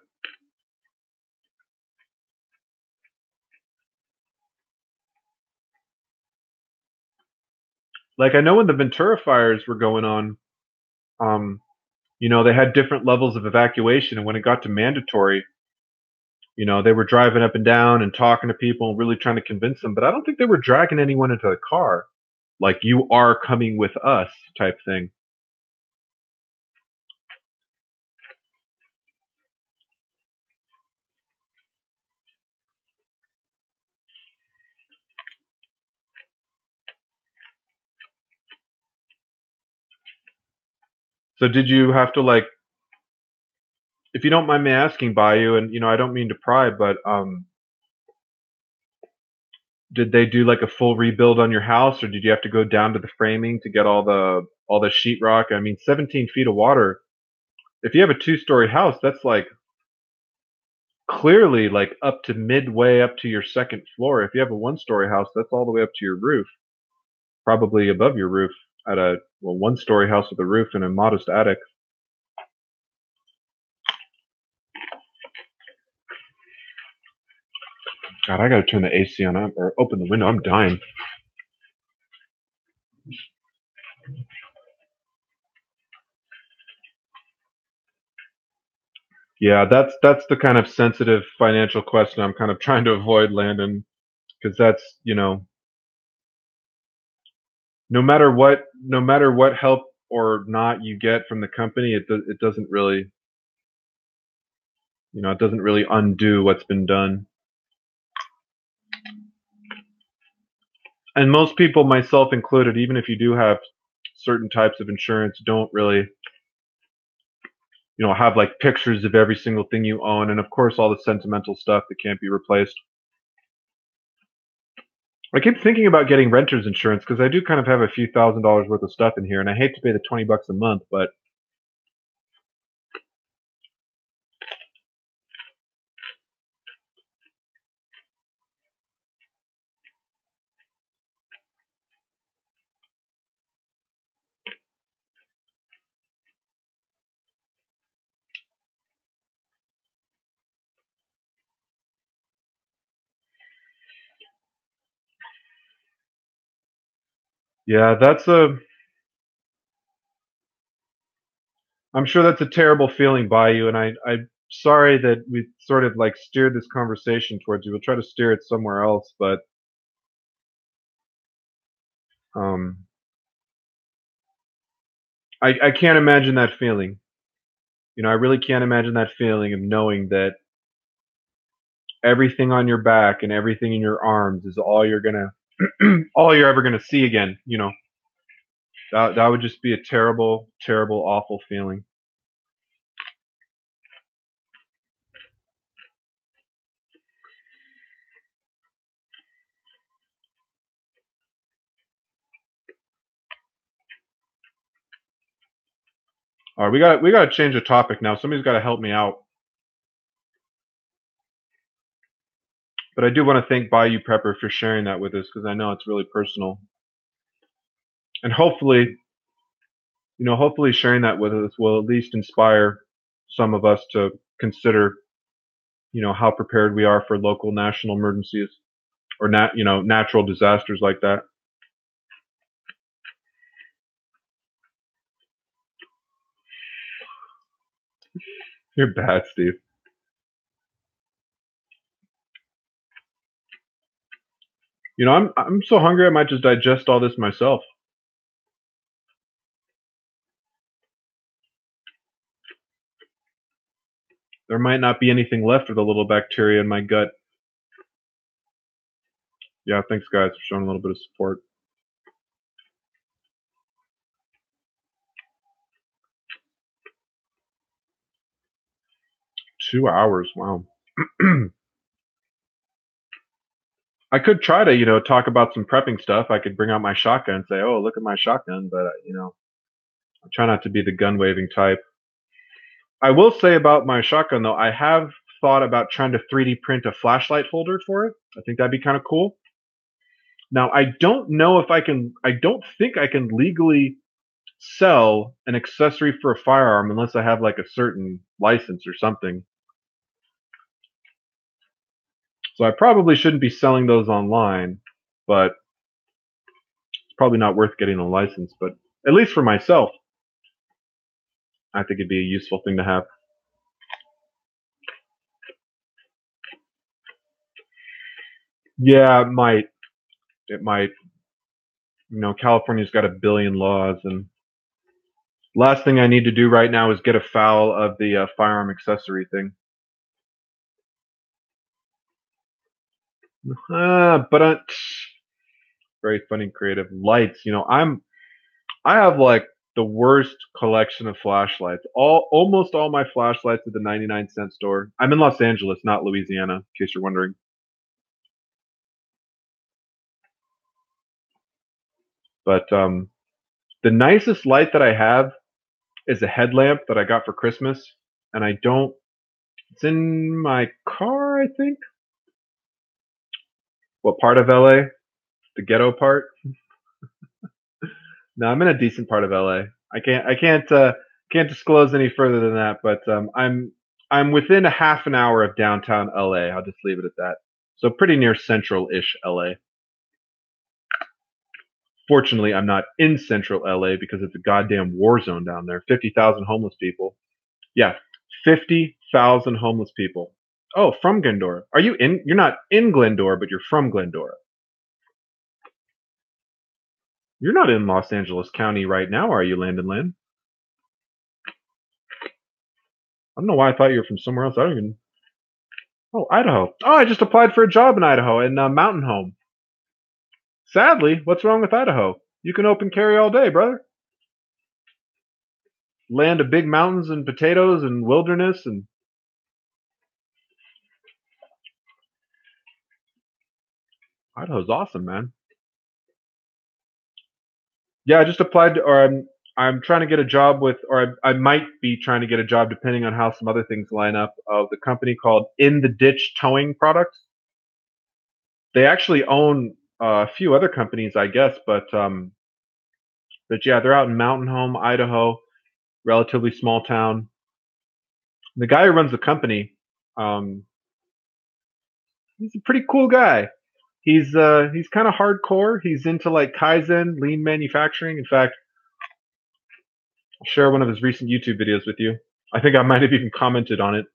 Like I know when the Ventura fires were going on, um, they had different levels of evacuation, and when it got to mandatory, they were driving up and down and talking to people and really trying to convince them. But I don't think they were dragging anyone into the car, like you are coming with us type thing. So did you have to, like, if you don't mind me asking, by you, and I don't mean to pry, but did they do like a full rebuild on your house, or did you have to go down to the framing to get all the sheetrock? I mean, 17 feet of water. If you have a two-story house, that's like clearly like up to midway up to your second floor. If you have a one-story house, that's all the way up to your roof, probably above your roof at a one-story house with a roof and a modest attic. God, I gotta turn the AC on or open the window. I'm dying. Yeah, that's the kind of sensitive financial question I'm kind of trying to avoid, Landon, because that's, no matter what help or not you get from the company, it doesn't really, it doesn't really undo what's been done. And most people, myself included, even if you do have certain types of insurance, don't really, have like pictures of every single thing you own, and of course all the sentimental stuff that can't be replaced. I keep thinking about getting renter's insurance because I do kind of have a few $1,000s worth of stuff in here, and I hate to pay the $20 a month, but yeah, I'm sure that's a terrible feeling by you, and I'm sorry that we sort of like steered this conversation towards you. We'll try to steer it somewhere else, but um, I can't imagine that feeling. I really can't imagine that feeling of knowing that everything on your back and everything in your arms is all you're gonna, all you're ever gonna see again. That would just be a terrible, terrible, awful feeling. All right, we got to change the topic now. Somebody's got to help me out. But I do want to thank Bayou Prepper for sharing that with us because I know it's really personal. And hopefully sharing that with us will at least inspire some of us to consider, how prepared we are for local national emergencies or natural disasters like that. You're bad, Steve. I'm so hungry I might just digest all this myself. There might not be anything left of the little bacteria in my gut. Yeah, thanks guys for showing a little bit of support. 2 hours, wow. I could try to, talk about some prepping stuff. I could bring out my shotgun and say, "Oh, look at my shotgun," but I try not to be the gun waving type. I will say about my shotgun though, I have thought about trying to 3D print a flashlight holder for it. I think that'd be kind of cool. Now, I don't know if I can. I don't think I can legally sell an accessory for a firearm unless I have like a certain license or something. So I probably shouldn't be selling those online, but it's probably not worth getting a license. But at least for myself, I think it'd be a useful thing to have. Yeah, it might. It might. California's got a billion laws, and last thing I need to do right now is get afoul of the firearm accessory thing. But very funny, creative lights. I have like The worst collection of flashlights. Almost all my flashlights at the 99-cent store. I'm in Los Angeles, not Louisiana, in case you're wondering. But the nicest light that I have is a headlamp that I got for Christmas, and I don't. It's in my car, I think. What part of LA? The ghetto part? No, I'm in a decent part of LA. I can't disclose any further than that, but I'm within a half an hour of downtown LA. I'll just leave it at that. So pretty near central-ish LA. Fortunately, I'm not in central LA because it's a goddamn war zone down there. 50,000 homeless people. Yeah, 50,000 homeless people. Oh, from Glendora. Are you in? You're not in Glendora, but you're from Glendora. You're not in Los Angeles County right now, are you, Landon Lynn? I don't know why I thought you were from somewhere else. I don't even. Oh, Idaho. Oh, I just applied for a job in Idaho in Mountain Home. Sadly, what's wrong with Idaho? You can open carry all day, brother. Land of big mountains and potatoes and wilderness, and Idaho's awesome, man. Yeah, I just applied, or I'm trying to get a job with, or I might be trying to get a job depending on how some other things line up. Of the company called In the Ditch Towing Products. They actually own a few other companies, I guess, but yeah, they're out in Mountain Home, Idaho, relatively small town. The guy who runs the company, um, he's a pretty cool guy. He's kind of hardcore. He's into like Kaizen, lean manufacturing. In fact, I'll share one of his recent YouTube videos with you. I think I might have even commented on it.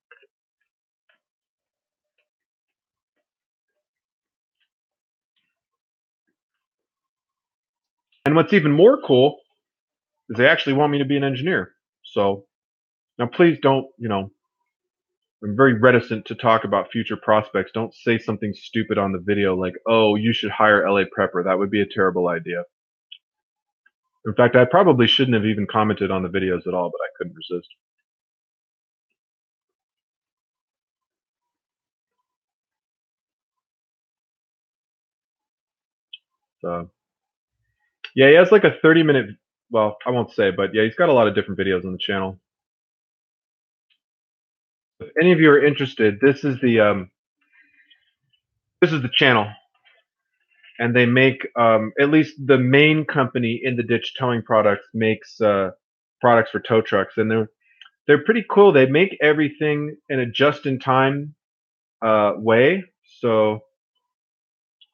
And what's even more cool is they actually want me to be an engineer. So now, please don't. I'm very reticent to talk about future prospects. Don't say something stupid on the video like, "Oh, you should hire LA Prepper." That would be a terrible idea. In fact, I probably shouldn't have even commented on the videos at all, but I couldn't resist. So yeah, he has like a 30-minute. Well, I won't say, but yeah, he's got a lot of different videos on the channel. If any of you are interested, this is the channel, and they make at least the main company in the ditch towing products makes products for tow trucks, and they're pretty cool. They make everything in a just-in-time way. So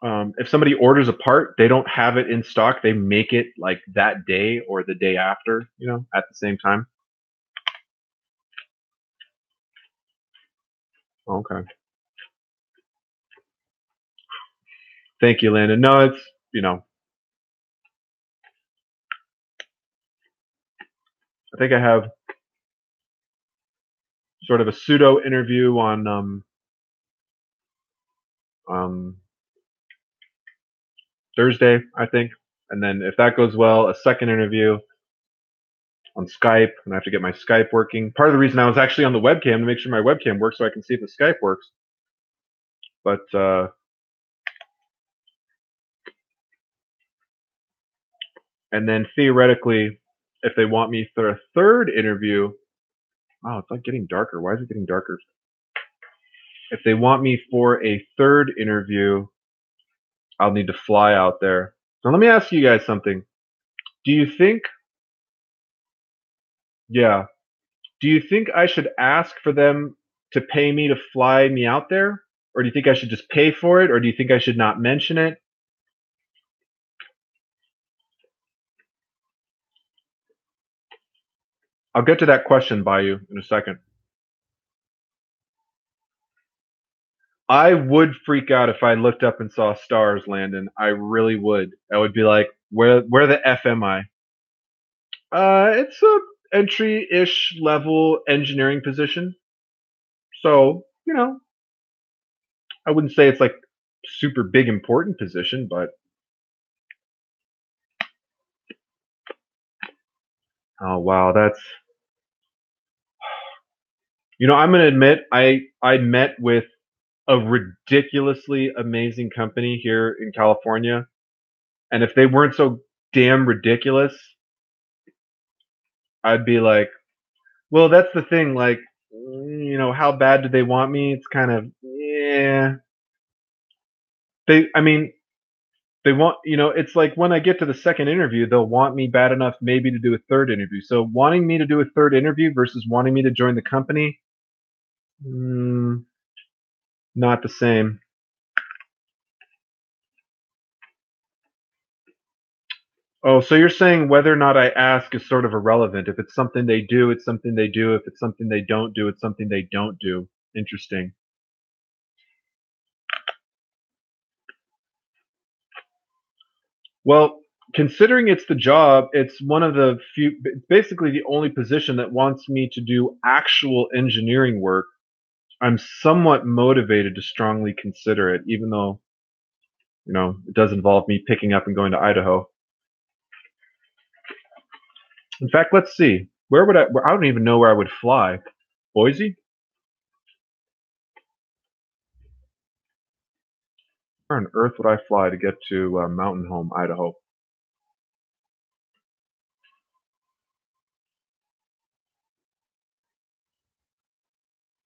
if somebody orders a part, they don't have it in stock. They make it like that day or the day after, at the same time. Okay. Thank you, Landon. No, it's you know, I think I have sort of a pseudo interview on um, Thursday, I think, and then if that goes well, a second interview on Skype, and I have to get my Skype working. Part of the reason I was actually on the webcam to make sure my webcam works so I can see if the Skype works. But and then theoretically, if they want me for a third interview, oh, it's like getting darker. Why is it getting darker? If they want me for a third interview, I'll need to fly out there. Now let me ask you guys something. Do you think, yeah, do you think I should ask for them to pay me to fly me out there? Or do you think I should just pay for it? Or do you think I should not mention it? I'll get to that question by you in a second. I would freak out if I looked up and saw stars, Landon. I really would. I would be like, where the F am I? It's a entry-ish level engineering position. So, I wouldn't say it's like super big important position, but Oh wow, that's I'm gonna admit I met with a ridiculously amazing company here in California, and if they weren't so damn ridiculous, I'd be like, well, that's the thing. Like, how bad do they want me? It's kind of yeah. I mean, they want. It's like when I get to the second interview, they'll want me bad enough maybe to do a third interview. So wanting me to do a third interview versus wanting me to join the company, mm, not the same. Oh, so you're saying whether or not I ask is sort of irrelevant. If it's something they do, it's something they do. If it's something they don't do, it's something they don't do. Interesting. Well, considering it's the job, it's one of the few, basically the only position that wants me to do actual engineering work. I'm somewhat motivated to strongly consider it, even though, it does involve me picking up and going to Idaho. In fact, let's see. I don't even know where I would fly. Boise? Where on earth would I fly to get to Mountain Home, Idaho?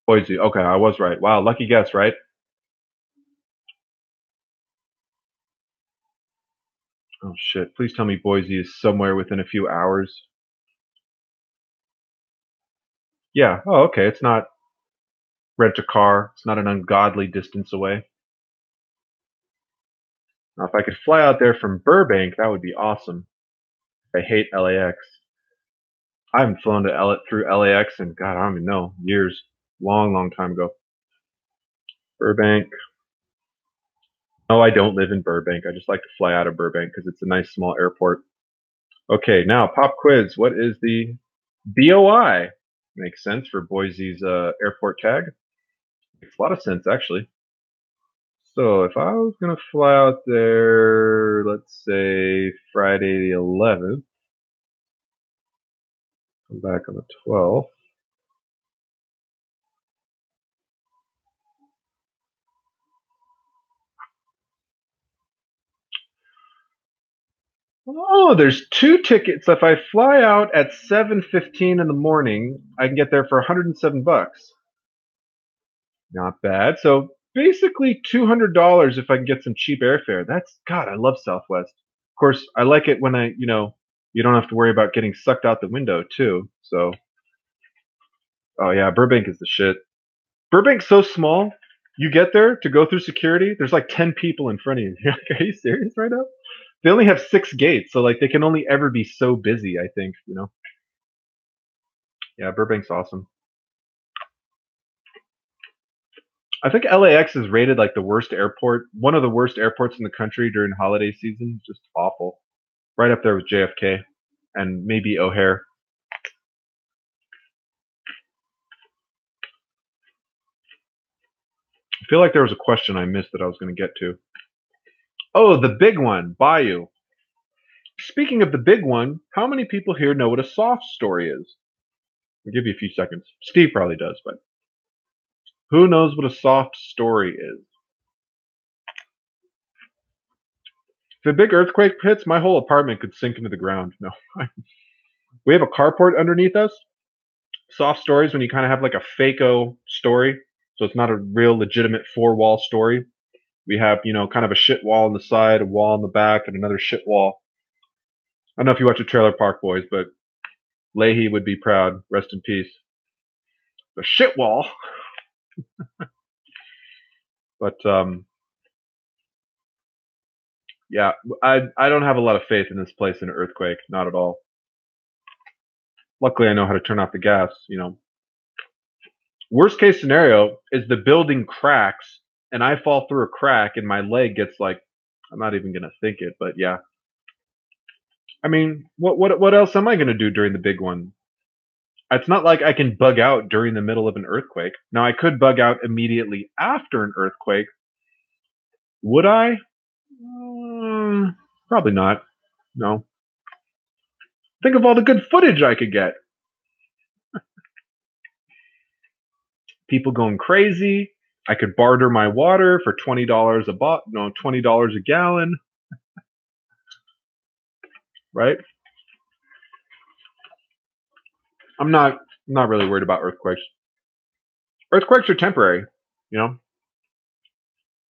Boise. Okay, I was right. Wow, lucky guess, right? Oh shit. Please tell me Boise is somewhere within a few hours. Yeah. Oh, okay. It's not rent a car. It's not an ungodly distance away. Now, if I could fly out there from Burbank, that would be awesome. I hate LAX. I haven't flown to through LAX in God, I don't even know, years. Long, long time ago. Burbank. No, I don't live in Burbank. I just like to fly out of Burbank because it's a nice small airport. Okay, now pop quiz. What is the BOI? Makes sense for Boise's airport tag. Makes a lot of sense, actually. So if I was gonna fly out there, let's say Friday the 11th, come back on the 12th. Oh, there's two tickets. If I fly out at 7:15 in the morning, I can get there for 107 bucks. Not bad. So basically $200 if I can get some cheap airfare. That's God, I love Southwest. Of course, I like it when you don't have to worry about getting sucked out the window too. So, oh yeah, Burbank is the shit. Burbank's so small. You get there to go through security. There's like 10 people in front of you. You're like, are you serious right now? They only have 6 gates, so like they can only ever be so busy. I think. Yeah, Burbank's awesome. I think LAX is rated like the worst airport, one of the worst airports in the country during holiday season. Just awful. Right up there with JFK and maybe O'Hare. I feel like there was a question I missed that I was going to get to. Oh, the big one, Bayou. Speaking of the big one, how many people here know what a soft story is? I'll give you a few seconds. Steve probably does, but who knows what a soft story is? If a big earthquake hits, my whole apartment could sink into the ground. No. We have a carport underneath us. Soft stories when you kind of have like a fake-o story. So it's not a real legitimate four-wall story. We have, kind of a shit wall on the side, a wall on the back, and another shit wall. I don't know if you watch the Trailer Park Boys, but Leahy would be proud. Rest in peace. The shit wall. But yeah, I don't have a lot of faith in this place in an earthquake. Not at all. Luckily, I know how to turn off the gas. Worst case scenario is the building cracks and I fall through a crack and my leg gets like, I'm not even gonna think it, but yeah. I mean, what else am I gonna do during the big one? It's not like I can bug out during the middle of an earthquake. Now I could bug out immediately after an earthquake. Would I? Probably not. No. Think of all the good footage I could get. People going crazy. I could barter my water for $20 a no, $20 a gallon, right? I'm not really worried about earthquakes. Earthquakes are temporary, you know.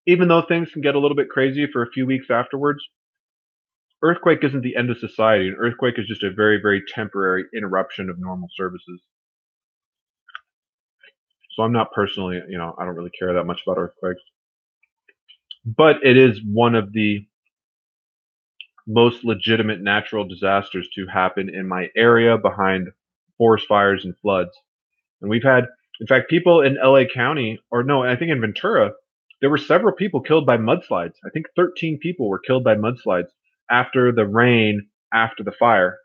Even though things can get a little bit crazy for a few weeks afterwards, earthquake isn't the end of society. An earthquake is just a very, very temporary interruption of normal services. So I'm not personally, I don't really care that much about earthquakes. But it is one of the most legitimate natural disasters to happen in my area behind forest fires and floods. And we've had, in fact, people in LA County, or no, I think in Ventura, there were several people killed by mudslides. I think 13 people were killed by mudslides after the rain, after the fire.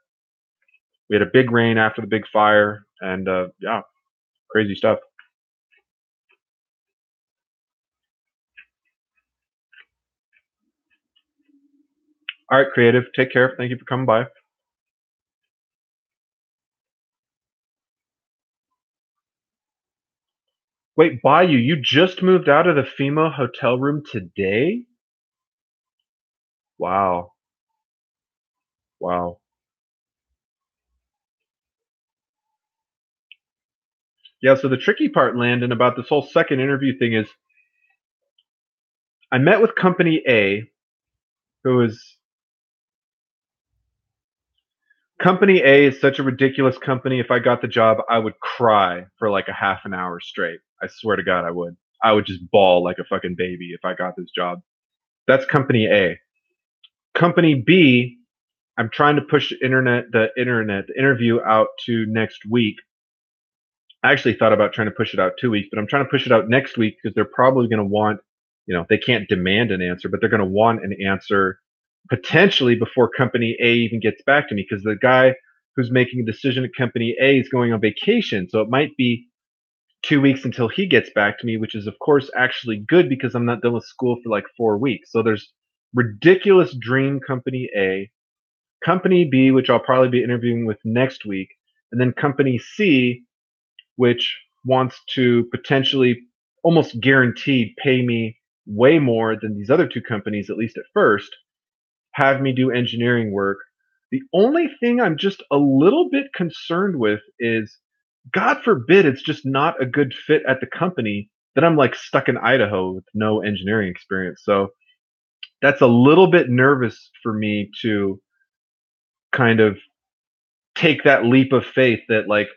We had a big rain after the big fire, and yeah, crazy stuff. All right, creative, take care. Thank you for coming by. Wait, Bayou, you just moved out of the FEMA hotel room today? Wow, wow. Yeah, so the tricky part, Landon, about this whole second interview thing is I met with company A, who is company A is such a ridiculous company. If I got the job, I would cry for like a half an hour straight. I swear to God, I would. I would just bawl like a fucking baby if I got this job. That's company A. Company B, I'm trying to push the interview out to next week. I actually thought about trying to push it out 2 weeks, but I'm trying to push it out next week because they're probably going to want, they can't demand an answer, but they're going to want an answer potentially before company A even gets back to me because the guy who's making a decision at company A is going on vacation. So it might be 2 weeks until he gets back to me, which is, of course, actually good because I'm not done with school for like 4 weeks. So there's ridiculous dream company A, company B, which I'll probably be interviewing with next week, and then company C, which wants to potentially almost guaranteed pay me way more than these other two companies, at least at first, have me do engineering work. The only thing I'm just a little bit concerned with is, God forbid, it's just not a good fit at the company, then I'm like stuck in Idaho with no engineering experience. So that's a little bit nervous for me to kind of take that leap of faith that like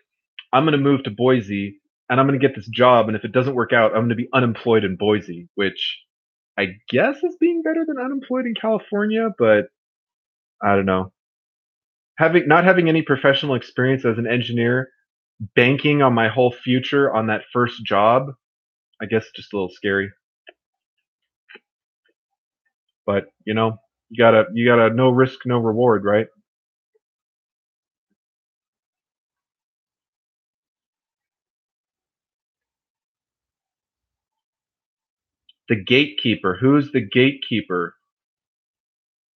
I'm going to move to Boise and I'm going to get this job. And if it doesn't work out, I'm going to be unemployed in Boise, which I guess is being better than unemployed in California, but I don't know. Not having any professional experience as an engineer, banking on my whole future on that first job, I guess just a little scary. But you gotta no risk, no reward, right? The gatekeeper. Who's the gatekeeper?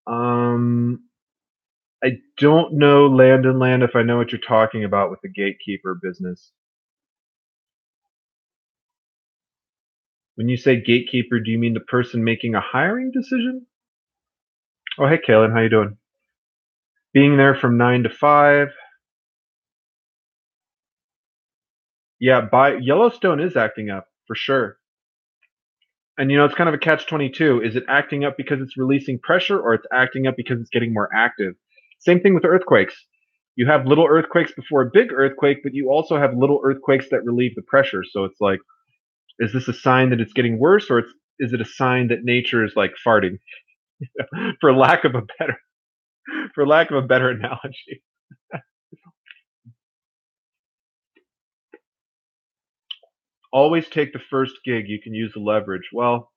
Um, I don't know Land and Land if I know what you're talking about with the gatekeeper business. When you say gatekeeper, do you mean the person making a hiring decision? Oh, hey, Kaylin, how you doing? Being there from 9 to 5. Yeah, Yellowstone is acting up for sure. And it's kind of a catch-22. Is it acting up because it's releasing pressure, or it's acting up because it's getting more active? Same thing with earthquakes. You have little earthquakes before a big earthquake, but you also have little earthquakes that relieve the pressure. So it's like, is this a sign that it's getting worse, or is it a sign that nature is like farting, for lack of a better analogy? Always take the first gig. You can use the leverage. Well,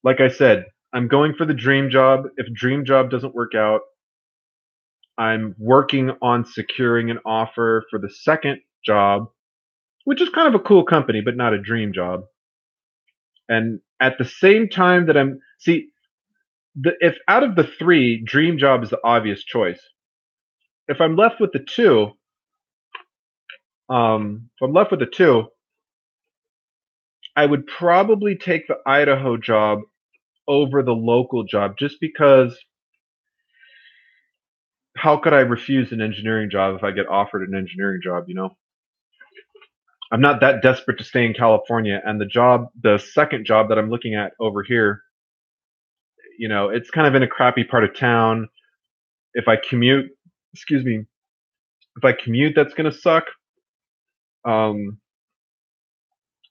like I said, I'm going for the dream job. If dream job doesn't work out, I'm working on securing an offer for the second job, which is kind of a cool company, but not a dream job. And at the same time that if out of the three, dream job is the obvious choice. If I'm left with the two, if I'm left with the two, I would probably take the Idaho job over the local job just because how could I refuse an engineering job if I get offered an engineering job, you know? I'm not that desperate to stay in California, and the second job that I'm looking at over here, you know, it's kind of in a crappy part of town. If I commute, excuse me, if I commute, that's gonna suck. Um,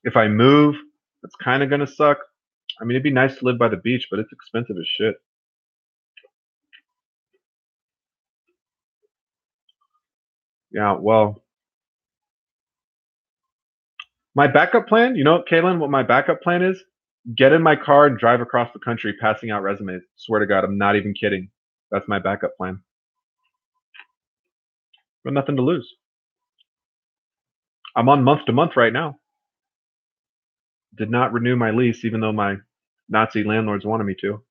if I move, that's kind of gonna suck. I mean, it'd be nice to live by the beach, but it's expensive as shit. Yeah, well, my backup plan, you know, Kaylin, what my backup plan is? Get in my car and drive across the country passing out resumes. Swear to God, I'm not even kidding. That's my backup plan. But nothing to lose. I'm on month to month right now. Did not renew my lease, even though my Nazi landlords wanted me to.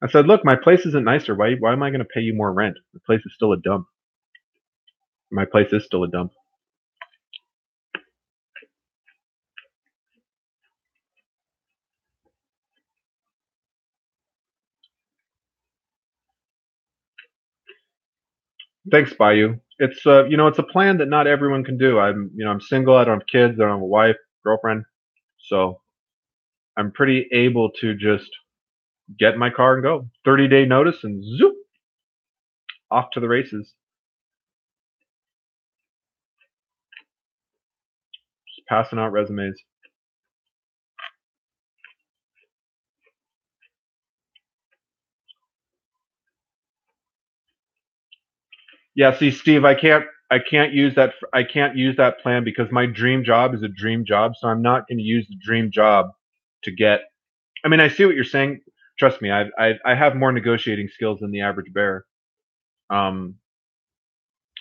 I said, look, my place isn't nicer. Why am I going to pay you more rent? The place is still a dump. My place is still a dump. Thanks, Bayou. It's you know, it's a plan that not everyone can do. I'm single. I don't have kids. I don't have a wife, girlfriend. So I'm pretty able to just get in my car and go. 30-day notice and zoop off to the races. Just passing out resumes. Yeah, see, Steve, I can't use that plan because my dream job is a dream job, so I'm not going to use the dream job to get. I mean, I see what you're saying. Trust me, I have more negotiating skills than the average bear. Um,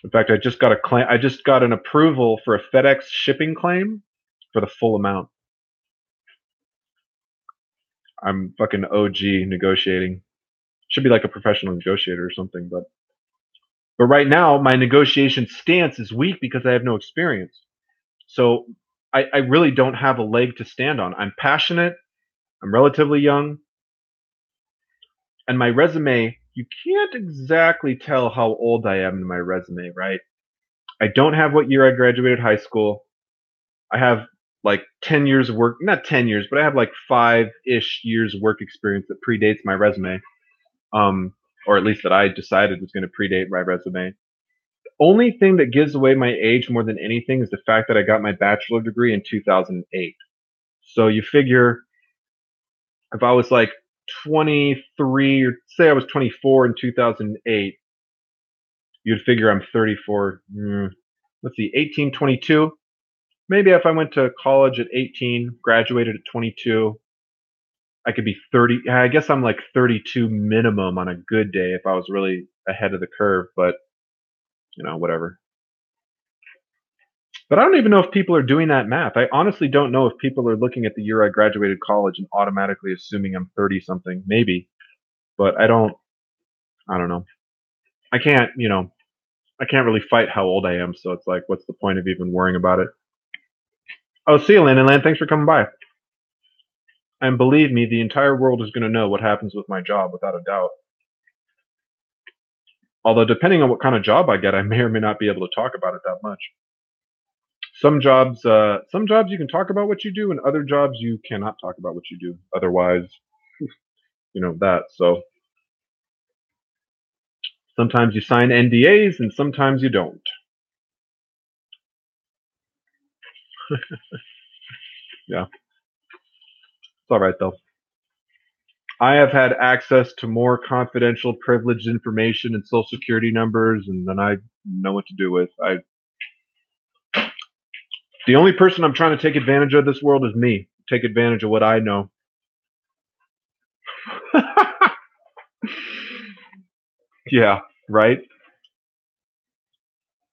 in fact, I just got a claim. I just got an approval for a FedEx shipping claim for the full amount. I'm fucking OG negotiating. Should be like a professional negotiator or something, but right now my negotiation stance is weak because I have no experience. So I really don't have a leg to stand on. I'm passionate. I'm relatively young, and my resume. You can't exactly tell how old I am in my resume, right? I don't have what year I graduated high school. I have like 10 years of work, not 10 years, but I have like 5-ish years of work experience that predates my resume. Um, or at least that I decided was going to predate my resume. Only thing that gives away my age more than anything is the fact that I got my bachelor degree in 2008. So you figure if I was like 23 or say I was 24 in 2008, you'd figure I'm 34. Let's see, 18, 22. Maybe if I went to college at 18, graduated at 22, I could be 30. I guess I'm like 32 minimum on a good day if I was really ahead of the curve, but you know, whatever. But I don't even know if people are doing that math. I honestly don't know if people are looking at the year I graduated college and automatically assuming I'm 30 something. Maybe, but I don't know. I can't, you know, I can't really fight how old I am, so it's like what's the point of even worrying about it? Oh, see you, Landon Land. Thanks for coming by. And believe me, the entire world is going to know what happens with my job without a doubt. Although, depending on what kind of job I get, I may or may not be able to talk about it that much. Some jobs you can talk about what you do, and other jobs you cannot talk about what you do. Otherwise, you know that. So sometimes you sign NDAs, and sometimes you don't. Yeah, it's all right though. I have had access to more confidential, privileged information and social security numbers, and than I know what to do with. The only person I'm trying to take advantage of this world is me. Take advantage of what I know. Yeah, right.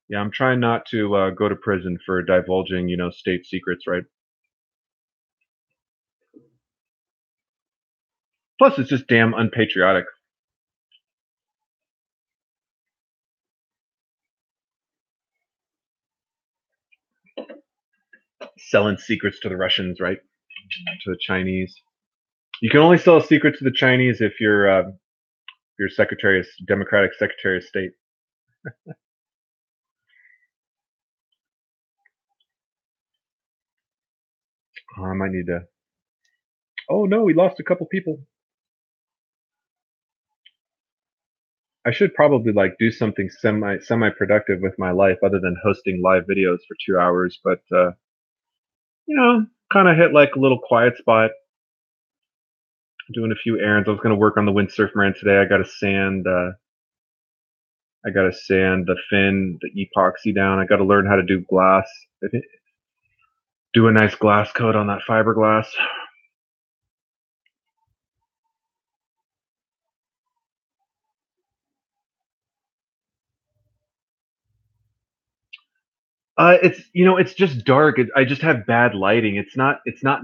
Yeah, I'm trying not to go to prison for divulging, you know, state secrets, right? Plus, it's just damn unpatriotic. Selling secrets to the Russians, right? To the Chinese. You can only sell a secret to the Chinese if you're Democratic Secretary of State. Oh, I might need to. Oh no, we lost a couple people. I should probably like do something semi productive with my life other than hosting live videos for 2 hours. But kind of hit like a little quiet spot, doing a few errands. I was going to work on the windsurf brand today. I got to sand the fin, the epoxy down. I got to learn how to do glass. Do a nice glass coat on that fiberglass. It's just dark. I just have bad lighting. It's not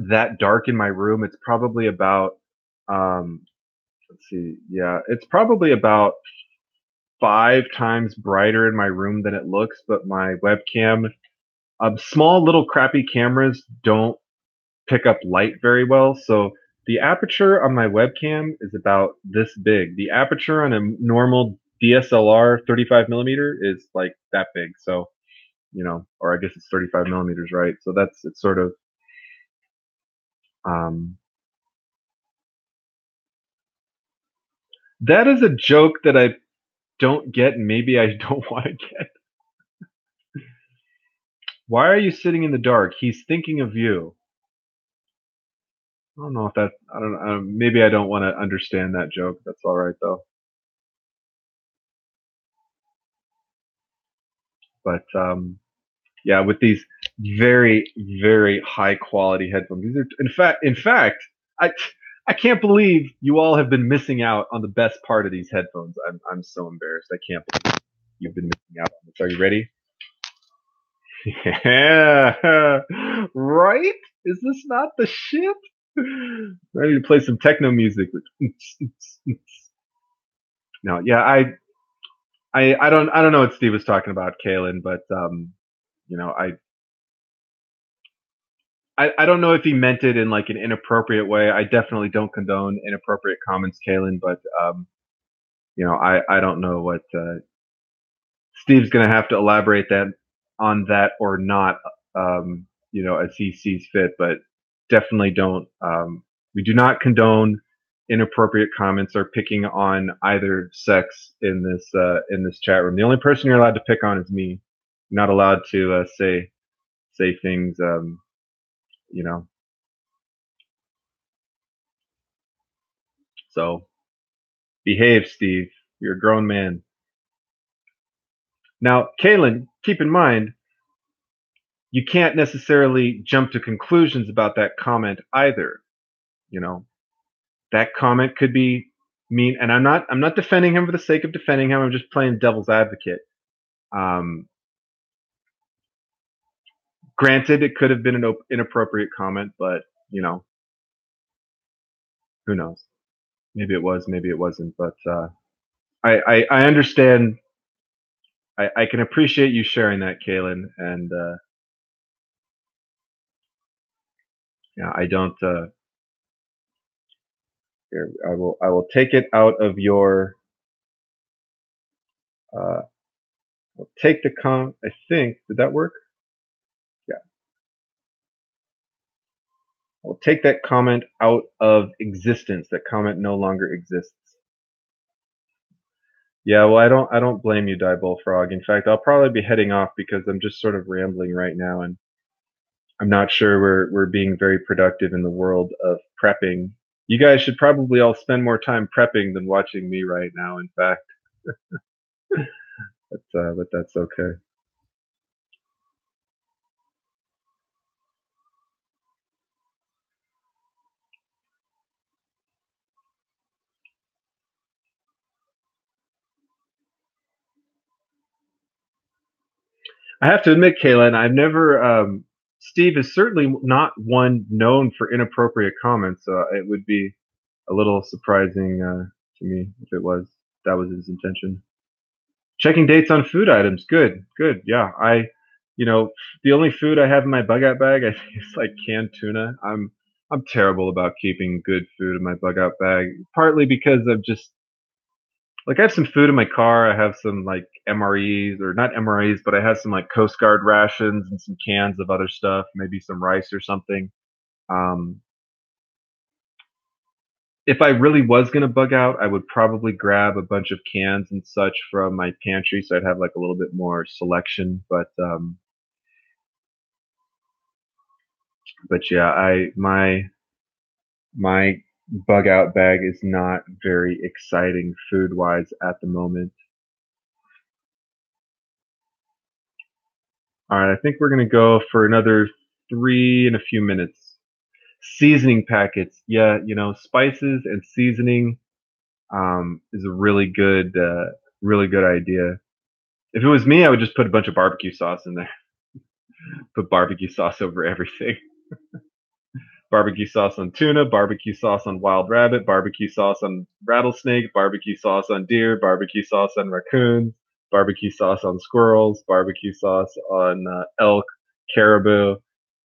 that dark in my room. It's probably about let's see. Yeah, it's probably about 5 times brighter in my room than it looks, but my webcam, small little crappy cameras don't pick up light very well. So the aperture on my webcam is about this big. The aperture on a normal DSLR 35 millimeter is like that big. So, or I guess it's 35 millimeters, right? So it's sort of, um, that is a joke that I don't get, and maybe I don't want to get. Why are you sitting in the dark? He's thinking of you. I don't know if that. I don't. Maybe I don't want to understand that joke. That's all right though. But yeah, with these very very high quality headphones. These are in fact, I can't believe you all have been missing out on the best part of these headphones. I'm so embarrassed. I can't believe you've been missing out on this. Are you ready? Yeah, right? Is this not the shit? Ready to play some techno music. No, yeah, I don't know what Steve was talking about, Kalen, but you know, I don't know if he meant it in like an inappropriate way. I definitely don't condone inappropriate comments, Kalen, but I don't know what Steve's gonna have to elaborate that on that or not, as he sees fit, but definitely don't. We do not condone inappropriate comments or picking on either sex in this chat room. The only person you're allowed to pick on is me. You're not allowed to say things. You know. So behave, Steve. You're a grown man. Now, Kalen, keep in mind you can't necessarily jump to conclusions about that comment either. You know, that comment could be mean, and I'm not defending him for the sake of defending him. I'm just playing devil's advocate. Um, Granted, it could have been an inappropriate comment, but who knows? Maybe it was, maybe it wasn't. But I understand. I can appreciate you sharing that, Kaylin, and yeah, I don't. Here, I will take it out of your. I'll take the I think did that work? Yeah. I'll take that comment out of existence. That comment no longer exists. Yeah, well, I don't blame you, Die Bullfrog. In fact, I'll probably be heading off because I'm just sort of rambling right now, and I'm not sure we're being very productive in the world of prepping. You guys should probably all spend more time prepping than watching me right now. In fact, but that's okay. I have to admit, Kaylin, I've never. Steve is certainly not one known for inappropriate comments. It would be a little surprising to me if it was that was his intention. Checking dates on food items. Good, good. Yeah, you know, the only food I have in my bug out bag, I think, is like canned tuna. I'm terrible about keeping good food in my bug out bag. Partly because of just like I have some food in my car. I have some like MREs or not MREs, but I have some like Coast Guard rations and some cans of other stuff, maybe some rice or something. Um, if I really was gonna bug out, I would probably grab a bunch of cans and such from my pantry, so I'd have like a little bit more selection. But yeah, I my bug out bag is not very exciting food wise at the moment. All right, I think we're gonna go for another three in a few minutes. Seasoning packets, yeah, spices and seasoning is a really good idea. If it was me, I would just put a bunch of barbecue sauce in there. Put barbecue sauce over everything. Barbecue sauce on tuna, barbecue sauce on wild rabbit, barbecue sauce on rattlesnake, barbecue sauce on deer, barbecue sauce on raccoons, barbecue sauce on squirrels, barbecue sauce on elk, caribou,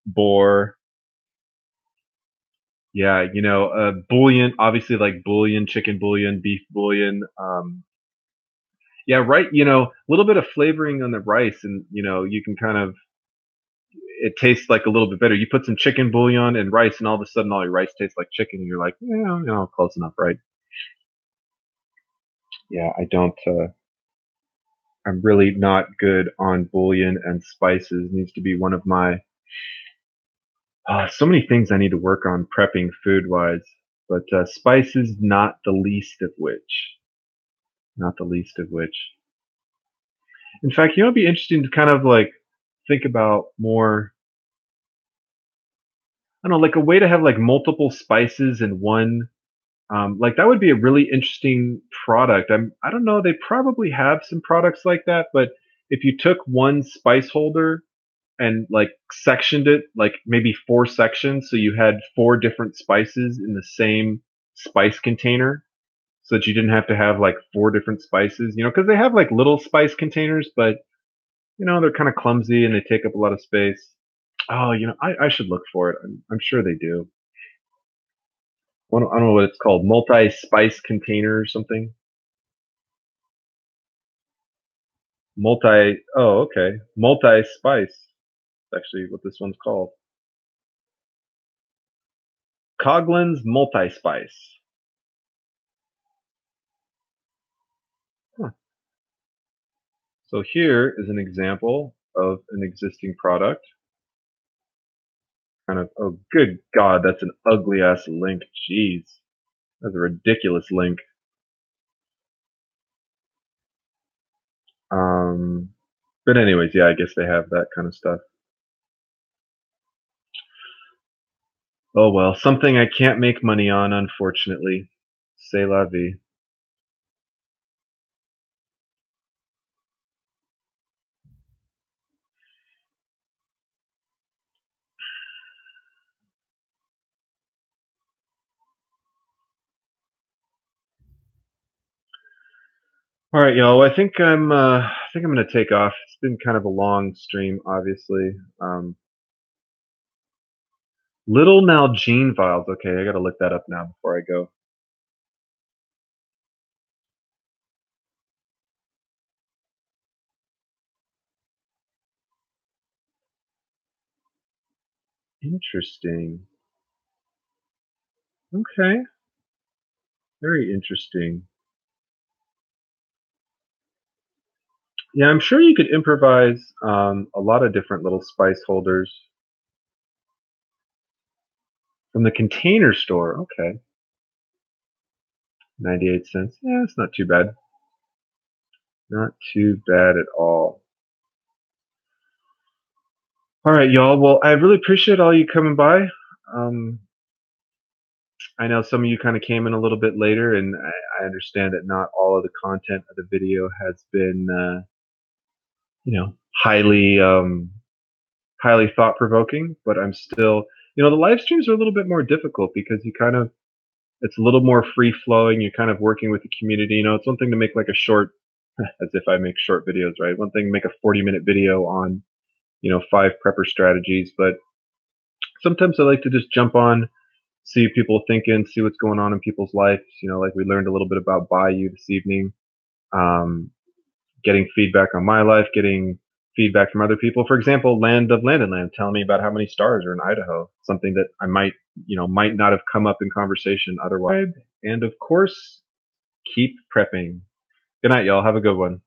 boar. Yeah, bouillon, obviously like bouillon, chicken bouillon, beef bouillon. Yeah, right. A little bit of flavoring on the rice, and you can kind of it tastes like a little bit better. You put some chicken bouillon and rice, and all of a sudden, all your rice tastes like chicken. And you're like, yeah, close enough, right? Yeah, I don't. I'm really not good on bouillon and spices. Needs to be one of my. So many things I need to work on prepping food wise, but spices not the least of which. Not the least of which. In fact, it'd be interesting to kind of like think about more. I don't know, like a way to have like multiple spices in one. Like that would be a really interesting product. I don't know. They probably have some products like that, but if you took one spice holder and like sectioned it, like maybe four sections, so you had four different spices in the same spice container, so that you didn't have to have like four different spices. Because they have like little spice containers, but they're kind of clumsy and they take up a lot of space. Oh, I should look for it. I'm sure they do. I don't know what it's called, multi-spice container or something. Oh, okay. Multi-spice. Actually what this one's called. Coglin's multi-spice. Huh. So here is an example of an existing product. Kind of, oh, good God, that's an ugly ass link. Jeez. That's a ridiculous link. Um, but anyways, yeah, I guess they have that kind of stuff. Oh well, something I can't make money on, unfortunately. C'est la vie. All right, y'all. I think I'm gonna take off. It's been kind of a long stream, obviously. Little Nalgene vials. Okay, I gotta look that up now before I go. Interesting. Okay, very interesting. Yeah, I'm sure you could improvise a lot of different little spice holders from the Container Store. Okay, 98 cents. Yeah, it's not too bad. Not too bad at all. All right, y'all. Well, I really appreciate all you coming by. Um, I know some of you kind of came in a little bit later, and I understand that not all of the content of the video has been, you know, highly, highly thought provoking. But I'm still, the live streams are a little bit more difficult because you kind of It's a little more free flowing. You're kind of working with the community. It's one thing to make like a short, as if I make short videos, right? One thing to make a 40-minute video on, 5 prepper strategies, but sometimes I like to just jump on, see people thinking, see what's going on in people's lives. Like we learned a little bit about Bayou this evening. Um, Getting feedback on my life, getting feedback from other people. For example, Land of Land and Land telling me about how many stars are in Idaho, something that I might not have come up in conversation otherwise. And of course, keep prepping. Good night, y'all. Have a good one.